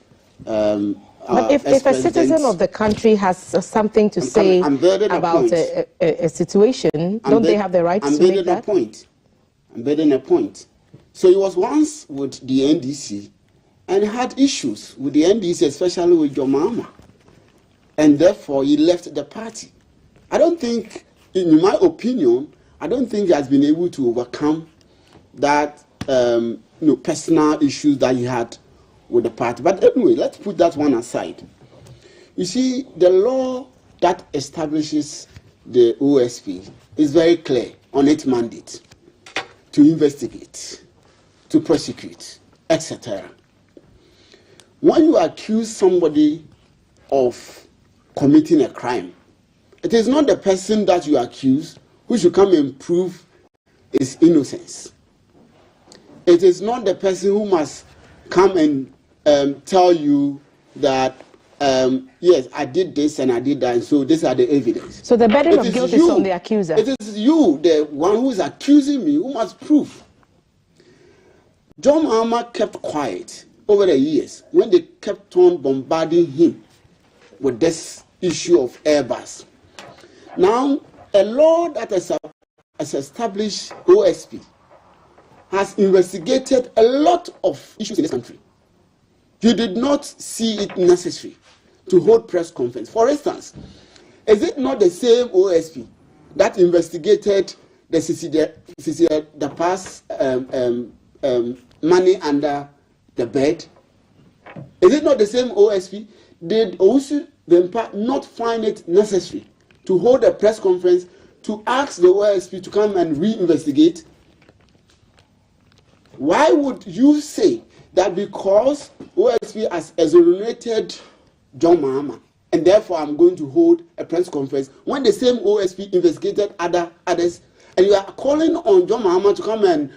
But if a citizen of the country has something to say about a situation, don't they have the right to make that? I'm building a point. So he was once with the NDC and had issues with the NDC, especially with John Mahama. And therefore, he left the party. I don't think, in my opinion, I don't think he has been able to overcome that, personal issues that he had with the party. But anyway, let's put that one aside. You see, the law that establishes the OSP is very clear on its mandate to investigate, to prosecute, etc. When you accuse somebody of committing a crime, it is not the person that you accuse who should come and prove his innocence. It is not the person who must come and tell you that yes, I did this and I did that, and so these are the evidence. So the burden of guilt is on the accuser. It is you, the one who is accusing me, who must prove. John Mahama kept quiet over the years when they kept on bombarding him with this issue of Airbus. Now, a law that has established OSP has investigated a lot of issues in this country. You did not see it necessary to hold press conference. For instance, is it not the same OSP that investigated the past money under the bed? Is it not the same OSP? Did Owusu Bempah not find it necessary to hold a press conference to ask the OSP to come and reinvestigate? Why would you say that because OSP has exonerated John Mahama and therefore I'm going to hold a press conference when the same OSP investigated others, and you are calling on John Mahama to come and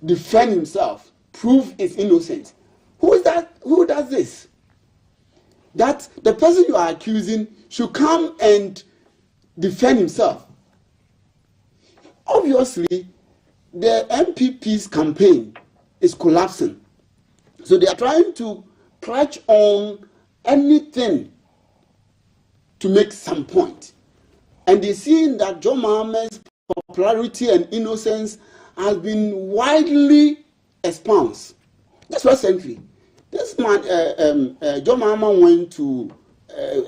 defend himself, prove his innocence? Who is that? Who does this? That the person you are accusing should come and defend himself. Obviously, the MPP's campaign is collapsing So they are trying to clutch on anything to make some point. And they see that John Mahama's popularity and innocence has been widely espoused. Just recently, this man, John Mahama went to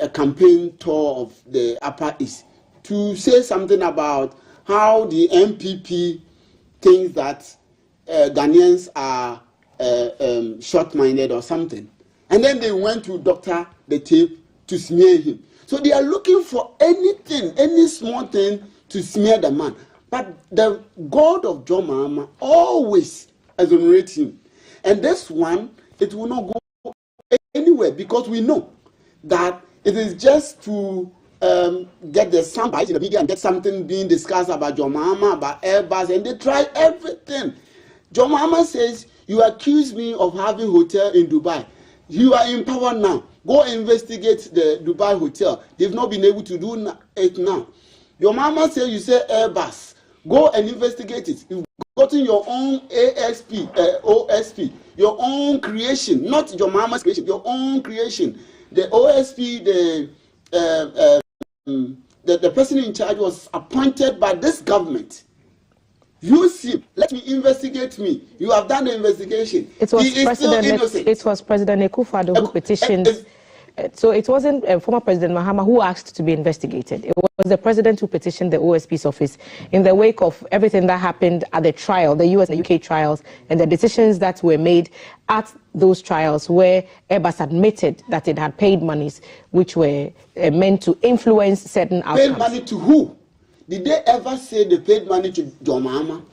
a campaign tour of the Upper East to say something about how the MPP thinks that Ghanaians are short-minded or something. And then they went to Dr. The Tape to smear him. So they are looking for anything, any small thing to smear the man. But the God of John Mahama always exonerates him. And this one, it will not go anywhere because we know that it is just to get the soundbite in the media and get something being discussed about John Mahama, about Airbus, and they try everything. John Mahama says, you accuse me of having hotel in Dubai. You are in power now. Go investigate the Dubai hotel. They've not been able to do it now. Your mama says you say Airbus. Go and investigate it. You've gotten your own OSP, your own creation, not your mama's creation, your own creation. The OSP, the person in charge was appointed by this government. You see, let me investigate me. You have done the investigation. It was President Akufo-Addo who petitioned. So it wasn't former President Mahama who asked to be investigated. It was the president who petitioned the OSP's office in the wake of everything that happened at the trial, the US and UK trials, and the decisions that were made at those trials where Airbus admitted that it had paid monies which were meant to influence certain outcomes. Paid money to who? Did they ever say they paid money to John Mahama?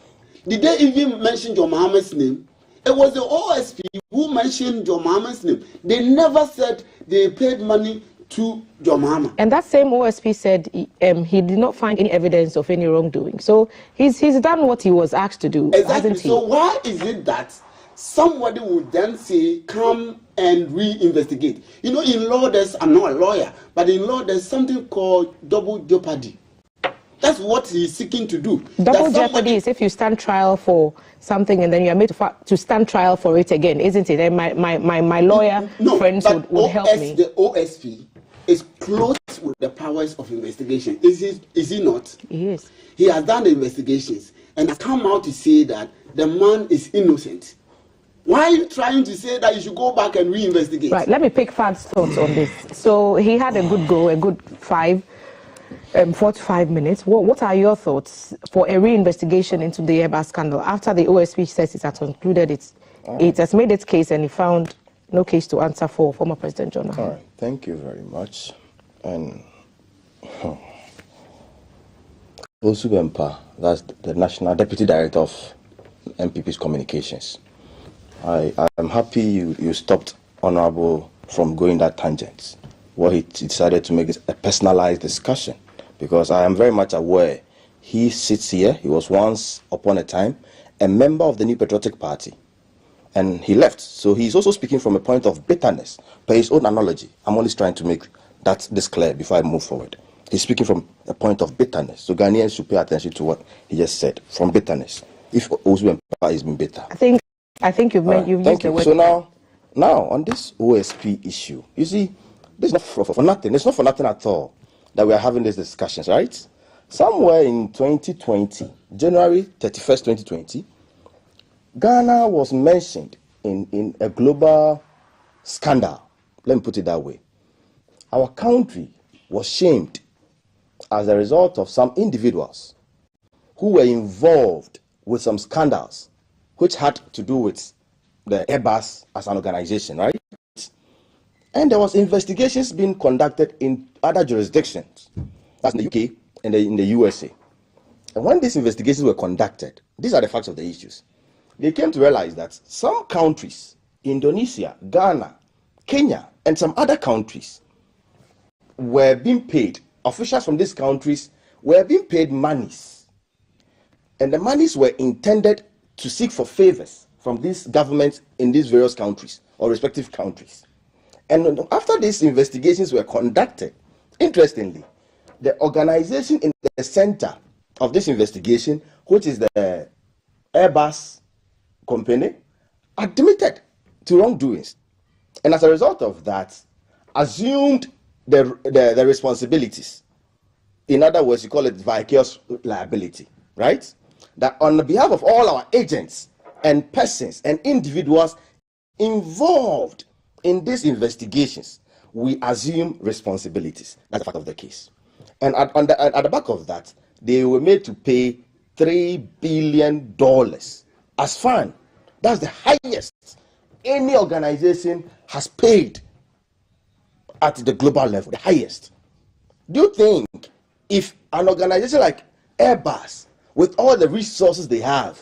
Did they even mention John Mahama's name? It was the OSP who mentioned John Mahama's name. They never said they paid money to John Mahama. And that same OSP said he did not find any evidence of any wrongdoing. So he's done what he was asked to do, exactly. Hasn't he? So why is it that somebody would then say, come and re-investigate? You know, in law, I'm not a lawyer, but in law, there's something called double jeopardy. That's what he's seeking to do. Double jeopardy is if you stand trial for something and then you are made to stand trial for it again, isn't it? And my lawyer friends would help me. The OSP is close with the powers of investigation. Is he not? He is. He has done the investigations and has come out to say that the man is innocent. Why are you trying to say that you should go back and re-investigate? Right, let me pick Fad's thoughts on this. So he had a good go, a good 45 minutes. What are your thoughts for a re-investigation into the Airbus scandal after the OSP says it has concluded it has made its case and he found no case to answer for former President John Mahama? All right, thank you very much. And Osu Bempa, that's the National Deputy Director of MPP's Communications. I am happy you stopped Honorable from going that tangent. What he decided to make is a personalized discussion. Because I am very much aware he sits here. He was once upon a time a member of the New Patriotic Party and he left. So he's also speaking from a point of bitterness per his own analogy. I'm only trying to make this clear before I move forward. He's speaking from a point of bitterness. So Ghanaians should pay attention to what he just said, from bitterness. If Osu Bempa has been bitter. I think you've used the word. So now on this OSP issue, you see, this is not for nothing. It's not for nothing at all that we are having these discussions, right? Somewhere in 2020, January 31st, 2020, Ghana was mentioned in a global scandal. Let me put it that way. Our country was shamed as a result of some individuals who were involved with some scandals which had to do with the Airbus as an organization, right? And there was investigations being conducted in other jurisdictions, that's in the UK and in the USA. And when these investigations were conducted, these are the facts of the issues. They came to realize that some countries, Indonesia, Ghana, Kenya, and some other countries were being paid, officials from these countries were being paid monies. And the monies were intended to seek for favors from these governments in these various countries or respective countries. And after these investigations were conducted, interestingly, the organization in the center of this investigation, which is the Airbus company, admitted to wrongdoings. And as a result of that, assumed the responsibilities. In other words, you call it vicarious liability, right? That on behalf of all our agents and persons and individuals involved in these investigations, we assume responsibilities. That's the fact of the case. And at the back of that, they were made to pay $3 billion as fine. That's the highest any organization has paid at the global level, the highest. Do you think if an organization like Airbus, with all the resources they have,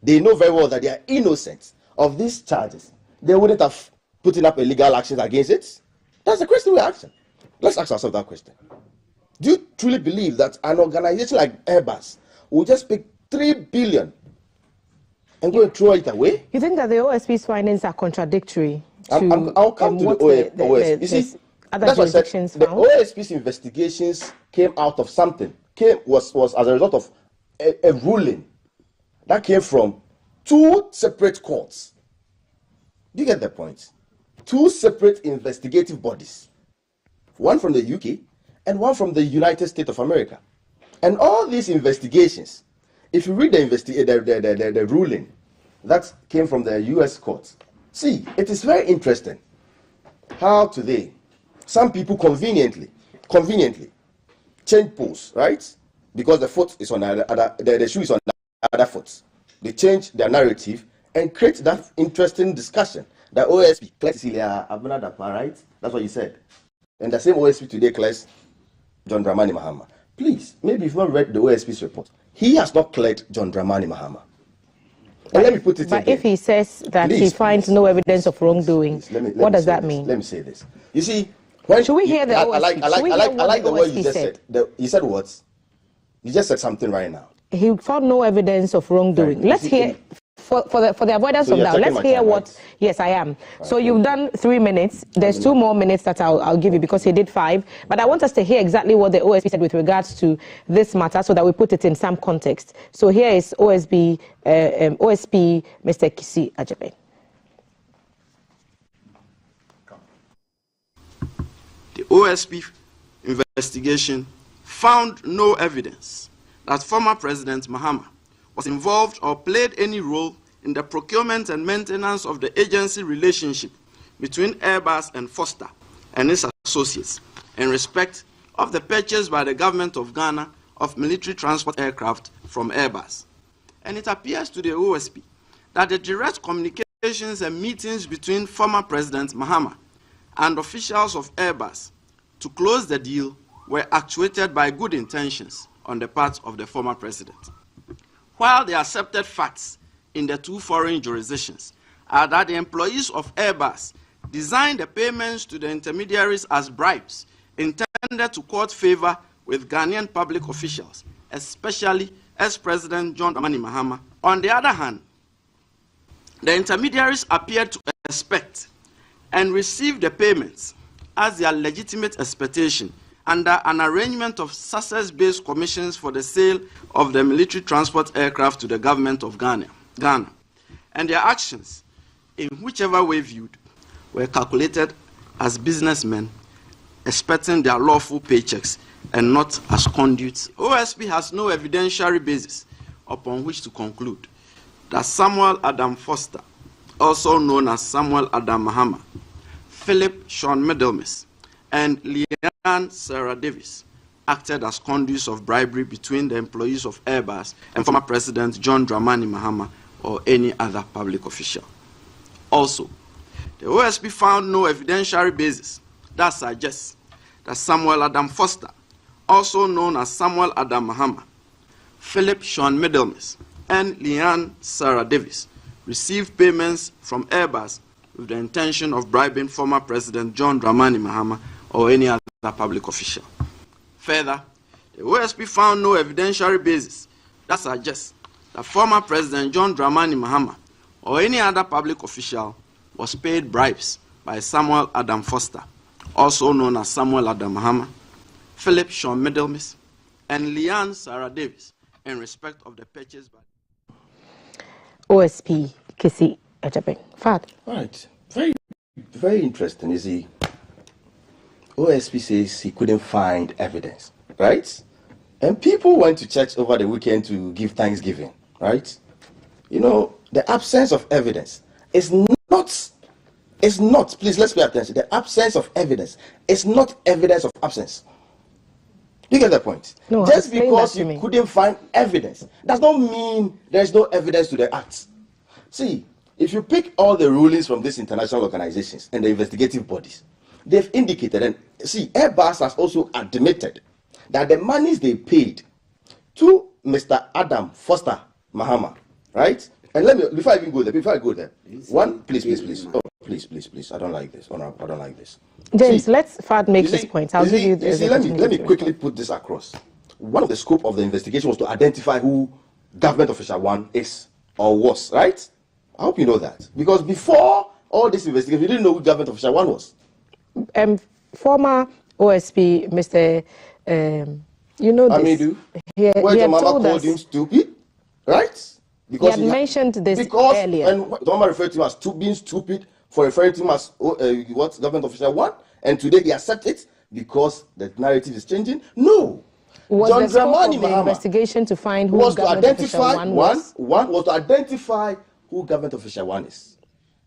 they know very well that they are innocent of these charges, they wouldn't have put up illegal actions against it? That's the question we're asking. Let's ask ourselves that question. Do you truly believe that an organization like Airbus will just pay $3 billion and go and throw it away? You think that the OSP's findings are contradictory to I'll come to the OSP. You see, that's what I said. The OSP's investigations came out of something. Was as a result of a ruling that came from two separate courts. Do you get the point? Two separate investigative bodies. One from the UK and one from the United States of America. And all these investigations, if you read the ruling that came from the US court, see, it is very interesting how today some people conveniently change poles, right? Because the foot is on the shoe is on the other foot. They change their narrative and create that interesting discussion. The OSP, Cecilia Abunadapa, right? That's what you said. And the same OSP today, class John Dramani Mahama. Please, maybe if you've not read the OSP's report, he has not cleared John Dramani Mahama. And let me put it But again. if he says that he finds no evidence of wrongdoing, what does that mean? Let me say this. You see, when should we hear the OSP? I like the way you just said. You said what? You just said something right now. He found no evidence of wrongdoing. Right. Let's hear, for the avoidance of doubt, let's hear what. Right? Yes, I am. Right. So you've done 3 minutes. There's 2 more minutes that I'll give you because he did 5. But I want us to hear exactly what the OSP said with regards to this matter so that we put it in some context. So here is OSP Mr. Kisi Ajabe. The OSP investigation found no evidence that former President Mahama was involved or played any role in the procurement and maintenance of the agency relationship between Airbus and Foster and its associates in respect of the purchase by the government of Ghana of military transport aircraft from Airbus. And it appears to the OSP that the direct communications and meetings between former President Mahama and officials of Airbus to close the deal were actuated by good intentions on the part of the former president. While the accepted facts in the two foreign jurisdictions are that the employees of Airbus designed the payments to the intermediaries as bribes intended to court favor with Ghanaian public officials, especially ex-President John Dramani Mahama. On the other hand, the intermediaries appeared to expect and receive the payments as their legitimate expectation under an arrangement of success-based commissions for the sale of the military transport aircraft to the government of Ghana. And their actions, in whichever way viewed, were calculated as businessmen expecting their lawful paychecks and not as conduits. OSP has no evidentiary basis upon which to conclude that Samuel Adam Foster, also known as Samuel Adam Mahama, Philip Sean Middlemas, and Leanne Sarah Davis acted as conduits of bribery between the employees of Airbus and former President John Dramani Mahama or any other public official. Also, the OSP found no evidentiary basis that suggests that Samuel Adam Foster, also known as Samuel Adam Mahama, Philip Sean Middlemas, and Leanne Sarah Davis received payments from Airbus with the intention of bribing former President John Dramani Mahama or any other public official. Further, the OSP found no evidentiary basis that suggests that former President John Dramani Mahama or any other public official was paid bribes by Samuel Adam Foster, also known as Samuel Adam Mahama, Philip Sean Middlemas, and Leanne Sarah Davis in respect of the purchase by OSP Kisi Fad. Right. Very, very interesting. You see, OSP says he couldn't find evidence, right? And people went to church over the weekend to give thanksgiving, right? You know, the absence of evidence is not, please let's pay attention. The absence of evidence is not evidence of absence. Do you get the point? No, just because you couldn't find evidence does not mean there's no evidence to the act. See, if you pick all the rulings from these international organizations and the investigative bodies, they've indicated, and see, Airbus has also admitted that the monies they paid to Mr. Adam Foster Mahama, right? And let me, before I go there, one, please. Oh, please. I don't like this. Honorable, I don't like this. James, let's Fad make his point. I'll give you the let me quickly put this across. One of the scope of the investigation was to identify who government official one is or was, right? I hope you know that. Because before all this investigation, you didn't know who government official one was. Former OSP, Mr. You know this. Amidu, where your mama called him stupid, right? Because he had mentioned this earlier. And the mama referred to him as being stupid for referring to him as what government official one, and today he accepts it because the narrative is changing. No. Was the scope of the investigation to find who was government to identify official one was? One was to identify who government official one is.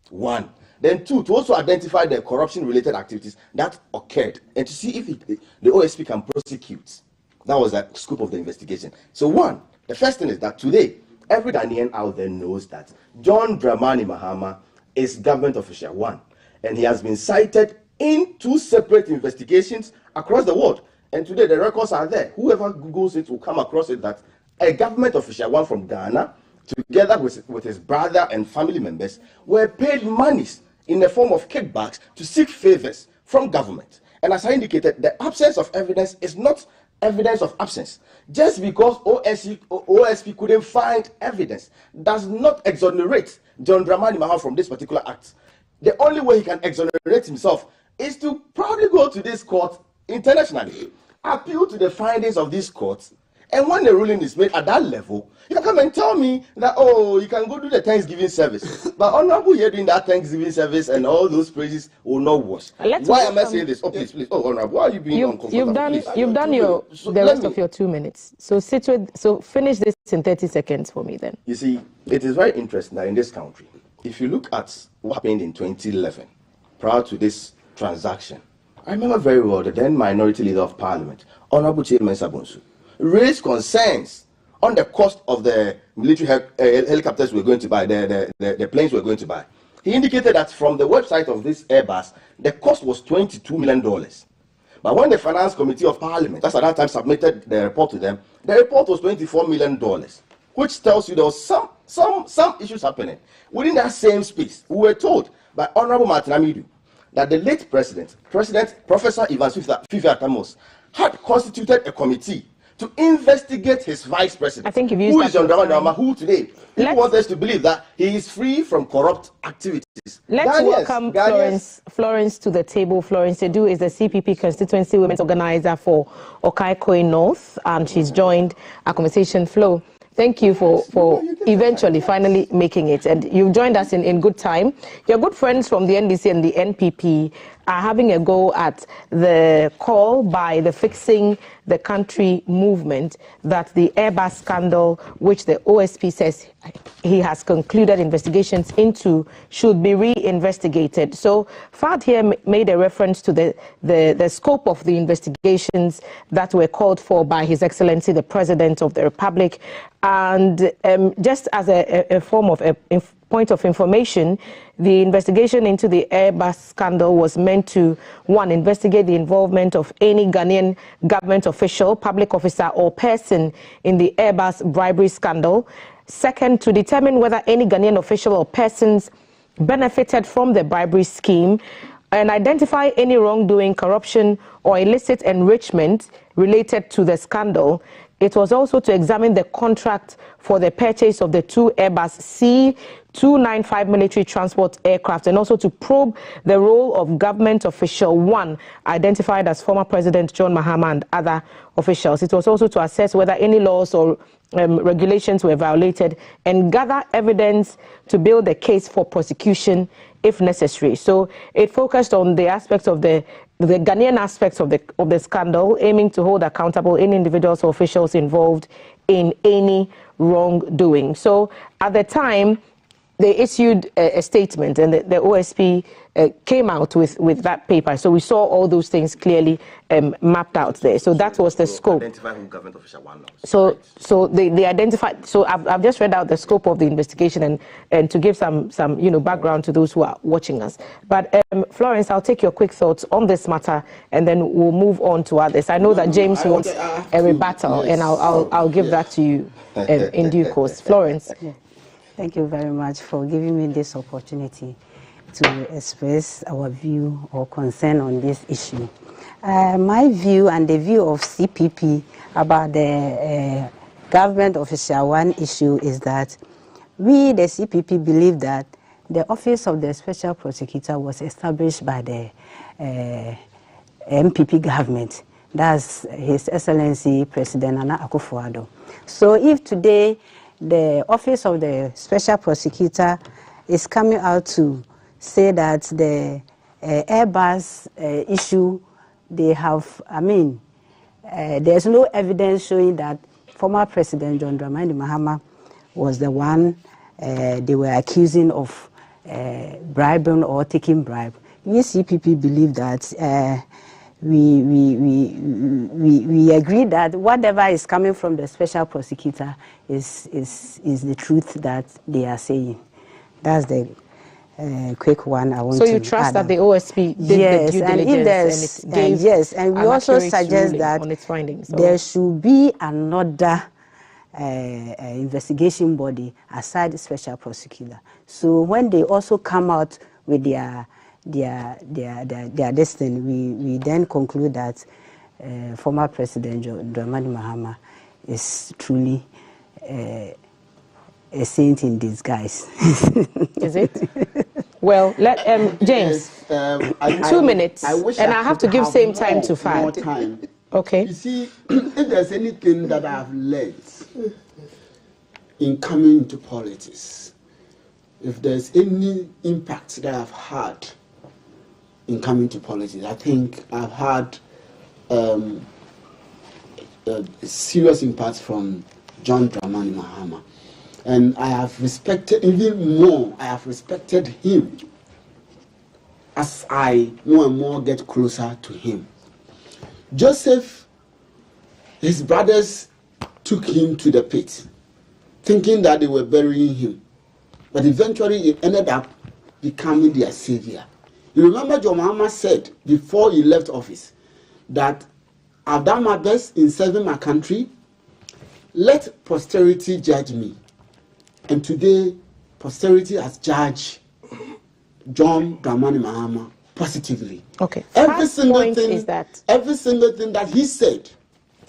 One. Then two, to also identify the corruption-related activities that occurred and to see if the OSP can prosecute. That was the scope of the investigation. So one, the first thing is that today, every Ghanaian out there knows that John Dramani Mahama is government official one. And he has been cited in 2 separate investigations across the world. And today the records are there. Whoever Googles it will come across it that a government official one from Ghana, together with his brother and family members, were paid monies in the form of kickbacks to seek favors from government. And as I indicated, the absence of evidence is not evidence of absence. Just because OSP couldn't find evidence does not exonerate John Dramani Mahama from this particular act. The only way he can exonerate himself is to probably go to this court internationally, appeal to the findings of these courts, and when the ruling is made at that level, you can come and tell me that, oh, you can go do the Thanksgiving service. But honorable, here doing that Thanksgiving service and all those praises will not wash. Why am I saying this? Oh, please. Oh, honorable, why are you being uncomfortable? You've done the rest of your 2 minutes. So finish this in 30 seconds for me then. You see, it is very interesting that in this country, if you look at what happened in 2011, prior to this transaction, I remember very well the then minority leader of parliament, Honorable Chairman Sabonsu, raised concerns on the cost of the military helicopters we're going to buy, the planes we're going to buy. He indicated that from the website of this Airbus, the cost was $22 million. But when the Finance Committee of Parliament, that's at that time, submitted the report to them, the report was $24 million, which tells you there was some issues happening. Within that same space, we were told by Honorable Martin that the late President Professor Ivan Fifi-Atamos, had constituted a committee to investigate his vice president. I think if you who is John Dramani Mahama, who today people want us to believe that he is free from corrupt activities. Let's welcome Florence to the table. Florence Edu is the CPP constituency women's organizer for Okaikoi North, and she's joined our conversation flow. Thank you for eventually, finally making it. And you've joined us in good time. Your good friends from the NDC and the NPP are having a go at the call by the Fixing the Country movement that the Airbus scandal, which the OSP says he has concluded investigations into, should be reinvestigated. So Fad here made a reference to the scope of the investigations that were called for by His Excellency the President of the Republic. And just as a form of a point of information, the investigation into the Airbus scandal was meant to, one, investigate the involvement of any Ghanaian government official, public officer, or person in the Airbus bribery scandal. Second, to determine whether any Ghanaian official or persons benefited from the bribery scheme and identify any wrongdoing, corruption, or illicit enrichment related to the scandal. It was also to examine the contract for the purchase of the 2 Airbus C-295 military transport aircraft, and also to probe the role of government official 1, identified as former President John Mahama and other officials. It was also to assess whether any laws or regulations were violated and gather evidence to build a case for prosecution if necessary. So it focused on the aspects of the Ghanaian aspects of the scandal, aiming to hold accountable any individuals or officials involved in any wrongdoing. So at the time, they issued a statement, and the OSP came out with that paper. So we saw all those things clearly mapped out there. So that was the scope. Identify who government official one. So they identified. So I've just read out the scope of the investigation and to give some background to those who are watching us. But Florence, I'll take your quick thoughts on this matter, and then we'll move on to others. I know that James wants a rebuttal, and I'll give that to you in due course. Florence. Thank you very much for giving me this opportunity to express our view or concern on this issue. My view and the view of CPP about the government official one issue is that we, the CPP, believe that the office of the special prosecutor was established by the MPP government. That's His Excellency President Nana Akufo-Addo. So if today the office of the special prosecutor is coming out to say that the Airbus issue, they have, there's no evidence showing that former President John Dramani Mahama was the one they were accusing of bribing or taking bribe. We CPP believe that we agree that whatever is coming from the special prosecutor is the truth that they are saying. That's the quick one I want to add. So you trust that the OSP did the due diligence and it gave yes, and we also suggest that on its findings, there should be another investigation body aside the special prosecutor. So when they also come out with their destiny, we then conclude that former President Dramani Mahama is truly a saint in disguise. Is it? Well, let James, 2 minutes, and I have to give same time to Fad. More time. Okay. You see, if there's anything that I've learned in coming into politics, if there's any impact that I've had in coming to politics, I think I've had a serious impact from John Dramani Mahama. And I have respected, even more, I have respected him as I more and more get closer to him. Joseph, his brothers took him to the pit, thinking that they were burying him. But eventually it ended up becoming their savior. You remember John Mahama said before he left office that I've done my best in serving my country. Let posterity judge me. And today, posterity has judged John Dramani Mahama positively. Okay. Every single thing that he said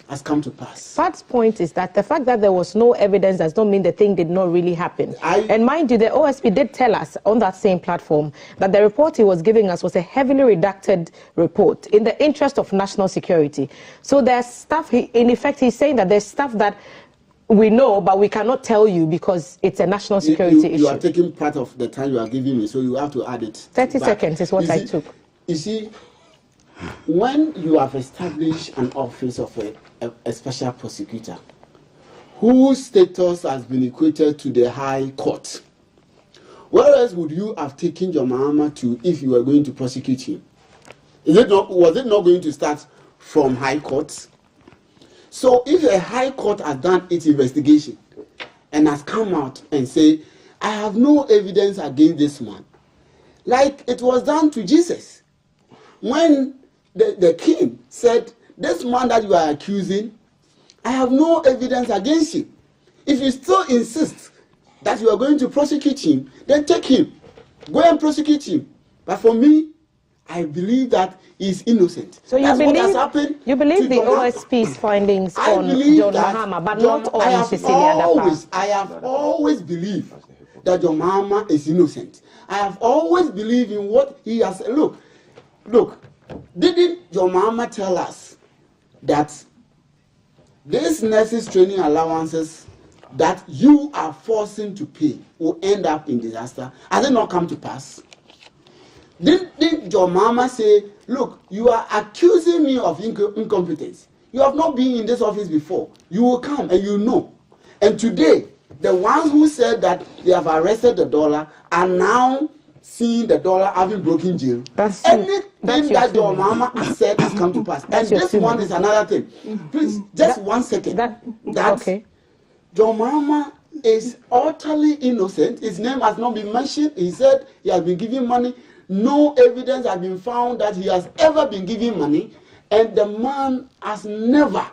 has come to pass. Fad's point is that the fact that there was no evidence does not mean the thing did not really happen. And mind you, the OSP did tell us on that same platform that the report he was giving us was a heavily redacted report in the interest of national security. So there's stuff, in effect, he's saying that there's stuff that we know, but we cannot tell you because it's a national security issue. You are taking part of the time you are giving me, so you have to add it. 30 seconds is what I took. You see, when you have established an office of a special prosecutor, whose status has been equated to the High Court, where else would you have taken John Mahama to if you were going to prosecute him? Was it not going to start from High Court? So if a High Court has done its investigation and has come out and say, I have no evidence against this man, like it was done to Jesus, when the king said, this man that you are accusing, I have no evidence against him. If you still insist that you are going to prosecute him, then take him. Go and prosecute him. But for me, I believe that he's innocent. So you That's believe, what has happened you believe the OSP's findings on John Mahama, but not on Cecilia Dapa? I have always believed that John Mahama is innocent. I have always believed in what he has. Look, didn't John Mahama tell us that these nurses training allowances that you are forcing to pay will end up in disaster? Has it not come to pass? Didn't your mama say, look, you are accusing me of incompetence. You have not been in this office before. You will come and you know. And today, the ones who said that they have arrested the dollar are now seeing the dollar having broken jail. Anything that your mama has said has come to pass. And this one is another thing. Please, just 1 second. Okay. Your mama is utterly innocent. His name has not been mentioned. He said he has been giving money. No evidence has been found that he has ever been giving money. And the man has never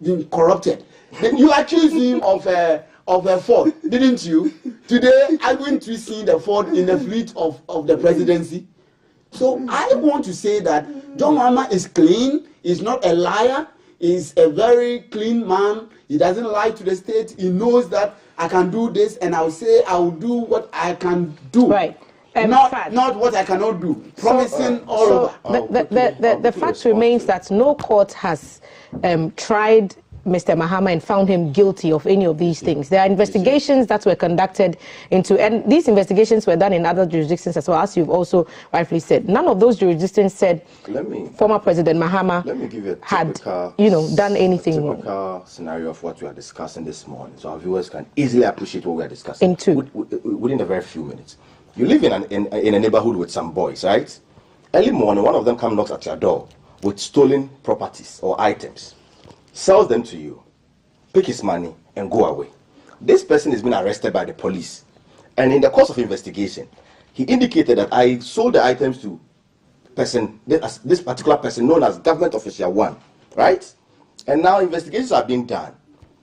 been corrupted. You accused him of a fraud, didn't you? Today, I went to see the fraud in the fleet of the presidency. So I want to say that John Mahama is clean. He's not a liar. He's a very clean man. He doesn't lie to the state. He knows that I can do this, and I'll say I'll do what I can do. Right. Not what I cannot do. Promising all over. The fact remains that no court has tried Mr. Mahama and found him guilty of any of these things. There are investigations that were conducted into, and these investigations were done in other jurisdictions as well, as you've also rightfully said. None of those jurisdictions said former President Mahama had, done anything wrong. Typical scenario of what we are discussing this morning, so our viewers can easily appreciate what we are discussing within a very few minutes. You live in a neighborhood with some boys, right? Early morning, one of them comes knocks at your door with stolen properties or items, sells them to you, pick his money, and go away. This person has been arrested by the police. And in the course of investigation, he indicated that I sold the items to this particular person known as Government Official 1, right? And now investigations are being done.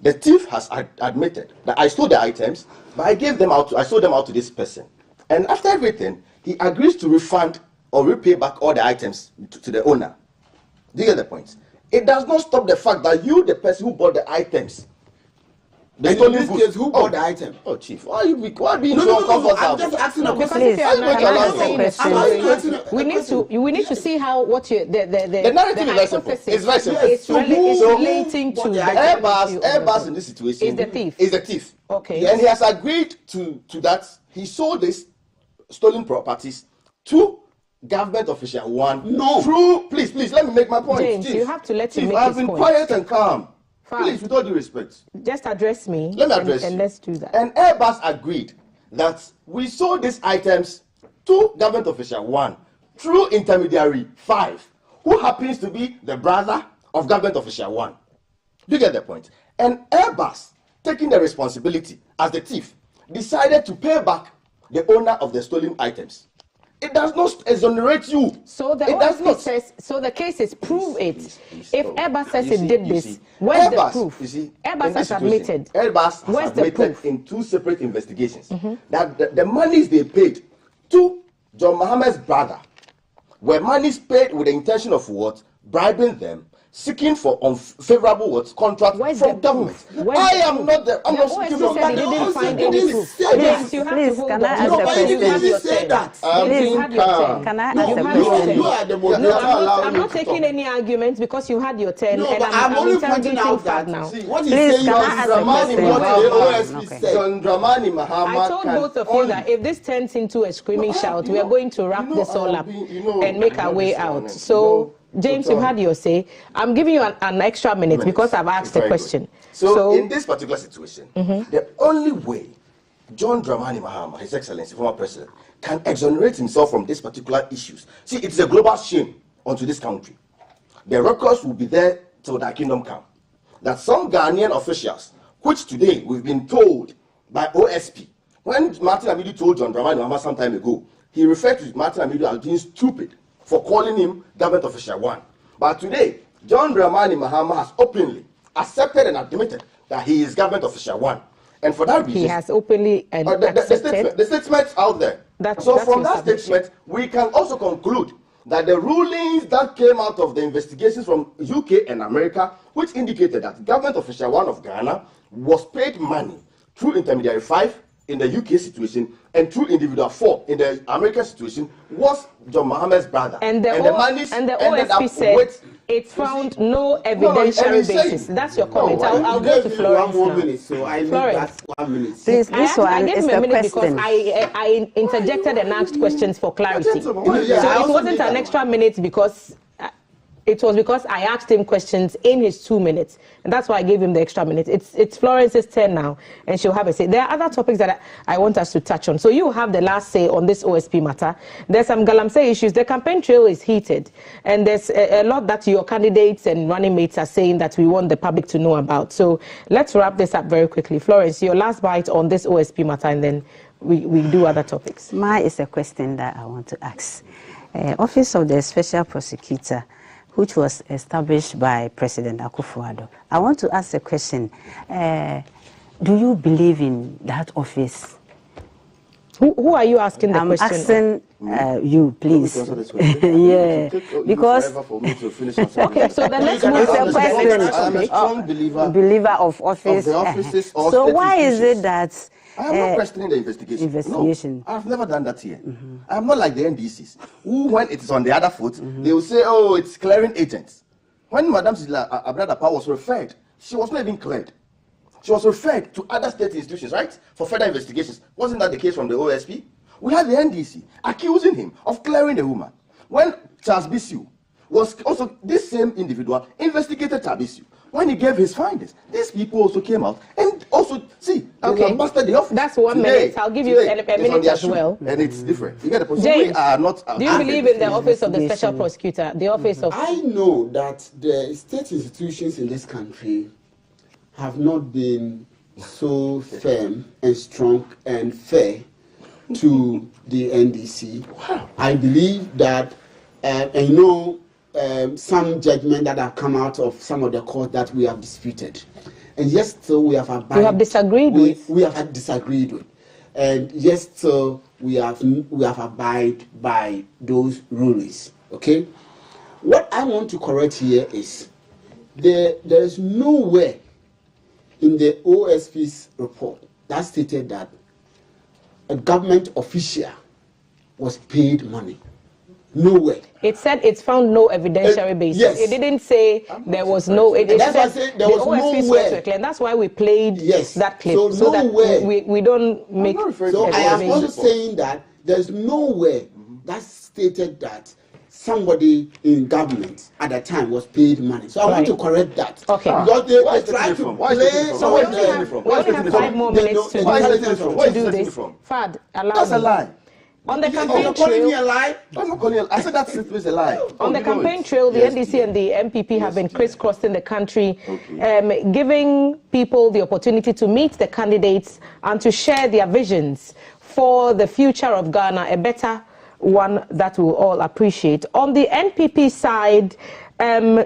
The thief has admitted that I stole the items, but I sold them out to this person. And after everything, he agrees to refund or repay back all the items to the owner. Do you get the point? It does not stop the fact that you, the person who bought the items, and in this case, who bought the item? Oh, Chief, why are you being so uncomfortable? I'm just asking a question. We need to see how the narrative is very simple. It's very simple. It's relating to Airbus in this situation is the thief. Is the thief. Okay. And he has agreed to that. He sold these stolen properties to Government Official 1. No. Through, please, let me make my point. James, you have to let him make his point. I've been quiet and calm. Fine. Please, with all due respect. Just address me. Let me address you. And let's do that. And Airbus agreed that we sold these items to Government Official 1 through intermediary 5, who happens to be the brother of Government Official 1. You get the point? And Airbus, taking the responsibility as the thief, decided to pay back the owner of the stolen items. It does not exonerate you. So the OSP says, so the case is prove it. If Airbus says it did this, where's the proof? Airbus has admitted. Airbus has admitted in 2 separate investigations that the monies they paid to John Mahama's brother were monies paid with the intention of what? Bribing them, seeking for unfavorable contract from government. I'm not seeking for that. Didn't find any proof. Please, can I ask a question? Can I ask a question? I'm not taking any arguments because you had your turn, and I'm only pointing out that now. What he's saying is John Dramani Mahama. I told both of you that if this turns into a screaming shout, we are going to wrap this all up and make our way out. So, James, you've had your say. I'm giving you an extra minute because I've asked the question. So, in this particular situation, the only way John Dramani Mahama, His Excellency, former president, can exonerate himself from these particular issues. See, it's a global shame onto this country. The records will be there till that kingdom come. That some Ghanaian officials, which today we've been told by OSP, when Martin Amidu told John Dramani Mahama some time ago, he referred to Martin Amidu as being stupid for calling him Government Official 1. But today, John Dramani Mahama has openly accepted and admitted that he is Government Official 1. And for that reason, he has openly accepted. The statement's out there. So from that statement, we can also conclude that the rulings that came out of the investigations from UK and America, which indicated that Government Official 1 of Ghana was paid money through intermediary 5 in the UK situation and through individual 4 in the American situation, was John Mahama's brother. And the OSP said It's found no evidentiary basis. That's your comment. I'll go to Florence 1 more now. minute, so I need that 1 minute. Please, this one I gave is him a the minute question. because I interjected and asked questions for clarity. So it wasn't an extra minute because it was because I asked him questions in his 2 minutes, and that's why I gave him the extra minute. It's Florence's turn now, and she'll have a say. There are other topics that I want us to touch on. So you have the last say on this OSP matter. There's some Galamsey issues. The campaign trail is heated, and there's a lot that your candidates and running mates are saying that we want the public to know about. So let's wrap this up very quickly. Florence, your last bite on this OSP matter, and then we do other topics. Mine is a question that I want to ask. Office of the Special Prosecutor, which was established by President Akufo-Addo. I want to ask a question. Do you believe in that office? Who are you asking the I'm question? I'm asking you, please. Yeah, because... Okay, so then let's move to the question. I'm a strong believer of office. Of the offices or so state why is it that... I am not questioning the investigation. No, I've never done that here. I'm not like the NDCs, who, when it is on the other foot, they will say, oh, it's clearing agents. When Madam Abrada Power was referred, she was not even cleared. She was referred to other state institutions, right, for further investigations. Wasn't that the case from the OSP? We had the NDC accusing him of clearing the woman. When Charles Bissiu was also, this same individual investigated Charles Bissiu. When he gave his findings, these people also came out and also, see, they busted the office. That's 1 minute. I'll give you a minute as well. And it's different. You get the point. James, we are not. Do you believe in the office of the Special Prosecutor, the office of... I know that the state institutions in this country have not been so firm and strong and fair to the NDC. I believe that, and you know, some judgment that have come out of some of the court that we have disputed, and yes, so we have abided. You have disagreed with. We have disagreed with, and yes, so we have abided by those rulings. Okay, what I want to correct here is there is nowhere in the OSP's report that stated that a government official was paid money. Nowhere. It said it's found no evidentiary basis. Yes. It didn't say there was no. It that's why I said there was nowhere. And that's why we played that clip. So nowhere. That we don't make. So I am also saying that there's nowhere that stated that somebody in government at that time was paid money. So I want to correct that. Okay. Because they try to play. So we only have 5 more minutes to do this. Fad, allow That's a lie. On the campaign You're calling trail, me a lie? I'm not calling you a lie. I said that is a lie. On the campaign trail, the NDC and the MPP have been crisscrossing the country, giving people the opportunity to meet the candidates and to share their visions for the future of Ghana, a better one that we'll all appreciate. On the NPP side,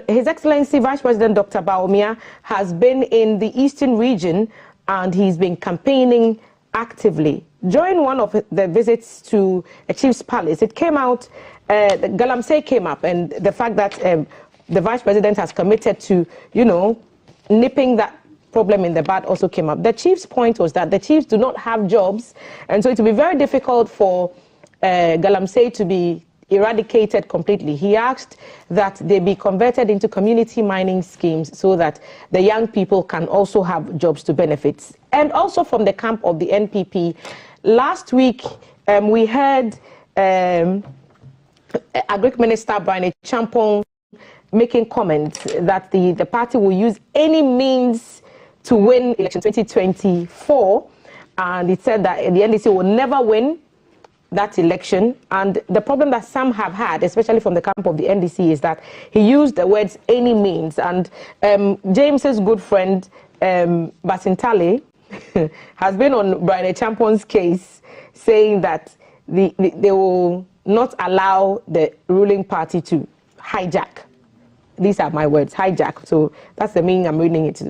His Excellency Vice President Dr. Bawumia has been in the eastern region and he's been campaigning actively. During one of the visits to a chief's palace, it came out, the Galamsey came up, and the fact that the vice president has committed to, nipping that problem in the bud also came up. The chief's point was that the chiefs do not have jobs, and so it will be very difficult for Galamsey to be eradicated completely. He asked that they be converted into community mining schemes so that the young people can also have jobs to benefit. And also from the camp of the NPP, last week we heard Agric Minister Brian Champong making comments that the party will use any means to win election 2024, and it said that the NDC will never win that election. And the problem that some have had, especially from the camp of the NDC, is that he used the words any means. And James's good friend Basintale has been on Brian Champong's case, saying that they will not allow the ruling party to hijack. These are my words, hijack. So that's the meaning I'm reading it,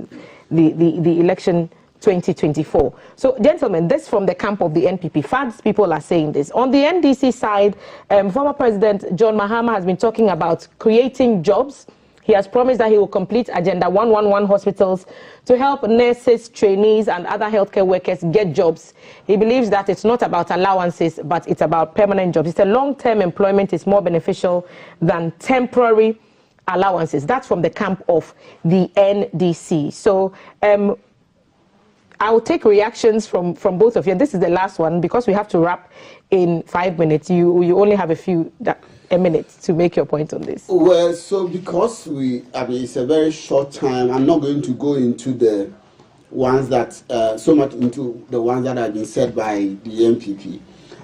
the election 2024. So, gentlemen, this from the camp of the NPP. Fads people are saying this. On the NDC side, former President John Mahama has been talking about creating jobs. He has promised that he will complete Agenda 111 hospitals to help nurses, trainees, and other healthcare workers get jobs. He believes that it's not about allowances, but it's about permanent jobs. He said long-term employment is more beneficial than temporary allowances. That's from the camp of the NDC. So I'll take reactions from both of you. And this is the last one because we have to wrap in 5 minutes. You only have a minute to make your point on this. Well, so because it's a very short time, I'm not going to go into the ones that so much into the ones that have been said by the MPP.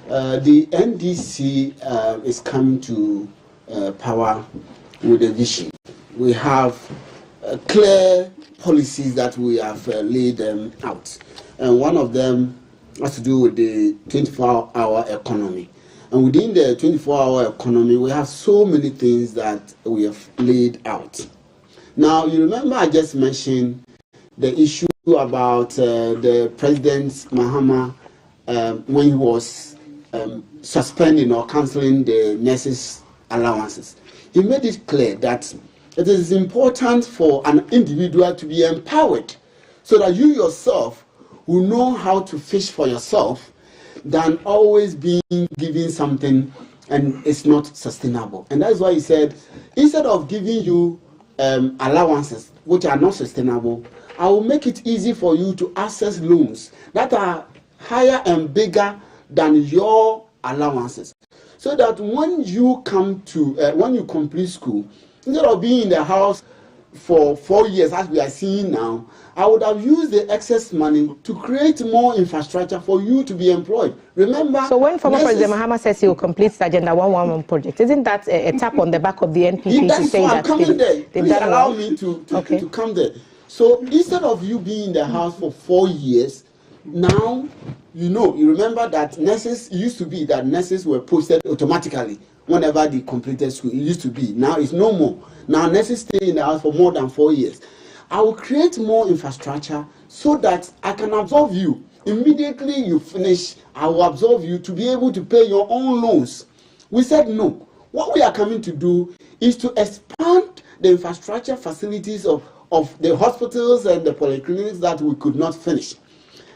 The NDC is coming to power with a vision. We have clear policies that we have laid out, and one of them has to do with the 24-hour economy. And within the 24-hour economy, we have so many things that we have laid out. Now, you remember I just mentioned the issue about the President Mahama when he was suspending or cancelling the nurses' allowances. He made it clear that it is important for an individual to be empowered so that you yourself will know how to fish for yourself than always being given something and it's not sustainable. And that's why he said, instead of giving you allowances which are not sustainable, I will make it easy for you to access loans that are higher and bigger than your allowances. So that when you come to, when you complete school, instead of being in the house for 4 years, as we are seeing now, I would have used the excess money to create more infrastructure for you to be employed. Remember? So when former President Mahama says he will complete the Agenda 111 project, isn't that a tap on the back of the NPP to say that they've done allow well? me to come there. So instead of you being in the house for 4 years, now you remember that nurses used to be that nurses were posted automatically whenever they completed school. It used to be. Now it's no more. Now nurses stay in the house for more than 4 years. I will create more infrastructure so that I can absorb you. Immediately you finish, I will absorb you to be able to pay your own loans. We said no. What we are coming to do is to expand the infrastructure facilities of the hospitals and the polyclinics that we could not finish.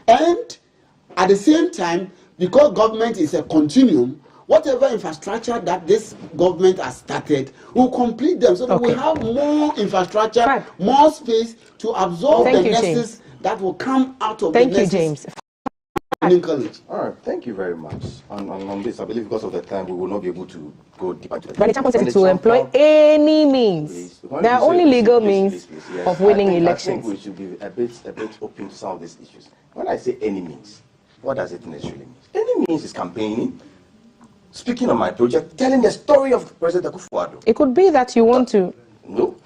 And at the same time, because government is a continuum, whatever infrastructure that this government has started, will complete them so that we have more infrastructure, more space to absorb the nurses that will come out of the nurses. Thank you, James. College. All right, thank you very much. On this, I believe because of the time, we will not be able to go deeper into But the champion said to employ any means. There are only legal means of winning elections. I think we should be a bit open to some of these issues. When I say any means, what does it necessarily mean? Any means is campaigning, speaking on my project, telling the story of President Akufo-Addo. It could be that you want to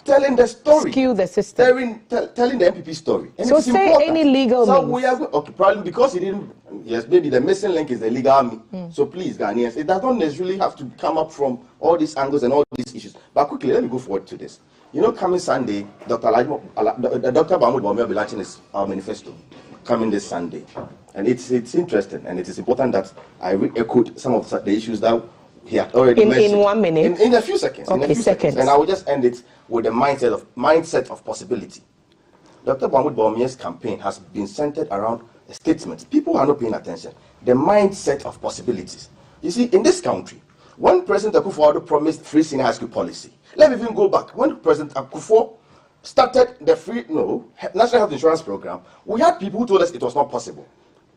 telling the story, skew the system, telling the MPP story. And so say important. Any legal means. We are probably because he didn't. Yes, maybe the missing link is the legal army. So please, Ghanaians, it does not necessarily have to come up from all these angles and all these issues. But quickly, let me go forward to this. Coming Sunday, Dr. Mahmoud Bawumia will be launching his manifesto. Coming this Sunday, and it's interesting, and it is important that I re-echoed some of the issues that he had already mentioned. In 1 minute? In a few seconds. Okay, in a few seconds. And I will just end it with the mindset of possibility. Dr. Mahmoud Bawumia's campaign has been centered around a statement. People are not paying attention. The mindset of possibilities. You see, in this country, when President Akufo-Addo promised free senior high school policy, let me even go back. When President Akufo started the National Health Insurance Program, we had people who told us it was not possible.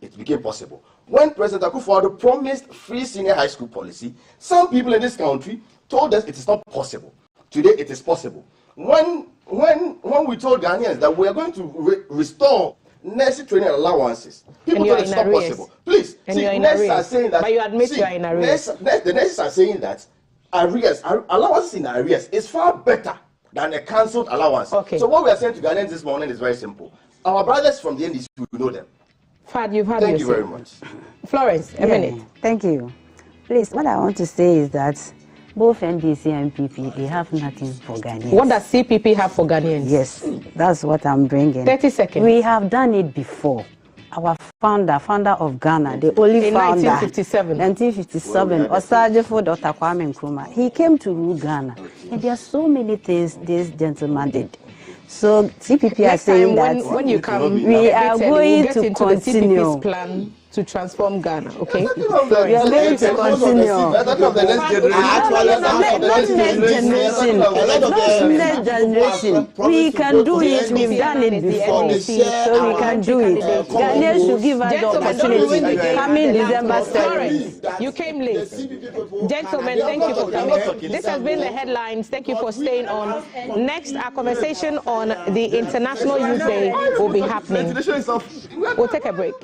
It became possible. When President Akufo-Addo promised free senior high school policy, some people in this country told us it is not possible. Today it is possible. When we told Ghanaians that we are going to restore nursing training allowances, people told us it's not possible. Please, nurses are saying that. But you admit you are in arrears. The nurses are saying that allowances in arrears is far better than a cancelled allowance. Okay. So what we are saying to Ghanaians this morning is very simple. Our brothers from the NDC, we know them. Fad, you've had Thank you very much. Florence, a minute. Thank you. Please, what I want to say is that both NDC and PP, they have nothing for Ghanaians. What does CPP have for Ghanaians? Yes, that's what I'm bringing. 30 seconds. We have done it before. Our founder of Ghana, the only founder. 1957, Osajefo Dr. Kwame Nkrumah. He came to rule Ghana. And there are so many things this gentleman did. So CPP are saying that when you come, we are going to continue. Plan to transform Ghana, okay? We are going to continue. Not next generation. We can do it. We've done it before. So we can do it. Ghanaians should give us the opportunity. Coming December 7th. You came late. Gentlemen, thank you for coming. This has been the headlines. Thank you for staying on. Next, our conversation on the International Youth Day will be happening. We'll take a break.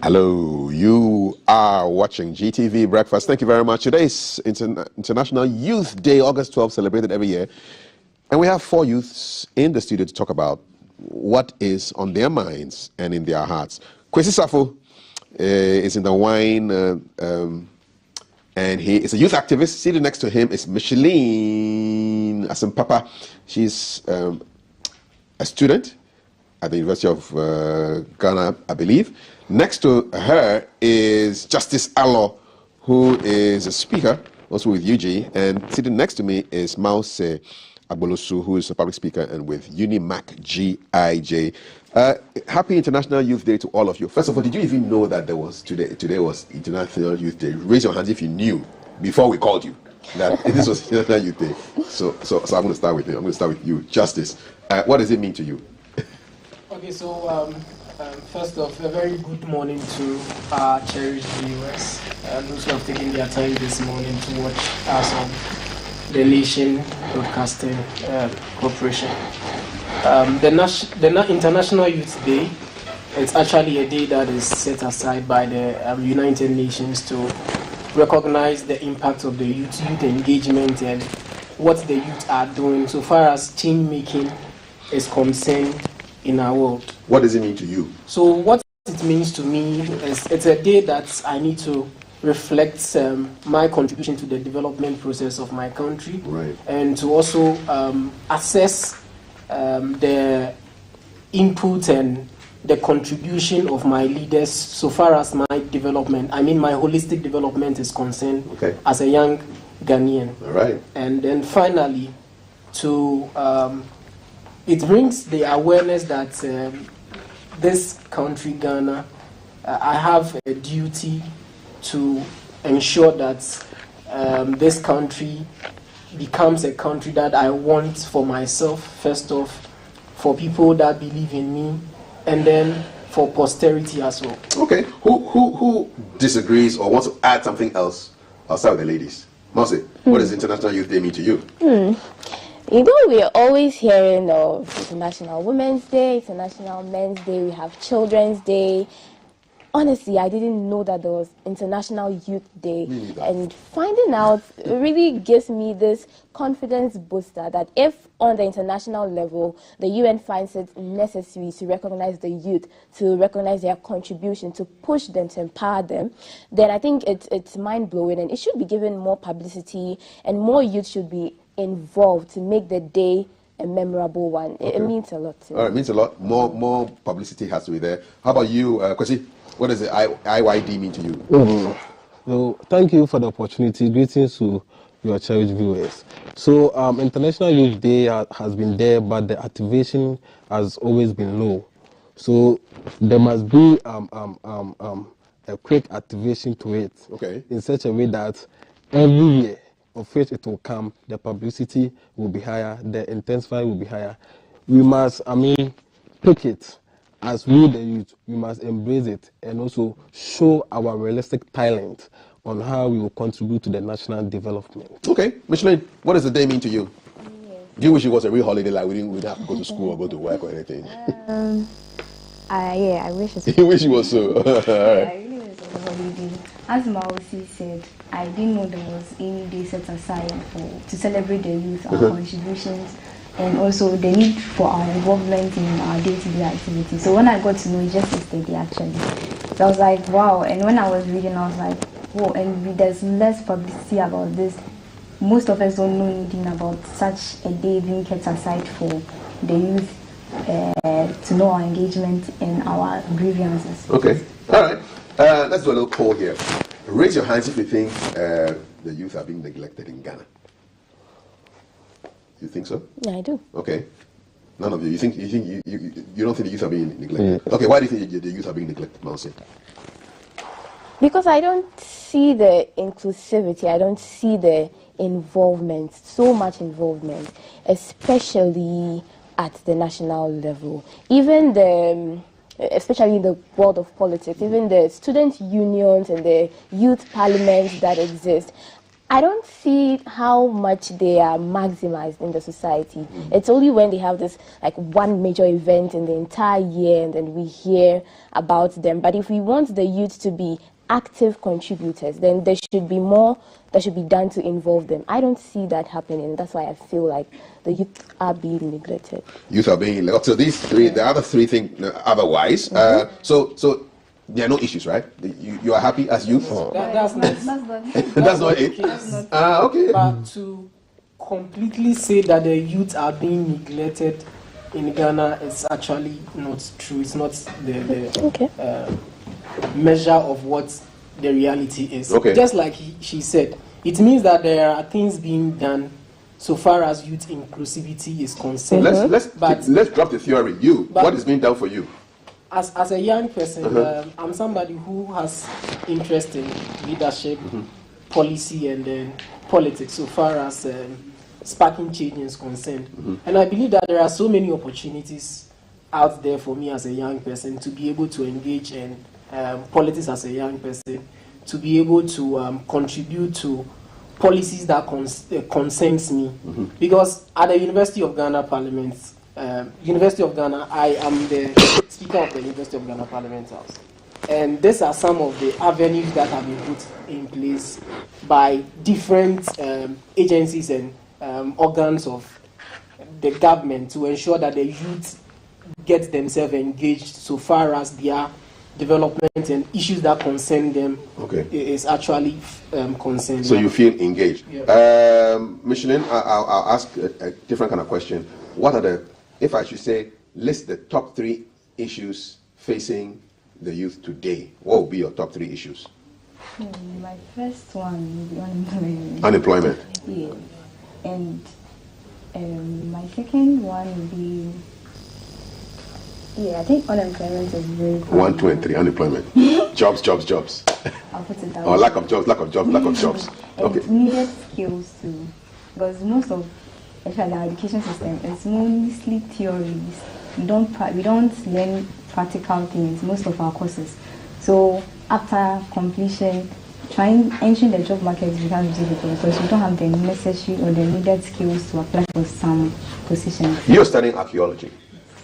Hello, you are watching GTV Breakfast. Thank you very much. Today is International Youth Day, August 12th, celebrated every year. And we have 4 youths in the studio to talk about what is on their minds and in their hearts. Kwesi Safo is in the wine, and he is a youth activist. Seated next to him is Micheline Asimpapa. She's a student at the University of Ghana, I believe. Next to her is Justice Allo, who is a speaker, also with UG. And sitting next to me is Mause Agbolosu, who is a public speaker and with UNIMAC GIJ. Happy International Youth Day to all of you. First of all, did you even know that today was International Youth Day? Raise your hands if you knew before we called you that this was International Youth Day. So I'm going to start with you. I'm going to start with you, Justice. What does it mean to you? Okay, so first off, a very good morning to our cherished viewers, those who have taken their time this morning to watch us on the Nation Broadcasting Corporation. The International Youth Day, it's actually a day that is set aside by the United Nations to recognize the impact of the youth engagement and what the youth are doing so far as change making is concerned in our world. What does it mean to you? So what it means to me is it's a day that I need to reflect my contribution to the development process of my country, right, and to also assess the input and the contribution of my leaders so far as my development, I mean my holistic development is concerned, okay, as a young Ghanaian. All right. And then finally, to it brings the awareness that this country, Ghana, I have a duty to ensure that this country becomes a country that I want for myself, first off, for people that believe in me, and then for posterity as well. Okay, who disagrees or wants to add something else? I'll start with the ladies. Marcy, what does International Youth Day mean to you? You know, we are always hearing of International Women's Day, International Men's Day, we have Children's Day. Honestly, I didn't know that there was International Youth Day. And finding out really gives me this confidence booster that if on the international level, the UN finds it necessary to recognize the youth, to recognize their contribution, to push them, to empower them, then I think it's mind-blowing and it should be given more publicity and more youth should be involved to make the day a memorable one. Okay. It means a lot to me. All right, it means a lot. More publicity has to be there. How about you, Kwesi? What does the IYD mean to you? So, thank you for the opportunity. Greetings to your cherished viewers. So, International Youth Day has been there, but the activation has always been low. So, there must be a quick activation to it, okay, in such a way that every year of which it will come, the publicity will be higher, the intensity will be higher. We must, pick it. As we the youth, we must embrace it and also show our realistic talent on how we will contribute to the national development. Okay, Micheline, what does the day mean to you? Do you wish it was a real holiday, like we didn't have to go to school or go to work or anything? Yeah, I wish it was. You wish it was so? All right. Yeah, I really wish it was a holiday. As Mausi said, I didn't know there was any day set aside to celebrate the youth, our contributions, and also the need for our involvement in our day-to-day activities. So when I got to know it just yesterday, actually, so I was like, wow. And when I was reading, I was like, whoa, and there's less publicity about this. Most of us don't know anything about such a day being kept aside for the youth to know our engagement and our grievances. Okay, all right. Let's do a little poll here. Raise your hands if you think the youth are being neglected in Ghana. You think so? Yeah, I do. Okay. None of you. You don't think the youth are being neglected? Yeah. Okay. Why do you think the youth are being neglected, Nancy? Because I don't see the inclusivity. I don't see the involvement. So much involvement, especially at the national level. Even especially in the world of politics, even the student unions and the youth parliaments that exist. I don't see how much they are maximized in the society. It's only when they have this like one major event in the entire year and then we hear about them. But if we want the youth to be active contributors, then there should be more that should be done to involve them. I don't see that happening. That's why I feel like the youth are being neglected. Youth are being neglected. So these three, the other three think otherwise. So there are no issues, right? You are happy as youth? That's not That's not it. Okay. But to completely say that the youth are being neglected in Ghana is actually not true. It's not the measure of what the reality is. Okay. Just like she said, it means that there are things being done so far as youth inclusivity is concerned. Let's drop the theory. What is being done for you? As a young person, I'm somebody who has interest in leadership, policy, and politics so far as sparking change is concerned. And I believe that there are so many opportunities out there for me as a young person to be able to engage in politics as a young person, to be able to contribute to policies that concerns me. Because at the University of Ghana Parliament, University of Ghana, I am the Speaker of the University of Ghana Parliament House. And these are some of the avenues that have been put in place by different agencies and organs of the government to ensure that the youth get themselves engaged so far as their development and issues that concern them is actually concerned. So you feel engaged. Yeah. Michelin, I'll ask a different kind of question. What are the, if I should say, list the top 3 issues facing the youth today, what would be your top 3 issues? My first one would be unemployment. Unemployment. Yeah. And my second one would be, I think unemployment is very important. 1, 2, and 3, unemployment. Jobs. I'll put it that or way. lack of jobs. And needed skills too. Because most of actually our education system is mostly theories. We don't learn practical things, most of our courses. So after completion, entering the job market becomes difficult because we don't have the necessary or the needed skills to apply for some positions. You're studying archaeology.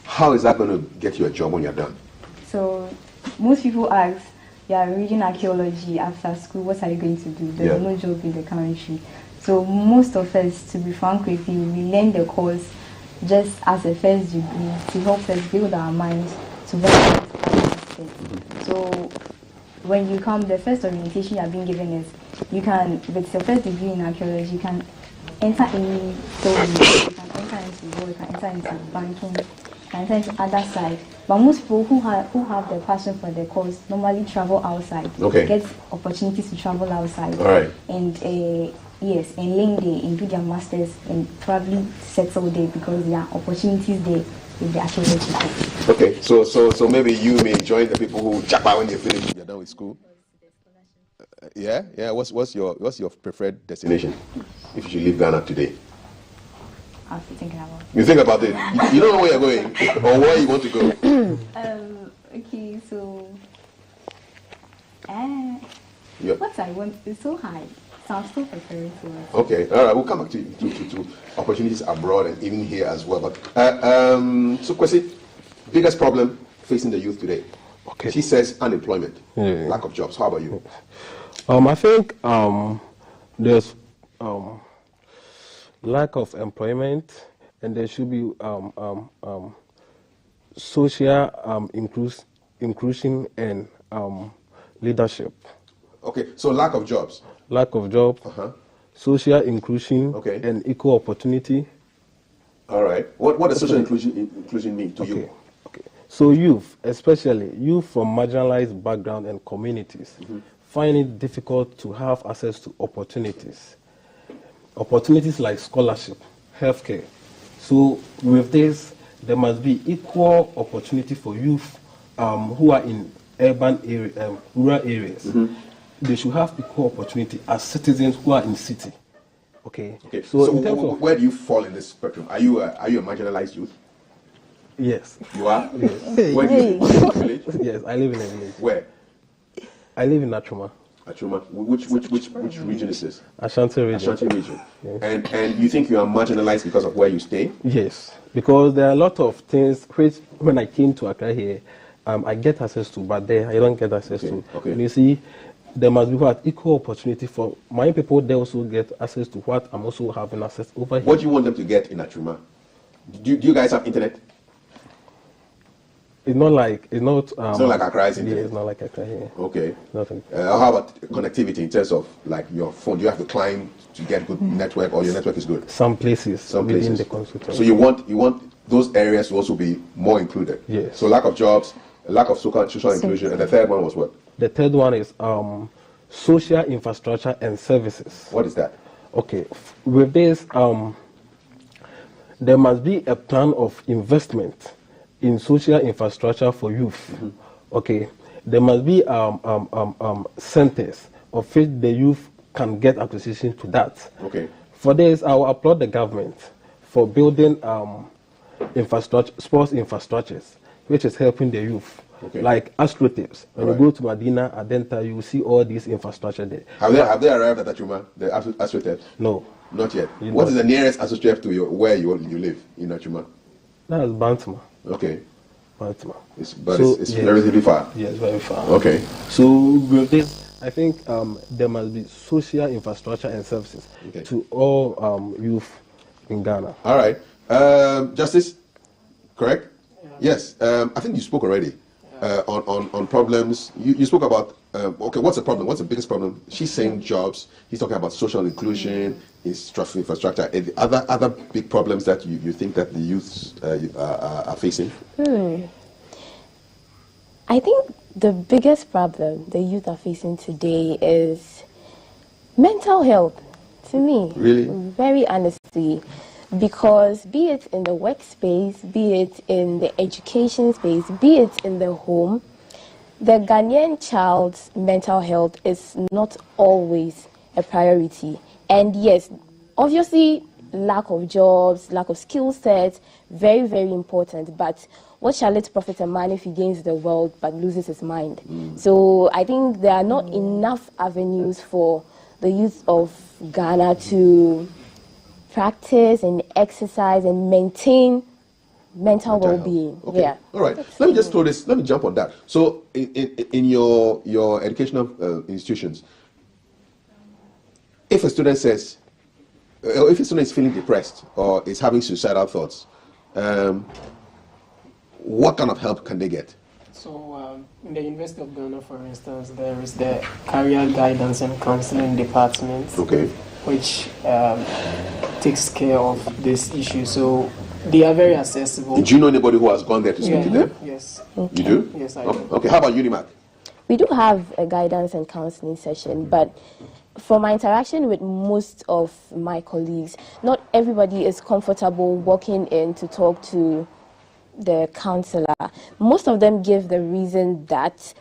How is that going to get you a job when you're done? So most people ask, you are reading archaeology after school, what are you going to do? There's no job in the country. So most of us, to be frank with you, we learn the course just as a first degree to help us build our minds to work. So when you come, the first orientation you are being given is, you can, with your first degree in archaeology, you can enter any field, you can enter into law, you can enter into banking, you can enter into other side. But most people who have the passion for the course normally travel outside, get opportunities to travel outside, and yes, and learn there and do their masters and probably settle there because there are opportunities there with the archaeology. Okay, so maybe you may join the people who japa when you're done with school. What's your preferred destination if you should leave Ghana today? I'll be thinking about it. You think about it. You don't know where you're going or where you want to go. Okay, so what I want is so high. So I'm still preparing for it. Okay, all right, we'll come back to opportunities abroad and even here as well. But so Kwesi, biggest problem facing the youth today? Okay. She says unemployment, lack of jobs. How about you? I think there's lack of employment, and there should be social inclusion and leadership. Okay, so lack of jobs. Lack of job, social inclusion, and equal opportunity. All right. What does social inclusion mean to you? Okay. So youth, especially youth from marginalized background and communities, find it difficult to have access to opportunities. Opportunities like scholarship, healthcare. So with this, there must be equal opportunity for youth who are in urban area, rural areas. They should have equal opportunity as citizens who are in city. Okay. So in terms of where do you fall in this spectrum? Are you a marginalized youth? Yes. You are? Yes. Where do you live? In a village? Yes, I live in a village. Where? I live in Natroma. Achuma. Which region is this? Ashanti region. Ashanti region. Yes. And you think you are marginalized because of where you stay? Yes, because there are a lot of things which, when I came to Accra here, I get access to, but there I don't get access to. Okay. And you see, there must be what equal opportunity for my people. They also get access to what I'm also having access over here. What do you want them to get in Achuma? Do you guys have internet? It's not like it's not like Accra, isn't it? Yeah, it's not like Accra here. Okay. Nothing. How about connectivity in terms of like your phone? Do you have to climb to get good network, or your network is good? Some places. Some within places. The constituency. So you want those areas to also be more included. Yes. So lack of jobs, lack of social inclusion, and the third one was what? The third one is social infrastructure and services. What is that? Okay. With this, there must be a plan of investment in social infrastructure for youth. Mm-hmm. Okay, there must be centers of which the youth can get acquisition to that. Okay. For this, I will applaud the government for building infrastructure, sports infrastructures, which is helping the youth. Okay. Like astroturfs. When Right. you go to Medina, Adenta, you will see all these infrastructure there. Have they arrived at Achuma, the astroturf? No. Not yet. You What know. is the nearest astroturf to where you live in Achuma? That is Bantama. Okay. Bantama. It's yes. relatively far. Yes, very far. Okay. So with this, I think there must be social infrastructure and services to all youth in Ghana. All right. Justice, correct? Yes. I think you spoke already on problems. You spoke about, okay, what's the problem? What's the biggest problem? She's saying jobs. He's talking about social inclusion, infrastructure. And the other big problems that you think that the youths are facing? I think the biggest problem the youth are facing today is mental health, to me. Really? Very honestly. Because be it in the workspace, be it in the education space, be it in the home, the Ghanaian child's mental health is not always a priority. And yes, obviously, lack of jobs, lack of skill sets, very, very important. But what shall it profit a man if he gains the world but loses his mind? So I think there are not enough avenues for the youth of Ghana to practice and exercise and maintain mental well-being. Okay. Yeah. All right. Let me just throw this. Let me jump on that. So, in your educational institutions, if a student says, if a student is feeling depressed or is having suicidal thoughts, what kind of help can they get? So, in the University of Ghana, for instance, there is the Career Guidance and Counseling Department, which takes care of this issue. So, they are very accessible. Do you know anybody who has gone there to speak to them? Yes. You do? Yes, I do. Okay. How about Unimac? We do have a guidance and counseling session, but from my interaction with most of my colleagues, not everybody is comfortable walking in to talk to the counselor. Most of them give the reason that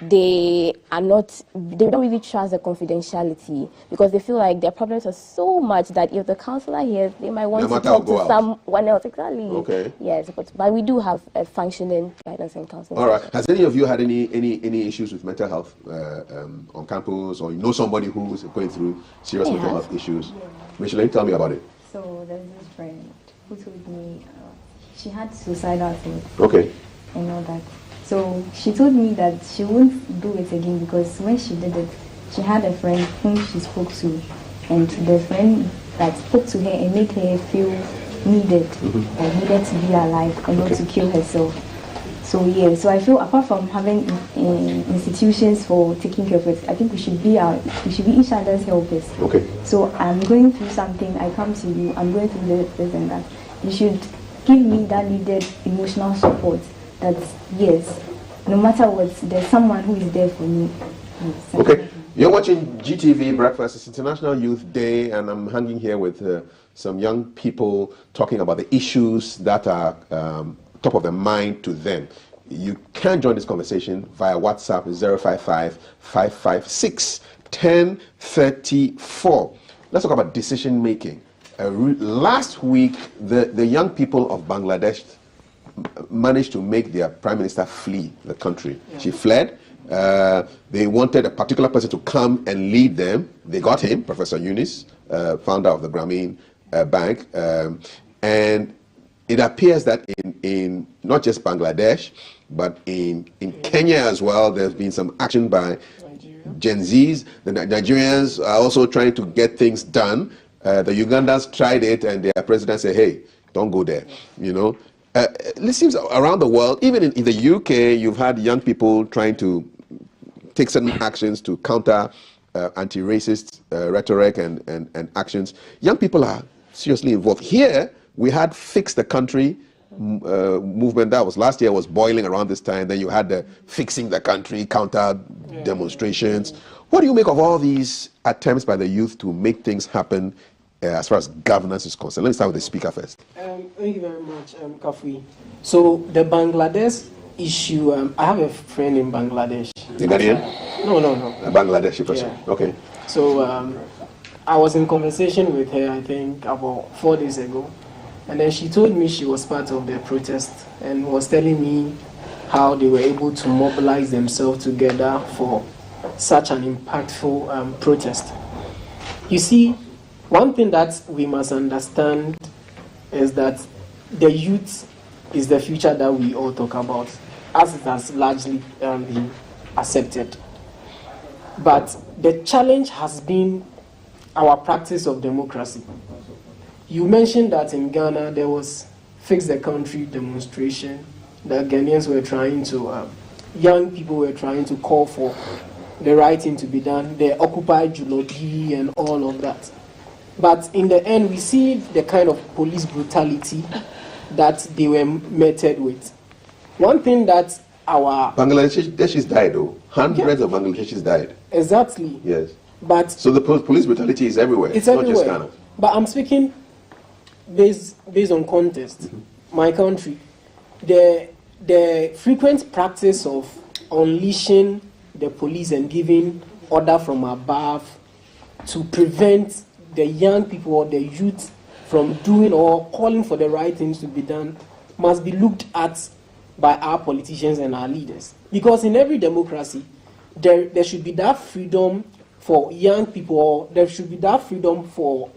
they don't really trust the confidentiality because they feel like their problems are so much that if the counselor hears, they might want to talk to someone else. Exactly. Okay. Yes, but we do have a functioning guidance and counseling. All right. Has any of you had any issues with mental health on campus, or you know somebody who is going through serious mental health issues? Yeah. Micheline, tell me about it. So there's this friend who told me she had suicidal thoughts. Okay. And all that. So she told me that she won't do it again because when she did it, she had a friend whom she spoke to, and the friend that spoke to her and made her feel needed, like needed to be alive and not to kill herself. So yeah, so I feel apart from having institutions for taking care of it, I think we should be each other's helpers. Okay. So I'm going through something, I come to you, I'm going through this and that. You should give me that needed emotional support. That yes, no matter what, there's someone who is there for me. Yes. Okay, you're watching GTV Breakfast. It's International Youth Day, and I'm hanging here with some young people talking about the issues that are top of the mind to them. You can join this conversation via WhatsApp 055-556-1034. Let's talk about decision making. Last week, the young people of Bangladesh managed to make their prime minister flee the country. Yeah. She fled, They wanted a particular person to come and lead them. They got him, Professor Yunus, founder of the Grameen Bank. And it appears that in not just Bangladesh, but in Kenya as well, there's been some action by Gen Zs. The Nigerians are also trying to get things done. The Ugandans tried it, and their president said, hey, don't go there, you know. It seems around the world, even in the UK, you've had young people trying to take certain actions to counter anti-racist rhetoric and actions. Young people are seriously involved. Here, we had Fix the Country movement that was last year, was boiling around this time. Then you had the Fixing the Country counter demonstrations. What do you make of all these attempts by the youth to make things happen as far as governance is concerned? Let me start with the speaker first. Thank you very much, Kafui. So the Bangladesh issue, I have a friend in Bangladesh. The Ghanaian? No. A Bangladeshi person. Yeah. Okay. So I was in conversation with her, I think, about 4 days ago. And then she told me she was part of the protest and was telling me how they were able to mobilize themselves together for such an impactful protest. You see, one thing that we must understand is that the youth is the future that we all talk about, as it has largely been accepted. But the challenge has been our practice of democracy. You mentioned that in Ghana there was Fix the Country demonstration. The Ghanaians were trying to, young people were trying to call for the right thing to be done, the Occupy Julobi and all of that. But in the end, we see the kind of police brutality that they were meted with. One thing that our... Bangladeshis died though. Hundreds of Bangladeshis died. Exactly. Yes. But so the police brutality is everywhere. It's not everywhere. Just Ghana. But I'm speaking based on context. My country, the frequent practice of unleashing the police and giving order from above to prevent the young people or the youth from doing or calling for the right things to be done must be looked at by our politicians and our leaders. Because in every democracy, there should be that freedom for young people, or there should be that freedom for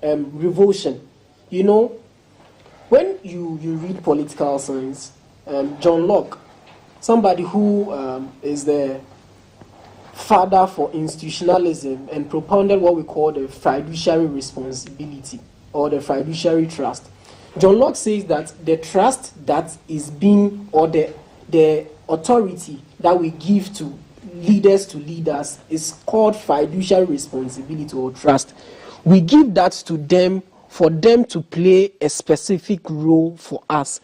revulsion. You know, when you read political science, John Locke, somebody who is the father for institutionalism and propounded what we call the fiduciary responsibility or the fiduciary trust. John Locke says that the trust that is being, or the authority that we give to leaders is called fiduciary responsibility or trust. We give that to them for them to play a specific role for us.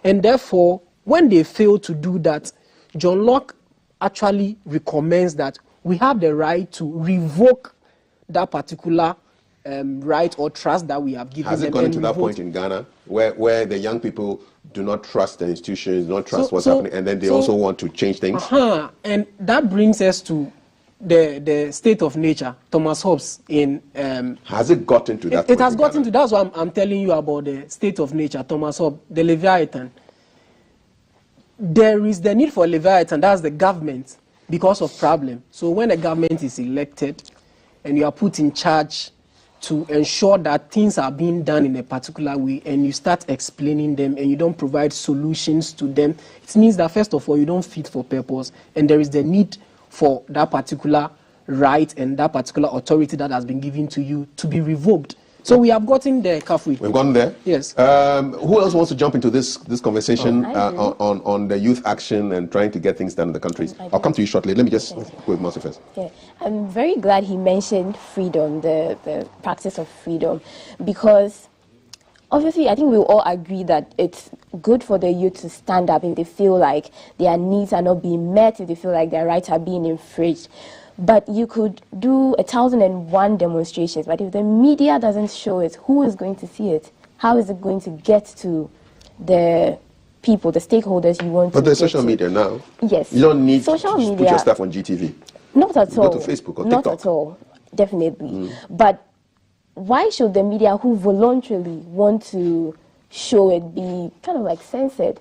And therefore, when they fail to do that, John Locke actually recommends that we have the right to revoke that particular right or trust that we have given them. Has it gone to that point in Ghana where the young people do not trust the institutions, not trust what's happening, and then they also want to change things? And that brings us to the state of nature. Thomas Hobbes in... has it gotten to that point? It has gotten to... That's why I'm telling you about the state of nature. Thomas Hobbes, the Leviathan. There is the need for Leviathan, that's the government, because of problem. So when a government is elected and you are put in charge to ensure that things are being done in a particular way, and you start explaining them and you don't provide solutions to them, it means that first of all you don't fit for purpose, and there is the need for that particular right and that particular authority that has been given to you to be revoked. So we have gotten there, Kafui. We've gotten there? Yes. Who else wants to jump into this conversation on the youth action and trying to get things done in the country? I'll come to you shortly. Let me just go with Marcy first. Okay. I'm very glad he mentioned freedom, the practice of freedom, because obviously I think we'll all agree that it's good for the youth to stand up if they feel like their needs are not being met, if they feel like their rights are being infringed. But you could do 1,001 demonstrations, but if the media doesn't show it, who is going to see it? How is it going to get to the people, the stakeholders you want to get to? But there's social media now. Yes. You don't need social to media, put your stuff on GTV. Not at all. Go to Facebook or TikTok. Not at all, definitely. But why should the media who voluntarily want to show it be kind of like censored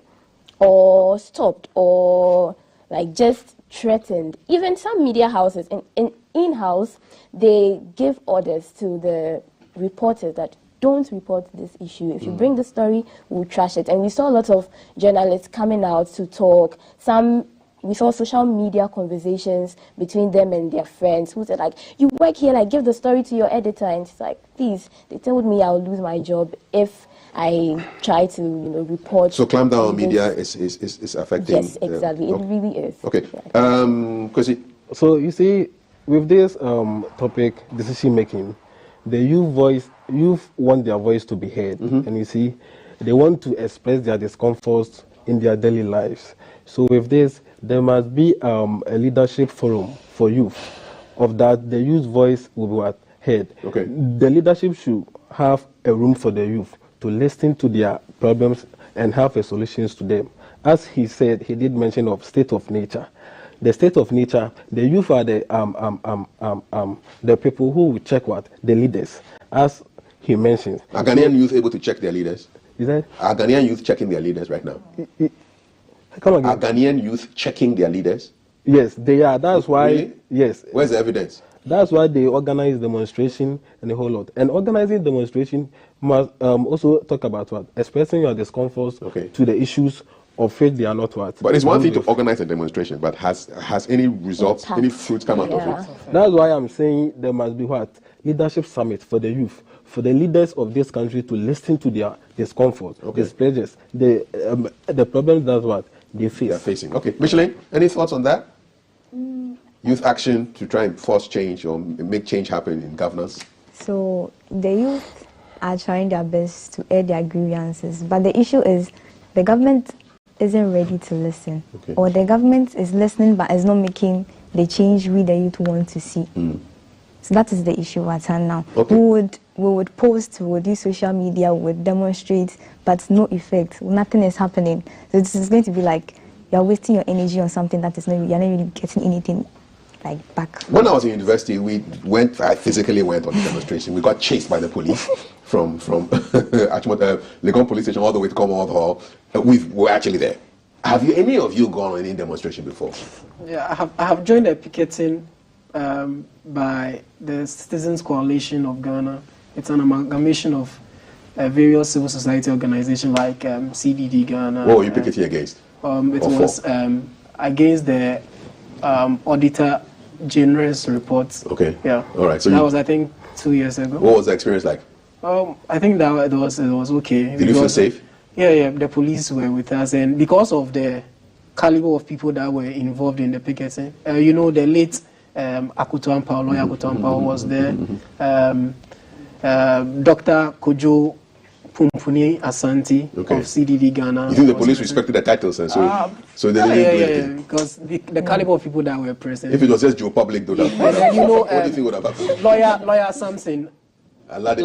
or stopped or like just threatened. Even some media houses, in-house, they give orders to the reporters that don't report this issue. If you bring the story, we'll trash it. And we saw a lot of journalists coming out to talk. We saw social media conversations between them and their friends who said, like, you work here, like, give the story to your editor. And it's like, please, they told me I'll lose my job if I try to, report. So clamp down on media is affecting... Yes, exactly. It really is. Okay. Kwesi? So, you see, with this topic, decision-making, the youth want their voice to be heard. And you see, they want to express their discomforts in their daily lives. So with this, there must be a leadership forum for youth, of that the youth voice will be heard. Okay. The leadership should have a room for the youth to listen to their problems and have a solutions to them. As he said, he did mention of state of nature. The state of nature, the youth are the people who will check what? The leaders. As he mentions. Are Ghanaian youth able to check their leaders? Is that? Are Ghanaian youth checking their leaders right now? Come again. Are Ghanaian youth checking their leaders? Yes, they are. That's why. Really? Yes. Where's the evidence? That's why they organize demonstration and a whole lot. And organizing demonstration must also talk about what? Expressing your discomforts to the issues of faith they are not what. But it's one thing to organize a demonstration, but has any results, any fruits come out of it? That's why I'm saying there must be what? Leadership summit for the youth, for the leaders of this country to listen to their discomfort, their pleasures, the problems that's what they face. They're facing. Okay, Micheline, any thoughts on that? Youth action to try and force change or make change happen in governance? So the youth are trying their best to air their grievances, but the issue is the government isn't ready to listen, or the government is listening but is not making the change we the youth want to see. So that is the issue at hand now. We would post, we would do social media, we would demonstrate, but no effect. Nothing is happening. So this is going to be like you're wasting your energy on something that is not, you're not really getting anything like back. When I was in university, I physically went on the demonstration. We got chased by the police from Legon police station all the way to Commonwealth Hall. We were actually there. Have any of you gone on any demonstration before? Yeah, I have joined a picketing by the Citizens Coalition of Ghana. It's an amalgamation of various civil society organizations like CDD Ghana. What were you picketing against? It was against the Auditor General's reports. Okay. Yeah. All right. So that was, I think, 2 years ago. What was the experience like? I think that it was okay. Did you feel safe? Yeah. The police were with us, and because of the caliber of people that were involved in the picketing, the late Akutu Ampao, lawyer Akutu Ampao was there. Dr. Kojo Pumpuni Asante of CDD Ghana. You think the police respected the titles and so they didn't do anything? Because the caliber of people that were present. If it was just Joe Public, though, what do you think would have happened? Lawyer Samson Ladi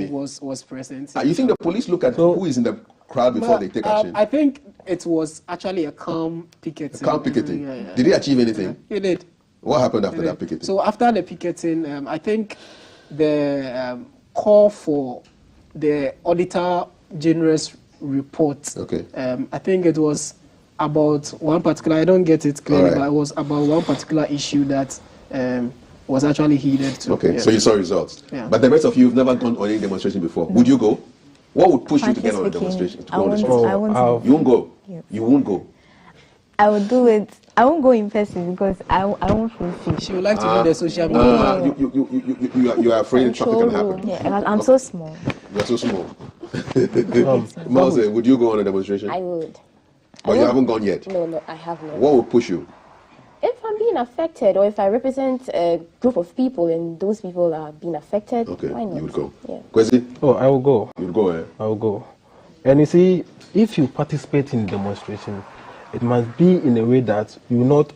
was present. You think the police look at who is in the crowd before they take action? I think it was actually a calm picketing. Calm picketing. Did they achieve anything? It did. What happened after that picketing? So after the picketing, I think the call for the Auditor General's report. I think it was about one particular, I don't get it clearly, but it was about one particular issue that was actually heeded to. So you saw results. But the rest of you have never gone on any demonstration before. Would you go? What would push you to get on a demonstration? You won't go? You won't go? I would do it. I won't go in person because I won't feel free. She would like to do the social media. You are afraid something can happen. Yeah, I'm so small. You are so small. Marcel, would you go on a demonstration? I would. But you haven't gone yet? No, I have not. What would push you? If I'm being affected, or if I represent a group of people and those people are being affected, why not? You would go. Yeah. Kwesi? I will go. You would go, eh? I will go. And you see, if you participate in demonstration, it must be in a way that you not,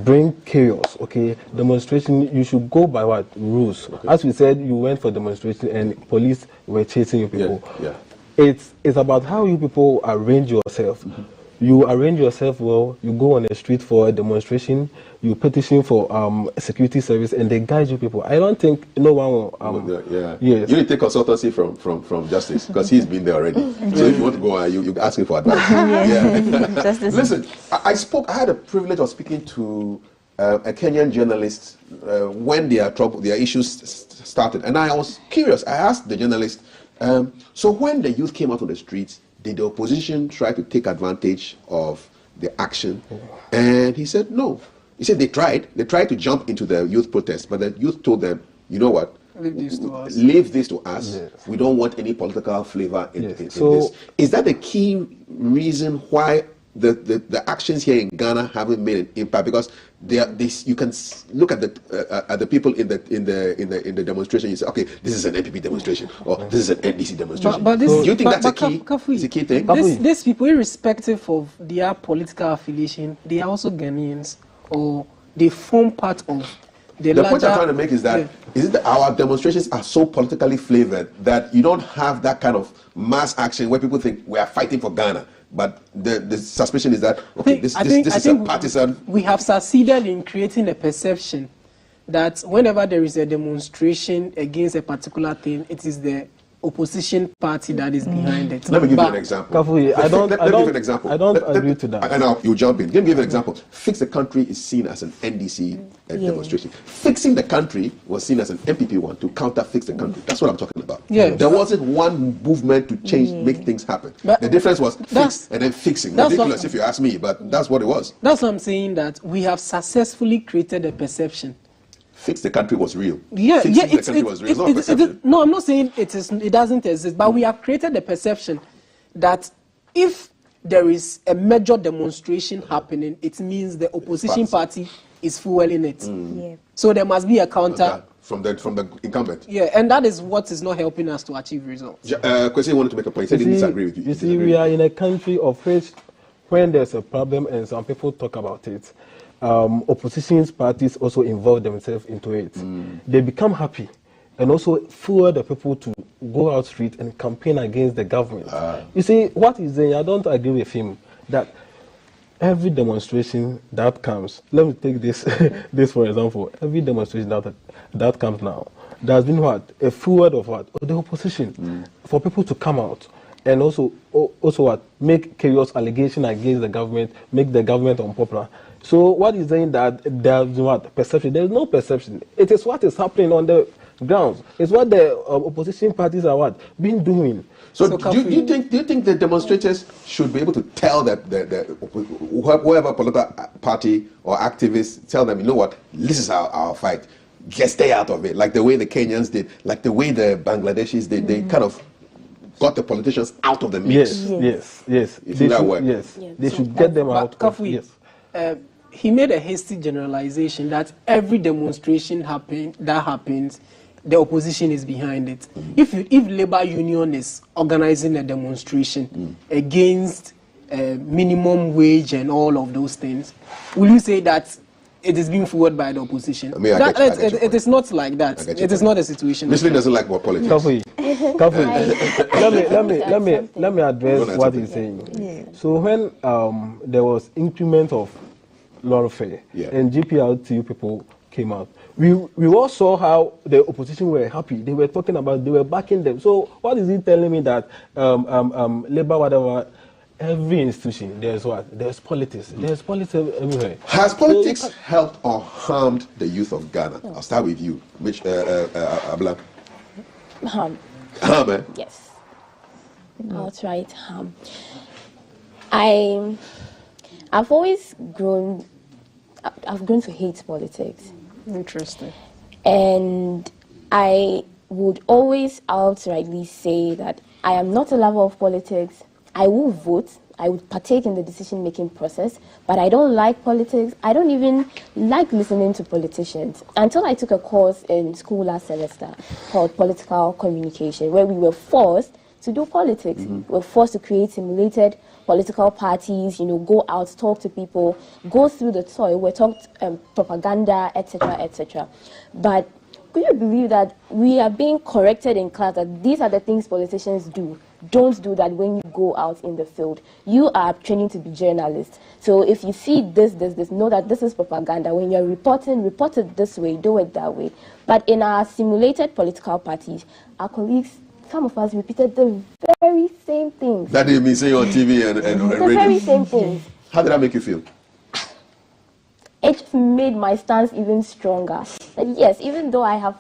bring chaos, okay? Demonstration, you should go by what? Rules. As we said, you went for demonstration and police were chasing you people. Yeah. It's about how you people arrange yourself. You arrange yourself well, you go on the street for a demonstration, you petition for a security service, and they guide you people. I don't think no one will... yeah. Yes. You need to take consultancy from Justice, because he's been there already. So if you want to go on, you ask him for advice. Listen, I had a privilege of speaking to a Kenyan journalist when their issues started. And I was curious. I asked the journalist, so when the youth came out on the streets, did the opposition try to take advantage of the action? And he said no. He said they tried. They tried to jump into the youth protest, but the youth told them, you know what? Leave this to us. Yes. We don't want any political flavor in this. Is that the key reason why the actions here in Ghana haven't made an impact? Because you can look at the people in the demonstration. You say, okay, this is an NPP demonstration, or this is an NDC demonstration. But do you think that's a key thing? These people, irrespective of their political affiliation, they are also Ghanaians, or they form part of the point I'm trying to make is that is it that our demonstrations are so politically flavored that you don't have that kind of mass action where people think we are fighting for Ghana. But the suspicion is that, okay, this is a partisan... We have succeeded in creating a perception that whenever there is a demonstration against a particular thing, it is the opposition party that is behind it. Let me give you an example. I don't agree to that. And now you jump in. Let me give you an example. Fix the Country is seen as an NDC demonstration. Fixing the Country was seen as an MPP one to counter Fix the Country. That's what I'm talking about. There wasn't one movement to change, make things happen. But the difference was fix and then fixing. Ridiculous if you ask me, but that's what it was. That's what I'm saying, that we have successfully created a perception. Fix the Country was real. Yeah, the Country was real. No, I'm not saying it doesn't exist, but we have created the perception that if there is a major demonstration happening, it means the opposition party is fueling it. So there must be a counter from the incumbent. Yeah, and that is what is not helping us to achieve results. Kwesi wanted to make a point. He said he disagree with you. You see, we are in a country of which, when there's a problem and some people talk about it, opposition parties also involve themselves into it. They become happy and also fuel the people to go out street and campaign against the government. You see, what he's saying, I don't agree with him, that every demonstration that comes, let me take this this for example, every demonstration that comes now, there's been what? A fuel of what? Of the opposition, for people to come out and also what? Make chaos allegation against the government, make the government unpopular. So what is saying that there's what? Perception? There's no perception. It is what is happening on the grounds. It's what the opposition parties are been doing. So do you think the demonstrators should be able to tell whoever political party or activists, tell them, you know what, this is our fight. Just stay out of it. Like the way the Kenyans did, like the way the Bangladeshis did, they kind of got the politicians out of the mix. Yes. You think that work? Yes. They should get them out. He made a hasty generalization that every demonstration that happens, the opposition is behind it. If labor union is organizing a demonstration against minimum wage and all of those things, will you say that it is being fueled by the opposition? It is not like that. It is not a situation. Miss Lee doesn't like more politics. Let me address what he's saying. So when there was increment of lawfare and GPRTU people came out, we all saw how the opposition were happy. They were talking about, they were backing them. So what is he telling me that labor, whatever, every institution, there's what? There's politics. There's politics everywhere. Has politics helped or harmed the youth of Ghana? I'll start with you, Abla. Harm. Harm, eh? Yes. Outright harm. I've always grown to hate politics. Interesting. And I would always outrightly say that I am not a lover of politics. I will vote. I would partake in the decision-making process, but I don't like politics. I don't even like listening to politicians. Until I took a course in school last semester called Political Communication, where we were forced to do politics. We were forced to create simulated political parties, go out, talk to people, go through the soil, we talked propaganda, etc., etc. But could you believe that we are being corrected in class that these are the things politicians do? don't do that when you go out in the field. You are training to be journalists. So if you see this, know that this is propaganda. When you're reporting, report it this way, do it that way. But in our simulated political parties, our colleagues, some of us repeated the very same things. That you mean saying on TV and the radio? Very same things. How did that make you feel? It just made my stance even stronger. And yes, even though I have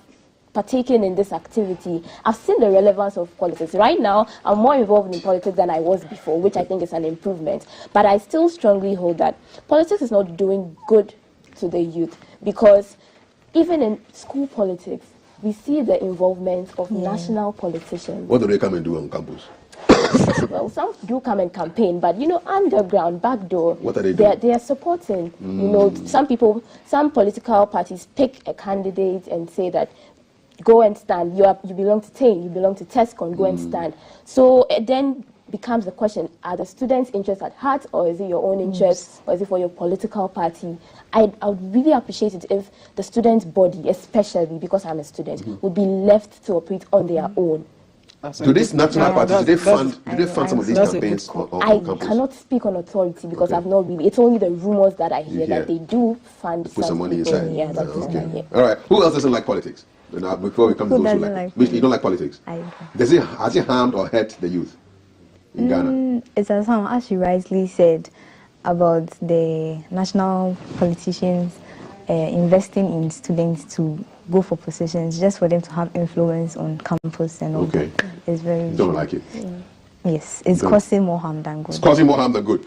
partaken in this activity, I've seen the relevance of politics. Right now, I'm more involved in politics than I was before, which I think is an improvement. But I still strongly hold that politics is not doing good to the youth, because even in school politics, we see the involvement of national politicians. What do they come and do on campus? Well, some do come and campaign, but underground, backdoor. What are they doing? They are supporting. Some political parties pick a candidate and say that go and stand. You belong to TAIN, you belong to TESCON, go and stand. So it then becomes the question: are the students' interests at heart, or is it your own interest, or is it for your political party? I would really appreciate it if the student body, especially because I'm a student, would be left to operate on their own. Do these national parties, do they fund some of these campaigns on campus? I cannot speak on authority because I've not really, it's only the rumors that I hear that they do fund. Put some money inside. Yeah, that's okay. All right. Who else doesn't like politics? Before we come to those who like it. You don't like politics? I do. Has it harmed or hurt the youth in Ghana? It's as you rightly said about the national politicians investing in students to go for positions just for them to have influence on campus and all that. It's very... You don't like it? Yes, it's causing more harm than good. It's causing more harm than good.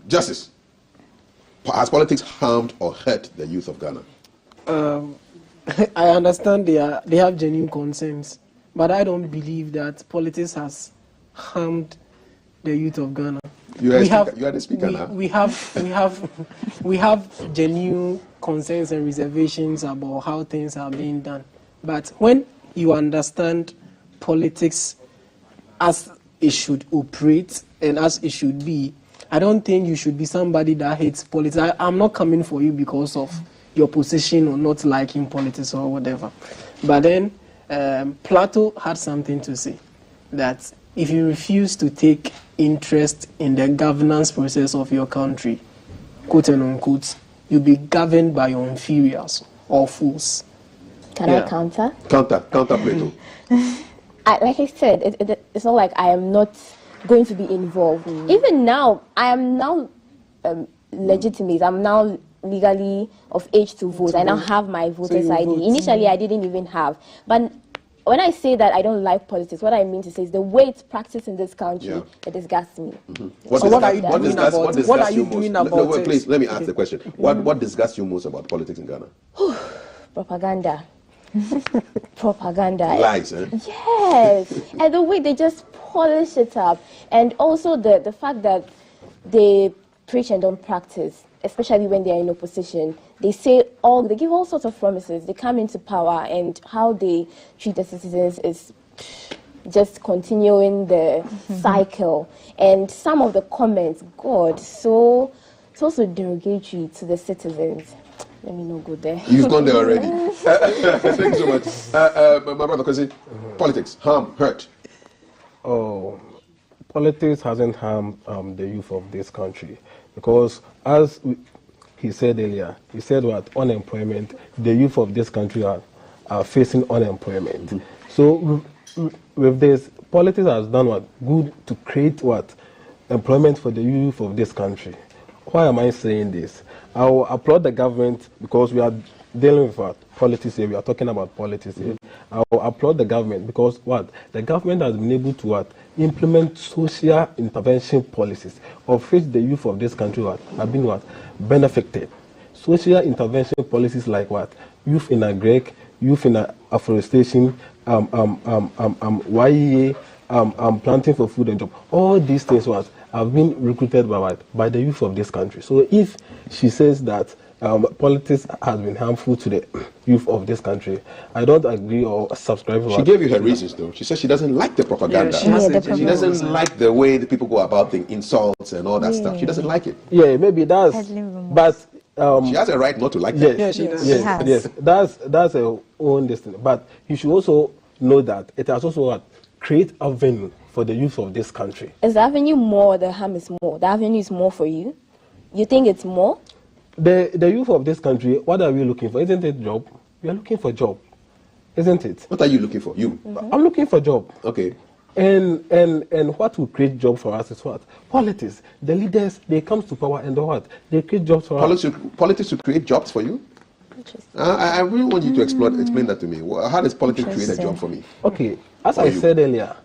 Justice, has politics harmed or hurt the youth of Ghana? I understand they have genuine concerns, but I don't believe that politics has harmed the youth of Ghana. You are the speaker now. We have genuine concerns and reservations about how things are being done. But when you understand politics as it should operate and as it should be, I don't think you should be somebody that hates politics. I'm not coming for you because of your position or not liking politics or whatever. But then Plato had something to say, that if you refuse to take interest in the governance process of your country, quote and unquote, you'll be governed by your inferiors or fools. Can I counter? Counter Plato. Like I said, it's not like I am not going to be involved. Even now, I am now legitimate. I'm now legally of age to vote. I now have my voter's ID. Initially, I didn't even have. But when I say that I don't like politics, what I mean to say is the way it's practiced in this country, it disgusts me. What are you doing about it? Please, let me ask the question. What disgusts you most about politics in Ghana? Propaganda. Propaganda. Lies, eh? Yes. And the way they just polish it up. And also the fact that they preach and don't practice, especially when they are in opposition. They give all sorts of promises. They come into power, and how they treat the citizens is just continuing the cycle. And some of the comments, God, so it's also derogatory to the citizens. Let me not go there. You've gone there already. Thank you so much. My brother, cousin, politics, harm, hurt. Oh, politics hasn't harmed the youth of this country, because as he said earlier, he said what? Unemployment. The youth of this country are facing unemployment. So with this, politics has done what? Good to create what? Employment for the youth of this country. Why am I saying this? I will applaud the government because we are dealing with what? Politics here. We are talking about politics here. I will applaud the government because what? The government has been able to what? Implement social intervention policies of which the youth of this country have been what? Benefited. Social intervention policies like what? Youth in agraric, youth in afforestation, YEA, planting for food and job. All these things have been recruited by what? By the youth of this country. So if she says that politics has been harmful to the youth of this country, I don't agree or subscribe. She gave you her reasons, though. She says she doesn't like the propaganda. She doesn't like the way the people go about the insults and all that stuff. She doesn't like it. Yeah, maybe that's. But she has a right not to like that. Yes, she does. Yes, that's her own destiny. But you should also know that it has also create avenue for the youth of this country. Is the avenue more, the harm is more? The avenue is more for you? You think it's more? The youth of this country, what are we looking for? Isn't it job? We are looking for job, isn't it? What are you looking for? You? I'm looking for job. Okay. And what will create job for us is what? Politics. The leaders, they come to power and what? They create jobs for us. Politics to create jobs for you? I really want you to explain that to me. How does politics create a job for me? Okay, as I said earlier,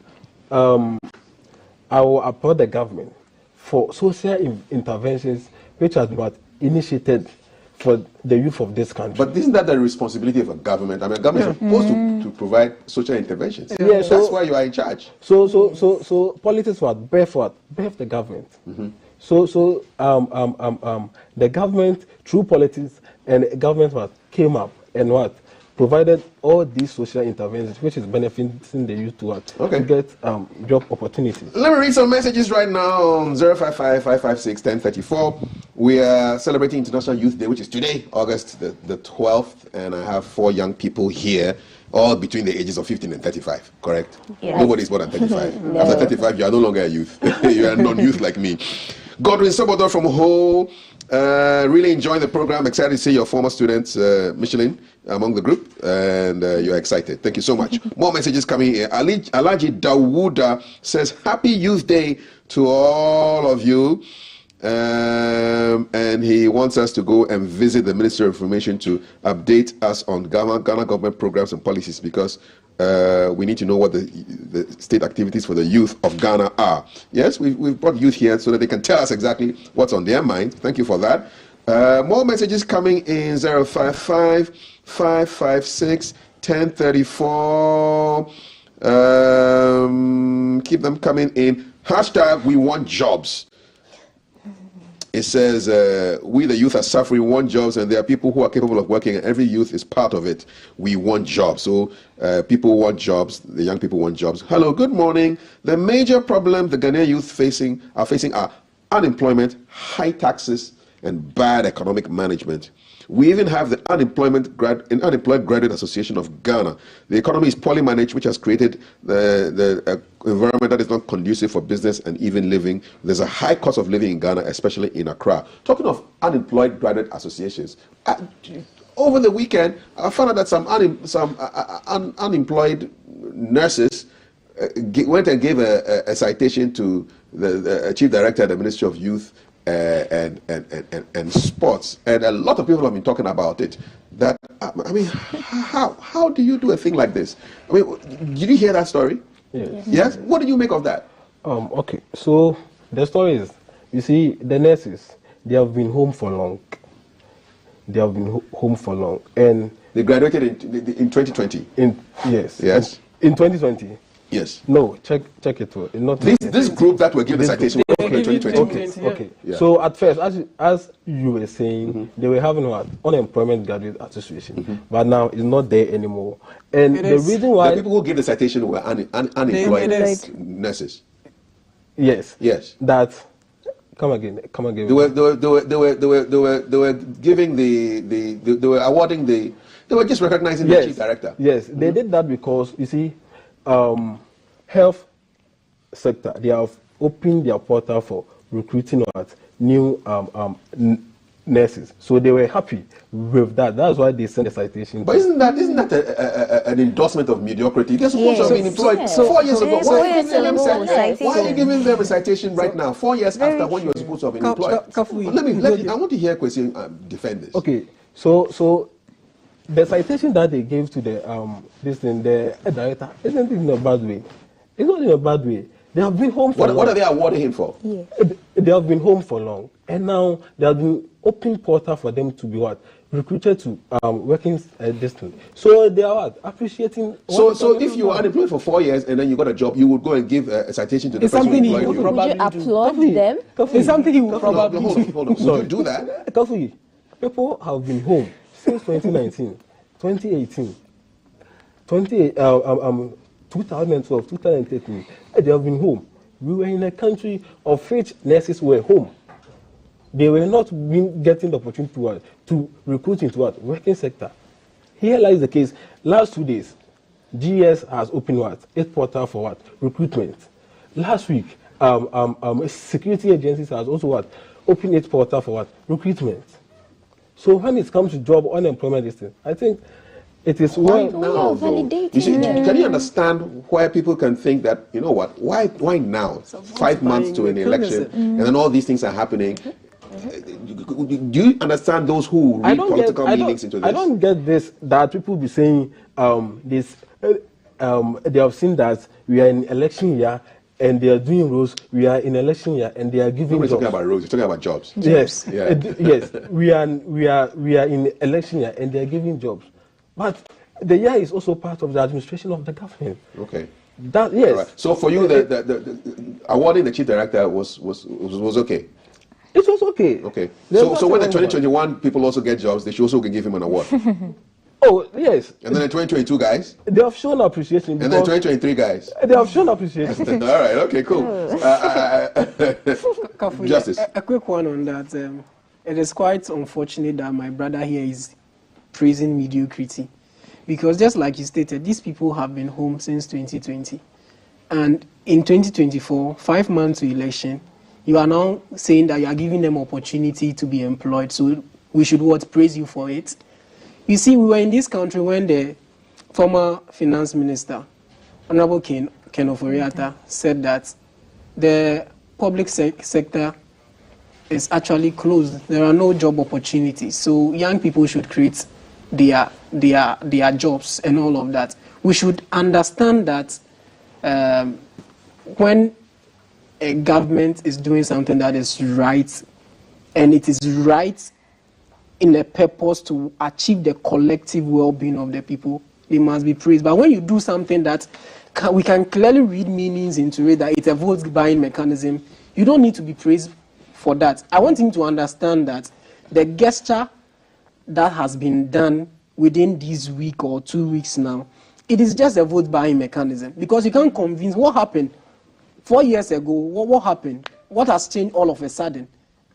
I will applaud the government for social interventions which has been initiated for the youth of this country. But isn't that the responsibility of a government? I mean, a government is supposed to provide social interventions. Yeah, that's why you are in charge. So politics what? Birth the government. So the government through politics and government what came up and what provided all these social interventions, which is benefiting the youth to what? Okay. To get job opportunities. Let me read some messages right now on 055-556-1034. We are celebrating International Youth Day, which is today, August the 12th, and I have 4 young people here, all between the ages of 15 and 35, correct? Yes. Nobody's more than 35. No. After 35, you are no longer a youth. You are non-youth like me. Godwin Sobodor from Ho. Really enjoying the program. Excited to see your former students, Michelin, among the group, and you're excited. Thank you so much. More messages coming here. Alaji Dawuda says, Happy Youth Day to all of you. And he wants us to go and visit the Ministry of Information to update us on Ghana government programs and policies, because we need to know what the state activities for the youth of Ghana are. Yes, we've brought youth here so that they can tell us exactly what's on their mind. Thank you for that. More messages coming in 055-556-1034. Keep them coming in. Hashtag we want jobs. It says, we the youth are suffering, we want jobs, and there are people who are capable of working, and every youth is part of it. We want jobs. So people want jobs, the young people want jobs. Hello, good morning. The major problem the Ghanaian youth are facing are unemployment, high taxes, and bad economic management. We even have the Unemployed Graduate Association of Ghana. The economy is poorly managed, which has created the environment that is not conducive for business and even living. There's a high cost of living in Ghana, especially in Accra. Talking of unemployed graduate associations, over the weekend, I found out that some unemployed nurses went and gave a citation to the chief director of the Ministry of Youth and sports, and a lot of people have been talking about it. That I mean, how do you do a thing like this? I mean, did you hear that story? Yes. What did you make of that? Okay, so the story is, you see, the nurses, they have been home for long. They have been home for long, and they graduated in 2020. Yes. In 2020. Yes. No, check it. Not this group that were given the citation were in 2020. Okay. Yeah. So at first, as you were saying, they were having what? Unemployment Graduate Association, but now it's not there anymore. And the reason why the people who gave the citation were unemployed nurses. Yes. That. Come again. They were giving they were awarding they were just recognizing the chief director. Yes, they did that because you see. Health sector, they have opened their portal for recruiting new nurses. So they were happy with that. That's why they sent a citation. But isn't that an endorsement of mediocrity? They're supposed to have been employed 4 years ago. Why are you giving them a citation right now, 4 years after when you were supposed to have been employed? I want to hear a question defend this. Okay, so the citation that they gave to the director isn't in a bad way. It's not in a bad way. They have been home for long. What are they awarding him for? They have been home for long, and now there have been open portal for them to be recruited to working distance. So they are appreciating. So if you were unemployed for 4 years and then you got a job, you would go and give a citation to the person who employed you. Would you applaud them? It's something you would probably hold on. Would you do that? People have been home since 2019, 2018, 2012, 2013. They have been home. We were in a country of which nurses were home. They were not getting the opportunity to recruit into working sector. Here lies the case. Last 2 days, GS has opened what? 8 portal for what? Recruitment. Last week, security agencies has also what? Opened 8 portal for what? Recruitment. So when it comes to job, unemployment, I think it is why now, validated. You see, can you understand why people can think that, you know what, why now? 5 months to an election, and then all these things are happening. Do you understand those who read political meanings into this? I don't get this, that people be saying they have seen that we are in election year and they are doing roles. We are in election year and they are giving jobs. You're talking about roles. You're talking about jobs. Yes, yes. We are in election year and they are giving jobs. But the year is also part of the administration of the government. Okay. That yes. Right. So for you, the awarding the chief director was okay. It was okay. Okay. So when the 2021 people also get jobs, they should also give him an award. Oh, yes. And then the 2022 guys? They have shown appreciation. And then 2023 guys? They have shown appreciation. All right, okay, cool. Justice. A quick one on that. It is quite unfortunate that my brother here is praising mediocrity. Because just like you stated, these people have been home since 2020. And in 2024, 5 months to election, you are now saying that you are giving them opportunity to be employed. So we should praise you for it. You see, we were in this country when the former finance minister, Honorable Ken Oforiatta, said that the public sector is actually closed. There are no job opportunities. So young people should create their jobs and all of that. We should understand that when a government is doing something that is right, and it is right in a purpose to achieve the collective well-being of the people, they must be praised. But when you do something that we can clearly read meanings into it, that it's a vote-buying mechanism, you don't need to be praised for that. I want him to understand that the gesture that has been done within this week or 2 weeks now, it is just a vote-buying mechanism. Because you can't convince what happened 4 years ago. What happened? What has changed all of a sudden?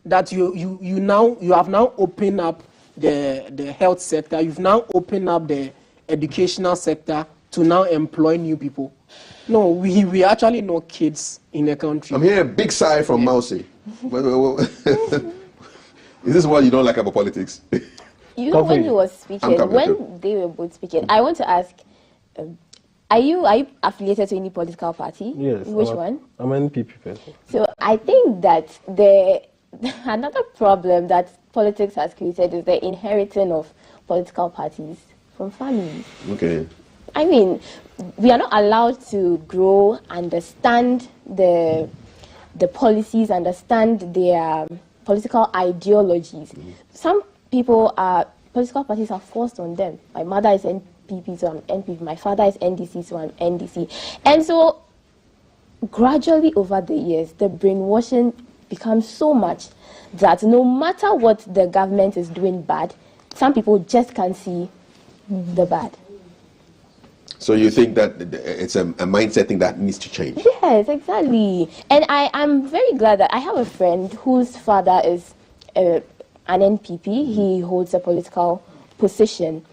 That you have now opened up the health sector. You've now opened up the educational sector to now employ new people. No, we actually know kids in the country. I'm hearing a big sigh from Mousy. Is this what you don't like about politics? You know, when he was speaking, when they were both speaking, I want to ask, are you affiliated to any political party? Yes. Which one? I'm an NPP person. So I think that another problem that politics has created is the inheriting of political parties from families. Okay. I mean, we are not allowed to grow, understand the policies, understand their political ideologies. Some political parties are forced on them. My mother is NPP, so I'm NPP. My father is NDC, so I'm NDC. And so gradually over the years, the brainwashing becomes so much that no matter what the government is doing bad, some people just can't see the bad. So you think that it's a mindset thing that needs to change? Yes, exactly. And I'm very glad that I have a friend whose father is an NPP. He holds a political position.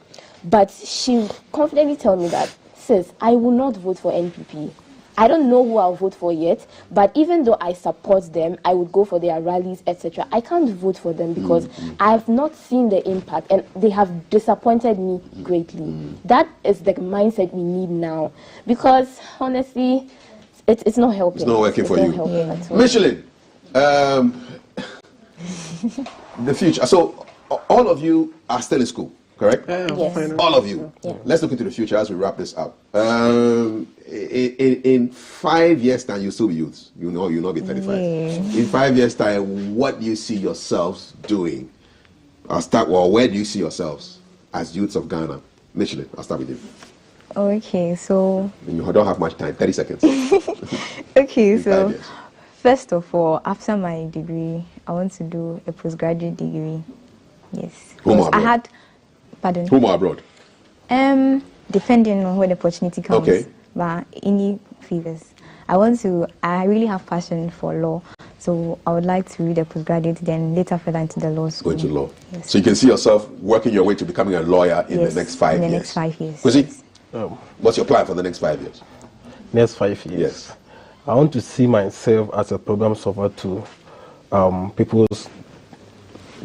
But she confidently told me that, sis, I will not vote for NPP. I don't know who I'll vote for yet, but even though I support them, I would go for their rallies, etc. I can't vote for them because I have not seen the impact, and they have disappointed me greatly. That is the mindset we need now, because honestly, it's not helping. It's not working for you. Michelin, the future. So all of you are still in school, correct? Yes. All of you. Yeah. Let's look into the future as we wrap this up. In 5 years' time, you'll still be youths. You'll not be 35. In 5 years' time, what do you see yourselves doing? Where do you see yourselves as youths of Ghana? Michelin, I'll start with you. Okay, so... You don't have much time, 30 seconds. Okay, so first of all, after my degree, I want to do a postgraduate degree. Yes. Home or abroad? I had... Pardon? Home or abroad? Depending on when the opportunity comes. Okay. But any favors. I really have passion for law, so I would like to read a postgraduate, then later further into the law school. Go into law. Yes. So you can see yourself working your way to becoming a lawyer in the next 5 years? In the next 5 years. Kwesi? What's your plan for the next 5 years? Next 5 years? Yes. I want to see myself as a problem solver to people's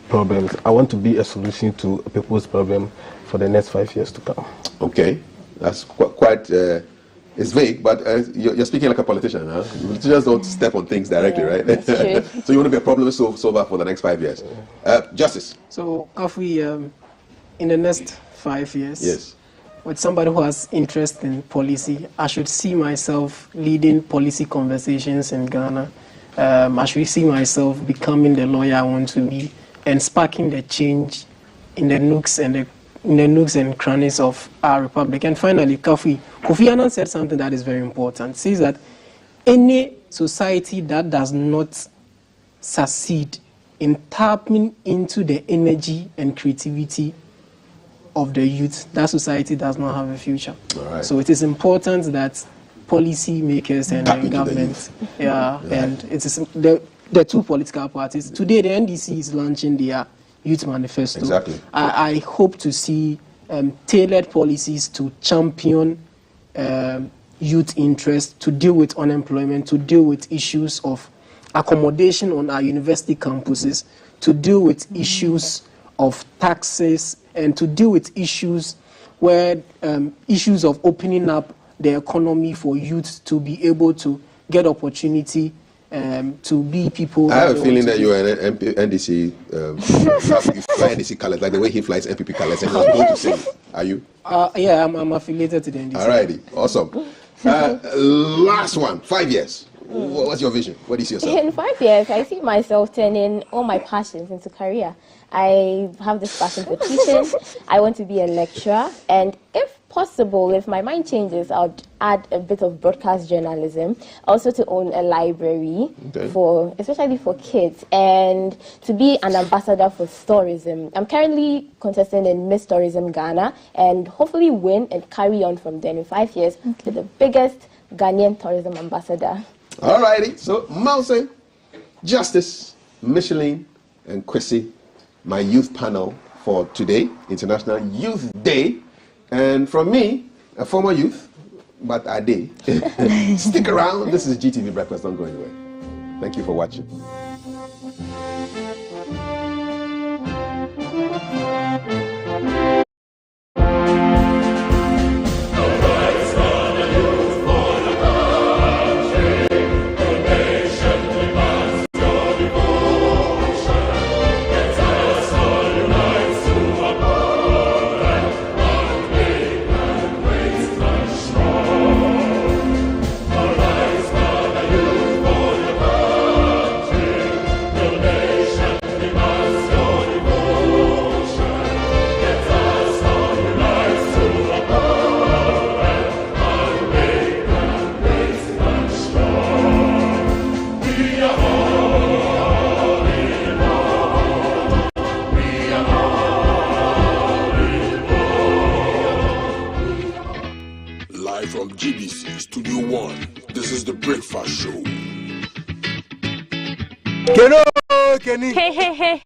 problems. I want to be a solution to people's problem for the next 5 years to come. Okay, that's quite it's vague, but you're speaking like a politician, huh? Politicians don't step on things directly, right? That's true. So you want to be a problem solver for the next 5 years. Justice. So, Kofi, in the next 5 years, yes, with somebody who has interest in policy, I should see myself leading policy conversations in Ghana. I should see myself becoming the lawyer I want to be and sparking the change in the nooks and crannies of our republic. And finally, Kofi Annan said something that is very important. Says that any society that does not succeed in tapping into the energy and creativity of the youth, that society does not have a future. Right. So it is important that policy makers and government, and it is the two political parties. Today, the NDC is launching their youth manifesto. Exactly. I hope to see tailored policies to champion youth interest, to deal with unemployment, to deal with issues of accommodation on our university campuses, to deal with issues of taxes, and to deal with issues where issues of opening up the economy for youth to be able to get opportunity to be people. I have a feeling that you are an NDC, you fly NDC colors, like the way he flies MPP colors, and he's going to say, are you? Yeah, I'm affiliated to the NDC. Alrighty, awesome. Last one, 5 years. What's your vision? What do you see yourself? In 5 years, I see myself turning all my passions into career. I have this passion for teaching. I want to be a lecturer, and if possible, if my mind changes, I'll add a bit of broadcast journalism. Also to own a library, especially for kids, and to be an ambassador for tourism. I'm currently contesting in Miss Tourism Ghana, and hopefully win and carry on from there in 5 years to the biggest Ghanaian tourism ambassador. Alrighty, so Mause, Justice, Micheline, and Kwesi, my youth panel for today, International Youth Day. And from me, a former youth, but a day. Stick around. This is GTV Breakfast. Don't go anywhere. Thank you for watching. From GBC Studio One, this is the Breakfast Show. Kenny. Hey.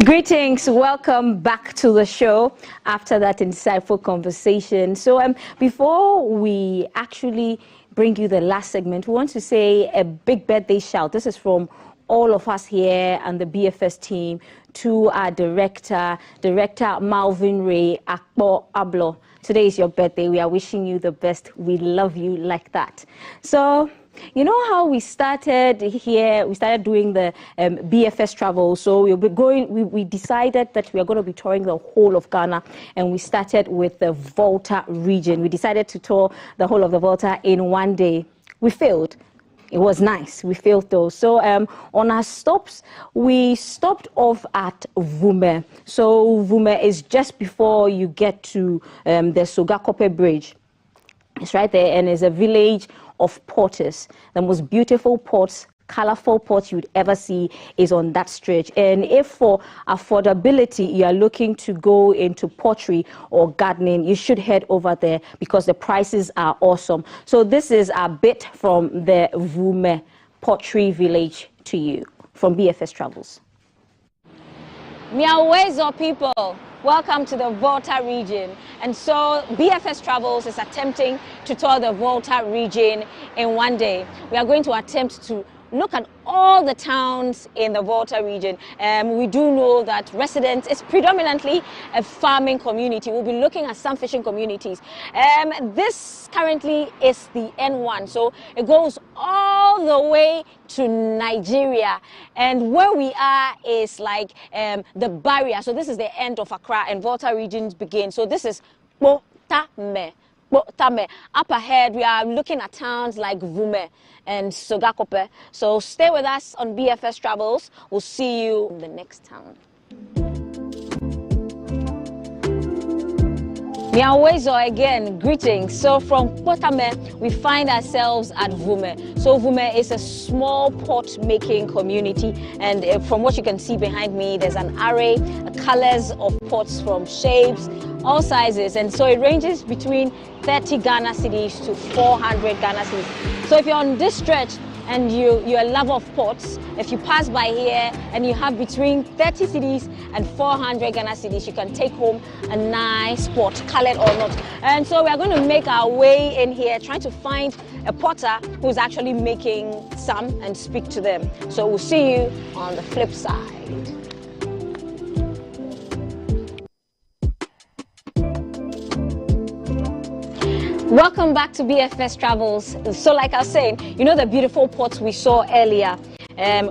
Greetings, welcome back to the show after that insightful conversation. So before we actually bring you the last segment, we want to say a big birthday shout. This is from all of us here and the BFS team to our director Malvin Ray Akpo Ablo. Today is your birthday. We are wishing you the best. We love you like that. So you know how we started here? We started doing the BFS travel. So we'll be going. We decided that we are going to be touring the whole of Ghana, and we started with the Volta region. We decided to tour the whole of the Volta in one day. We failed. It was nice. We failed though. So on our stops, we stopped off at Vume. So Vume is just before you get to the Sogakope Bridge. It's right there, and it's a village of potters. The most beautiful pots, colorful pots you'd ever see is on that stretch. And if for affordability you are looking to go into pottery or gardening, you should head over there because the prices are awesome. So this is a bit from the Vume Pottery Village to you from BFS Travels. Miawezo people, welcome to the Volta region. And so BFS Travels is attempting to tour the Volta region in one day. We are going to attempt to look at all the towns in the Volta region. We do know that residents is predominantly a farming community. We'll be looking at some fishing communities. This currently is the N1, so it goes all the way to Nigeria. And where we are is like the barrier. So this is the end of Accra and Volta regions begin. So this is Potame. Up ahead, we are looking at towns like Vume and Sogakope. So stay with us on BFS Travels. We'll see you in the next town. Miawezo again, greetings. So from Potame, we find ourselves at Vume. So Vume is a small pot-making community, and from what you can see behind me, there's an array of colors of pots from shapes, all sizes, and so it ranges between 30 Ghana cedis to 400 Ghana cedis. So if you're on this stretch and you're a lover of pots, if you pass by here and you have between 30 cedis and 400 Ghana cedis, you can take home a nice pot, colored or not. And so we are going to make our way in here, trying to find a potter who's actually making some and speak to them. So we'll see you on the flip side. Welcome back to BFS Travels. So like I was saying, you know the beautiful pots we saw earlier.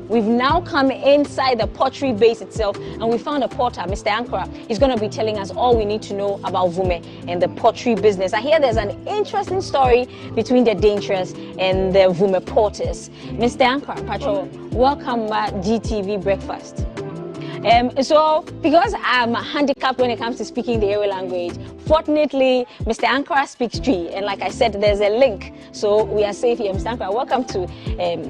We've now come inside the pottery base itself, and we found a potter, Mr. Ankara. He's going to be telling us all we need to know about Vume and the pottery business. I hear there's an interesting story between the Dangerous and the Vume potters. Mr. Ankara, Patrol, welcome to GTV Breakfast. So, because I'm handicapped when it comes to speaking the Ewe language, fortunately, Mr. Ankara speaks Tree, and like I said, there's a link, so we are safe here. Mr. Ankara, welcome to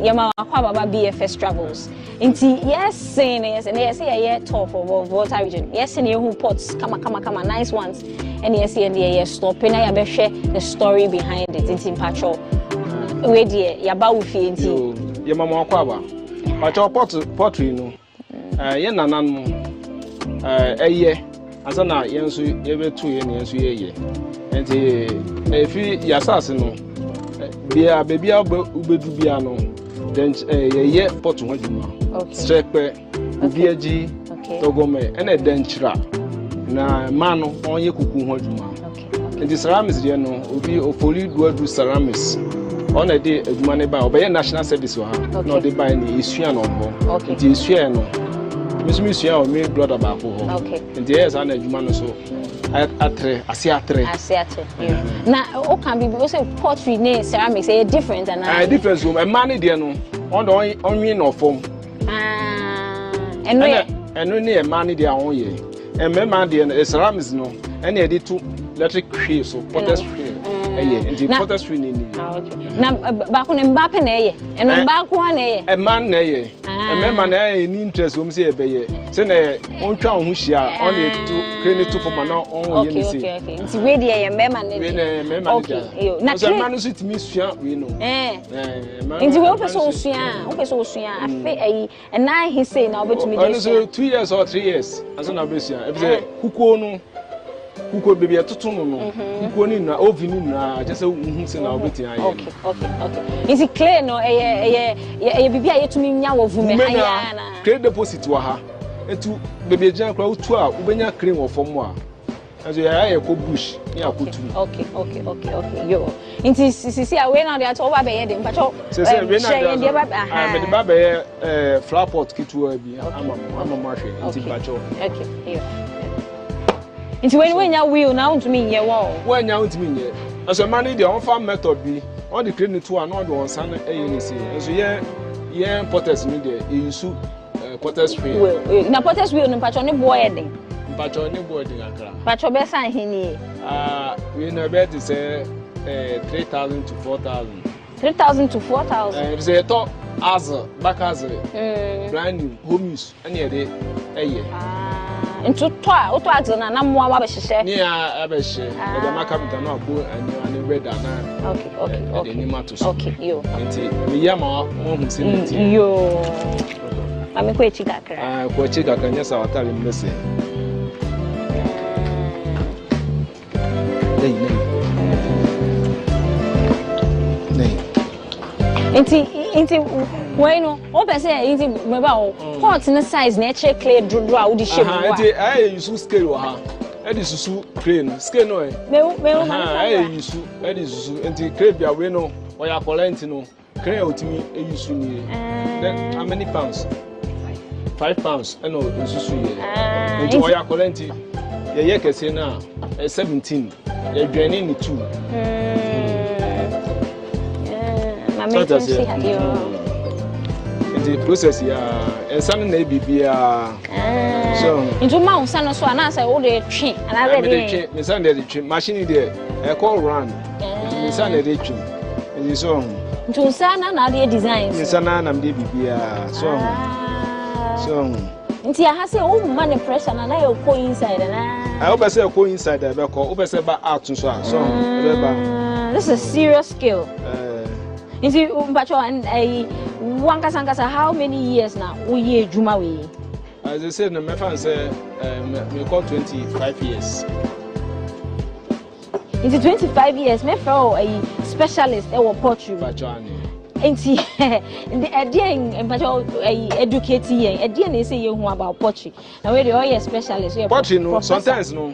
Yama Kwababa BFS Travels. Inti, yes, and yes, yeah, top of Volta region. Yes, and you pots, come, nice ones, and yes, and yes, stop, and I share the story behind it. Inti Patrol. Where dear, Yaba Wufi, Inti Yama Kwaba, Patrol pottery, no. Yen nanan eye asana yensu yebetu yensu yeye enti efi yasase no bia bebia ubedu bia no then yeye pot ho djuma strepe ubiaji togome ene denchira na mano onye kuku ho djuma enti ceramics de no obi ofoli duadu ceramics on a day adjuma ne ba obeye national service wa no de ba ni esua no bo enti esua no Miss or me brother back home. Okay. And there's an eduman so Asiatre. Now, what can be also pottery, ceramics, a different and a difference room. A man, dear, no, on no form. And only a man, dear, on ye. And my man, dear, ceramics, no, and they did two electric crews or potter's crew. Enti Pottery ni. Na ba ko ne mba pe na eye. Eno mba ko na eye. E man na eye. E mema na eye ni interest om say e be ye. Se na ontwa ho hia, on e to crane to for na on ye ni say. Okay. Nti we de ye mema na we na mema na. Okay. Na so man so timi sua we no. Nti we opeso osua afi ayi na he say na obetumi dey. So 2 years or 3 years. Aso na be sua. E be kuko no kuko baby atoto no kuko ni na oven ni na just say hu se na obeti aye. Okay. Is it clear no bibi ayetumi nya wo vume haya na. Credit deposit wa ha. Etu baby jan kra utu a ubenya cream wo fom a. Aso ya ko bush ni akotu. Okay. Yo. Inti sisi a we na dey at over be ye dey mpacho. Say we na dey me dey ba be flower pot kitu bi ama mahwe inti mpacho. Okay. Yo. Inti when ya wheel na untumi nye wo. When ya untumi nye. Aso man dey on farm method bi. On the clean to an order on san e say. Aso ye potters ni dey use potters wheel. Na potters wheel no mpacho ne boy den. Mpacho ne boy den akra. Mpacho be san hini. We na bet say 3,000 to 4,000. 3,000 to 4,000. Say to as back as brand new home use any dey eye. Into to azona na mo wa be hihye. Ni abehye. E dey maka bita na abo ani weather na. Okay. Ni mato so. Okay, yo. Nti me ya ma mo hu se nti. Yo. Mami ko echi kakra. Ko echi kakra nya sa watale mbese. Nei. Inti bueno o pese inti me ba o pot na size na che clay dro a udi shape wa inti ai use scale wa ha e di susu crane scale no e me ai use e di susu inti crane bia we no o ya collect no crane otimi e use ni then how many pounds 5 pounds no susu ye inti o ya collect ye kese na 17 ye dwani ni 2 the process and something may be so into mount son so and answer all the tree and I ready me send the tree machine there I call run me send the tree and so into sana na the designs me sana na me bibia so into I have say oh man pressure and I go inside na I hope say go inside there be call hope say ba out so this is a serious skill. Inti mpacho wankasa how many years now we juma we? As I said, my friend say me call 25 years. Inti 25 years me for a specialist e pottery. Inti the idea mpacho educate yen idea na say you hu about pottery. Na we dey all specialist pottery no sometimes no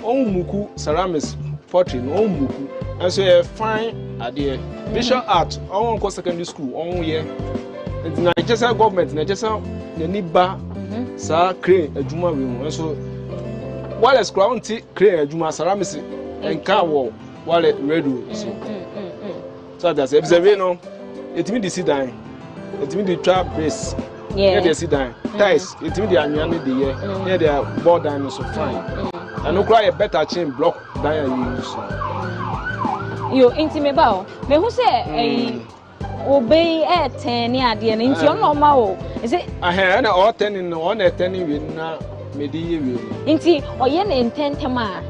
on muku ceramics pottery no on muku and so fine idea visual art on go secondary school on here the Nigeria government Nigeria the niba sa crane adwuma we mu so while is ground crane adwuma ceramics and car wall while radio so that's if the no it mean the sit down it mean the trap base the sit down ties it mean the annual the year here the board down so fine and no cry a better chain block than you use. Yo intimate bao me who say obey 10 ni ade na nti on normal o is it na all 10 no on 10 we na me di ye we nti oye na intentem a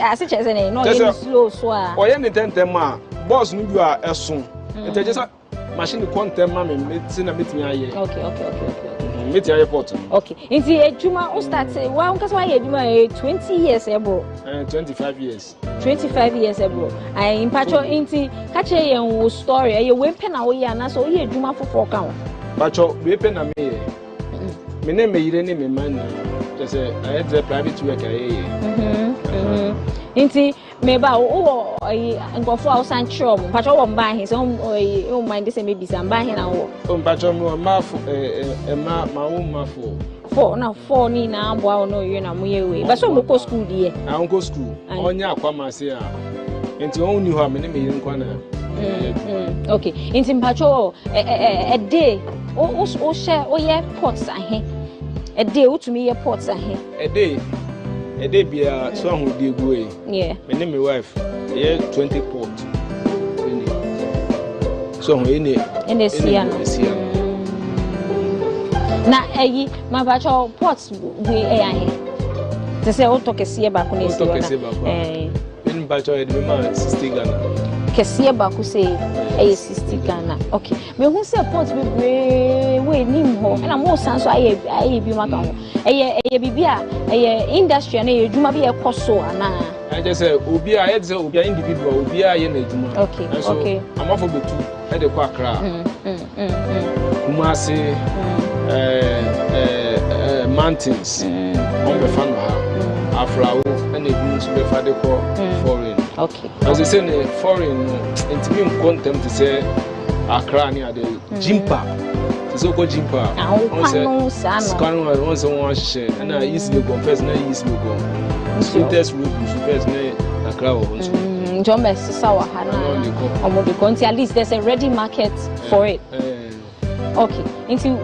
ase chese na no ye slow so a oye na intentem a boss no bi a eson nti just machine contem ma me meti na metimi aye okay meti aye port okay nti ejuma o start wa nkasa wa ye ejuma 20 years ebo 25 years 25 years ago I impacho inti kache yen wo story e we pe na wo ye na so ye adwuma fofo ka wo pacho we pe na me ye me ne me yire ne me man just I had private work aye inti me ba wo ngofo a san chiro mo pacho wo mba he so o mind say me bisa mba he na wo pacho mo ma ma wo ma fo 4 ni na abo no you na moye we ba so mo ko school die an ko school onya akwama se a enti on ni ho me ne me yin kwa na okay enti mpacho a day o share o ye pots ahe a day utumi ye pots ahe a day a day be a song who did go. Yeah. My name, my wife, 20 port. So, in the na my bachelor pots we to say auto kesie ba ko in bachelor the man 60 Ghana kesie ba ko say 60 Ghana. Okay, me hu say pots be we nim ho na mo san so aye bi maka ho bibia industry na edwuma bi ekoso ana I just say obi a say obi individual obi a ye na edwuma. Okay. I'm for betu e de kwa kra Kumasi mountains on the fan Afrawo and it means we father call foreign. Okay. As I say foreign intimate contempt to say Accra near the Jimpa. So called Jimpa. Once one share and I easily go first na easily go. Sweetest root first na Accra also. John Sawa Hana. At least there's a ready market for it. Okay, into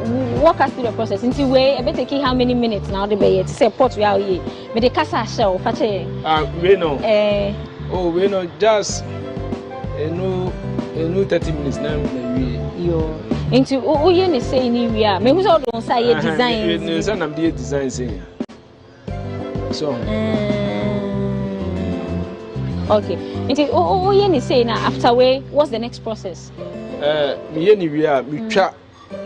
walk us through the process. Into where I bet take how many minutes now the bay to say pot we are here. But the casa show, Pache. We know. We know just a new 30 minutes now. Yo. Into you say in we are. Maybe so don't say design. I'm the design saying. So. Okay. Into you say now after way, what's the next process? We are try.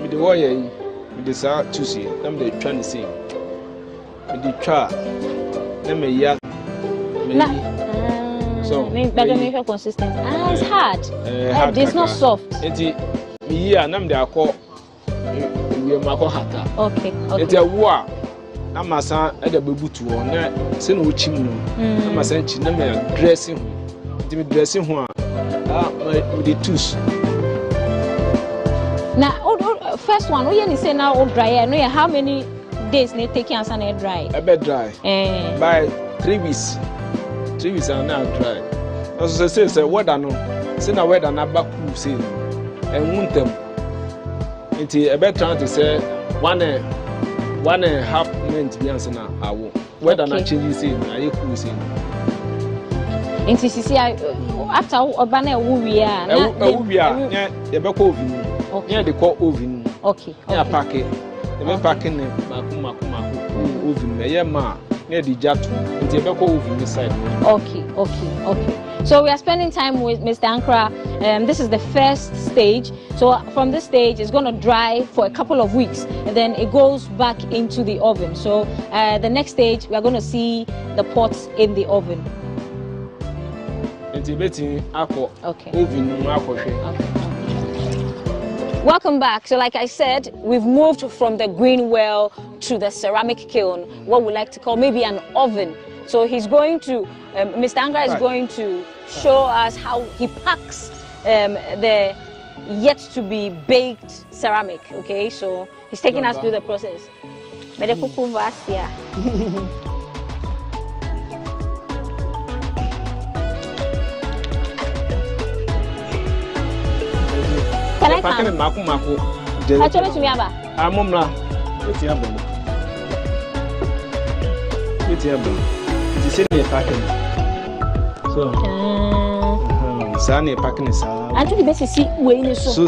With the warrior, with the South Tuesday, I'm the trying to say. With the try, I'm a young. So, make consistent. It's hard. It's not soft. It's me, and I'm the call. We are Mako Hata. Okay. It's a war. I'm a son at the Bubutu on that. Send which him. I'm a son, I'm dressing. Dressing one. With the tools. Now, first one, we only say now dry. No, how many days need taking us on air dry? A bit dry. By 3 weeks. 3 weeks are now dry. As I say, weather no. Say na weather na back cool say. And want them. It's a bit trying to say 1.5 months be answer na awo. Weather na change say na you cool say. Into see after obana we are. Yeah, the back oven. Yeah, they call oven. Okay. Yeah, pack it. They packing it. Oven. Yeah, ma. Yeah, the jatu. They back oven inside. Okay. So we are spending time with Mr. Ankara. This is the first stage. So from this stage, it's going to dry for a couple of weeks, and then it goes back into the oven. So the next stage, we are going to see the pots in the oven. Okay. Welcome back. So like I said, we've moved from the green well to the ceramic kiln, what we like to call maybe an oven. So he's going to, Mr. Ankara is going to show us how he packs the yet to be baked ceramic. Okay, so he's taking us through the process. Can I come? I told you to me about. I'm Mumla. It's your bone. It's your bone. It's in the packing. So, Sunny packing is. I told you best to see where you so.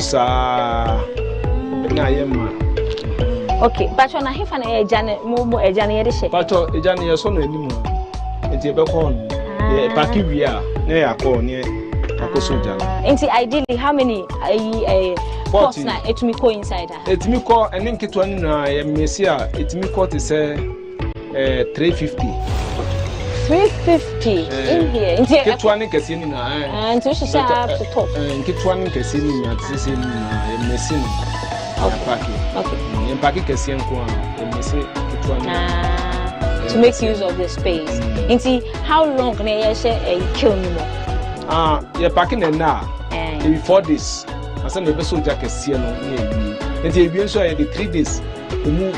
Okay, but when I have an Janet, more a Janet, but a Janet, son anymore. It's a bacon. Packing we are near a corner. Ideally, how many pots na it me call inside? It me call and then get one na Messia. It me call to say 350. 350 in here. Get one casino and to she up to top. Get one casino at this in Messina. Okay. In Paki Cassian Kwan, to make use of the space. And see how long can I share a kill me more? You're packing it now. Before this, I said never so jacket see no near. And you'll be so the 3 days. You move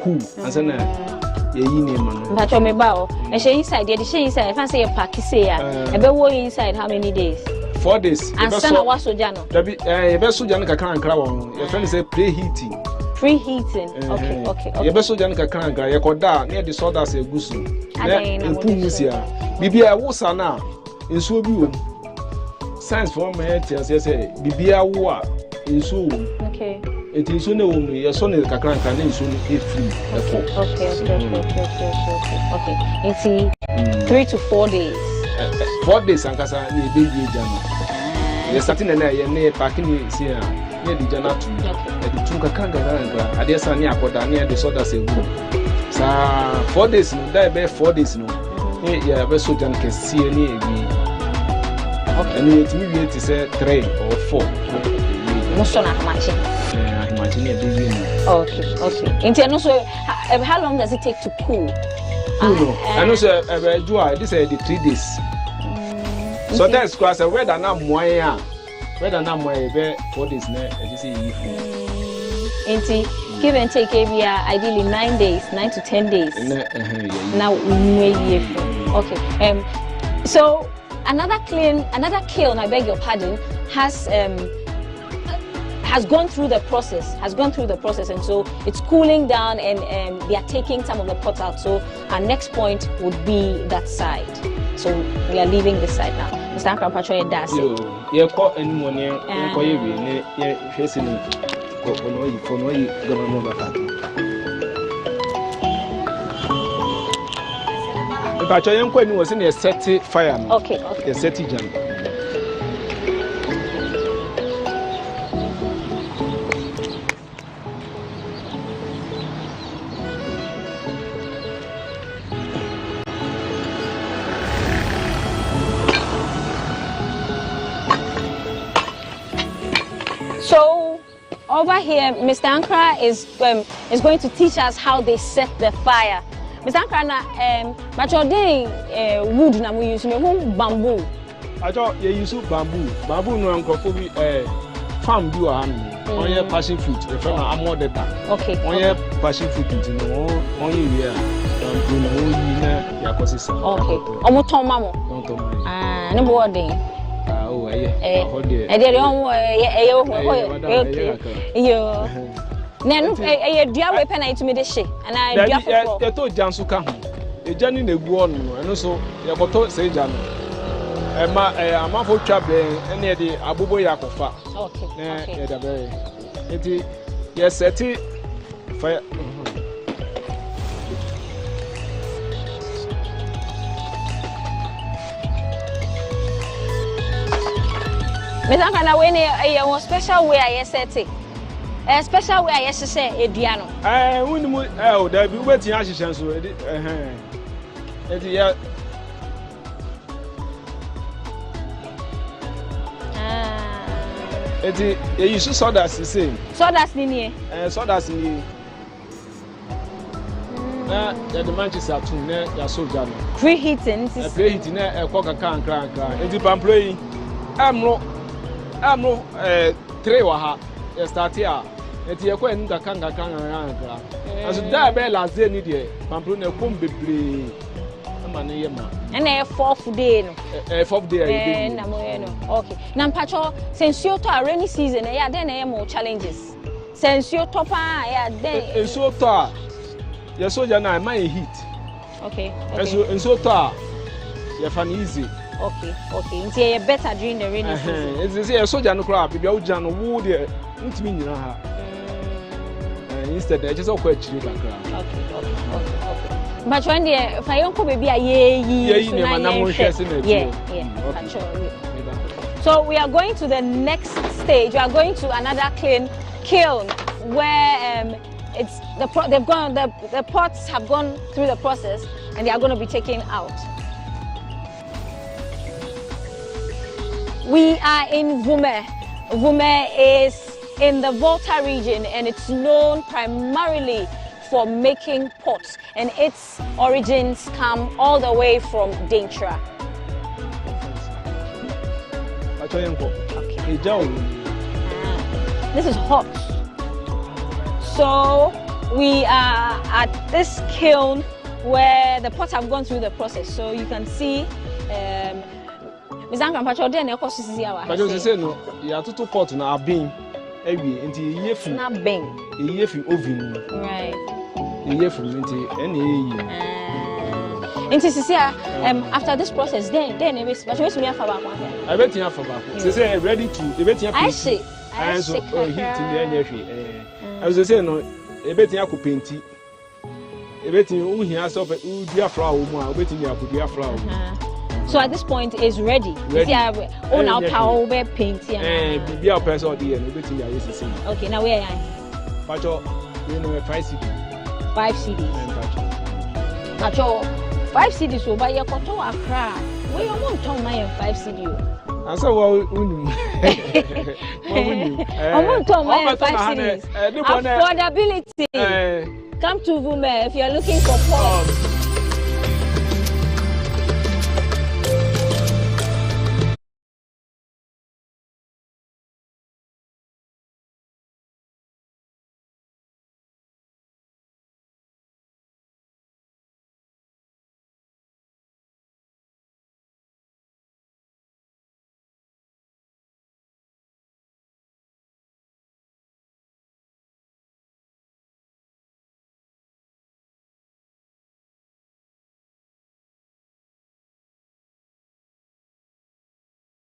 cool. I said, but you may bow. And she inside, the she inside. If I say a packy say, a bear inside how many days? 4 days. And son was so jano. A best so Janica can't crown. Your friend say preheating. Preheating. Okay. You be so jan kakran gra ye koda na the sawdust egusu. Na empu musia. Bibia wo sana nsuo bi wo. Science for me tell say bibia wo a nsuo wo. Okay. It is no one, your son is a crank and it's only free. Okay. It's 3 to 4 days. 4 days, and Casa, baby Jana. You're starting and I packing here near the Jana to the Tunka Kanga. I guess I near Podania, the soda say, so 4 days, no, that be 4 days, no. Yeah, so Jan can see any. And it's maybe to say 3 or 4. Most on a machine. Okay. And so, how long does it take to cool? I know, sir. This is the 3 days. So that's because whether not moya, whether not moya, 4 days. Give and take ideally 9 days, 9 to 10 days. Now, okay. So another kiln, I beg your pardon, has gone through the process, and so it's cooling down, and they are taking some of the pots out. So our next point would be that side. So we are leaving this side now. Mr. Ankara Pacho, does it? Yeah, caught any money, facing Pacho, young queen was in a set fire. Okay. A set jam. So over here, Mr. Ankara is going to teach us how they set the fire. Mr. Ankara, but your day wood na we use bamboo. I thought you use bamboo. Bamboo no ankofobi farm do am. On your passion fruit, the farm am more data. Okay. On your passion fruit no on you here. Okay. Omo ton mamo. Ah, no more day. Oh, okay. Yo. Nenu dua we pen to me de she and I dua for. You to jansu ka ho. E jani na egu onu no. Eno so ye boto se janu. Amafo twa ben ene de abobo yakofa. Okay. Ne ye da be. Enti ye seti fire. Mr. Ankara, when a special way I set it. A special way I say a diano. Oh, there be waiting ashes and so. You should saw that the same. Sawdust in here. Sawdust in here. The Manchester too, your soldier. Preheating. Preheating, a coca can crank. It's the Pamploy. I'm no 3 waha start here. Eti ekwa nka kanga kanga. Aso da be last day ni de pampro na kom bebre. Ama na ye ma. Na 4th day no. 4th day na mo ye no. Okay. Na mpacho since you to rainy season ya den na more challenges. Since you to pa ya den. So to ya soja na my heat. Okay. So to ya fan easy. Okay. It's better during the rainy season. It's a soldier no crap. If you are wood, it's me. Instead, I just quite cheap. Okay. But when if I don't baby, So we are going to the next stage. We are going to another kiln where it's the pots have gone through the process and they are going to be taken out. We are in Vume. Vume is in the Volta region and it's known primarily for making pots, and its origins come all the way from Dentra. Okay. This is hot. So we are at this kiln where the pots have gone through the process. So you can see Ms. Ankara Pacho dey na ekọ sisi awa. Pacho say no, ya tutu pot na abin ewi nti ye fu. Na ben. year from oven. Right. A year from any. After this process, then it was but we have about one. I bet you have about. Say ready to. I say. I so heat in the energy. I was saying no. I bet you could paint it. I bet you who has up. Who dear flower? I bet you have dear flower. So at this point, it's ready. See, own our power over painting. Be our person or the end. I bet you are used to see. Okay, now where are you? But you know 5 CDs. 5 CDs. But 5 CDs so buy your control a cry. Where you want to my 5 CDs? I said, well, I want to my 5 CDs. Affordability. Come to Vume if you're looking for pork.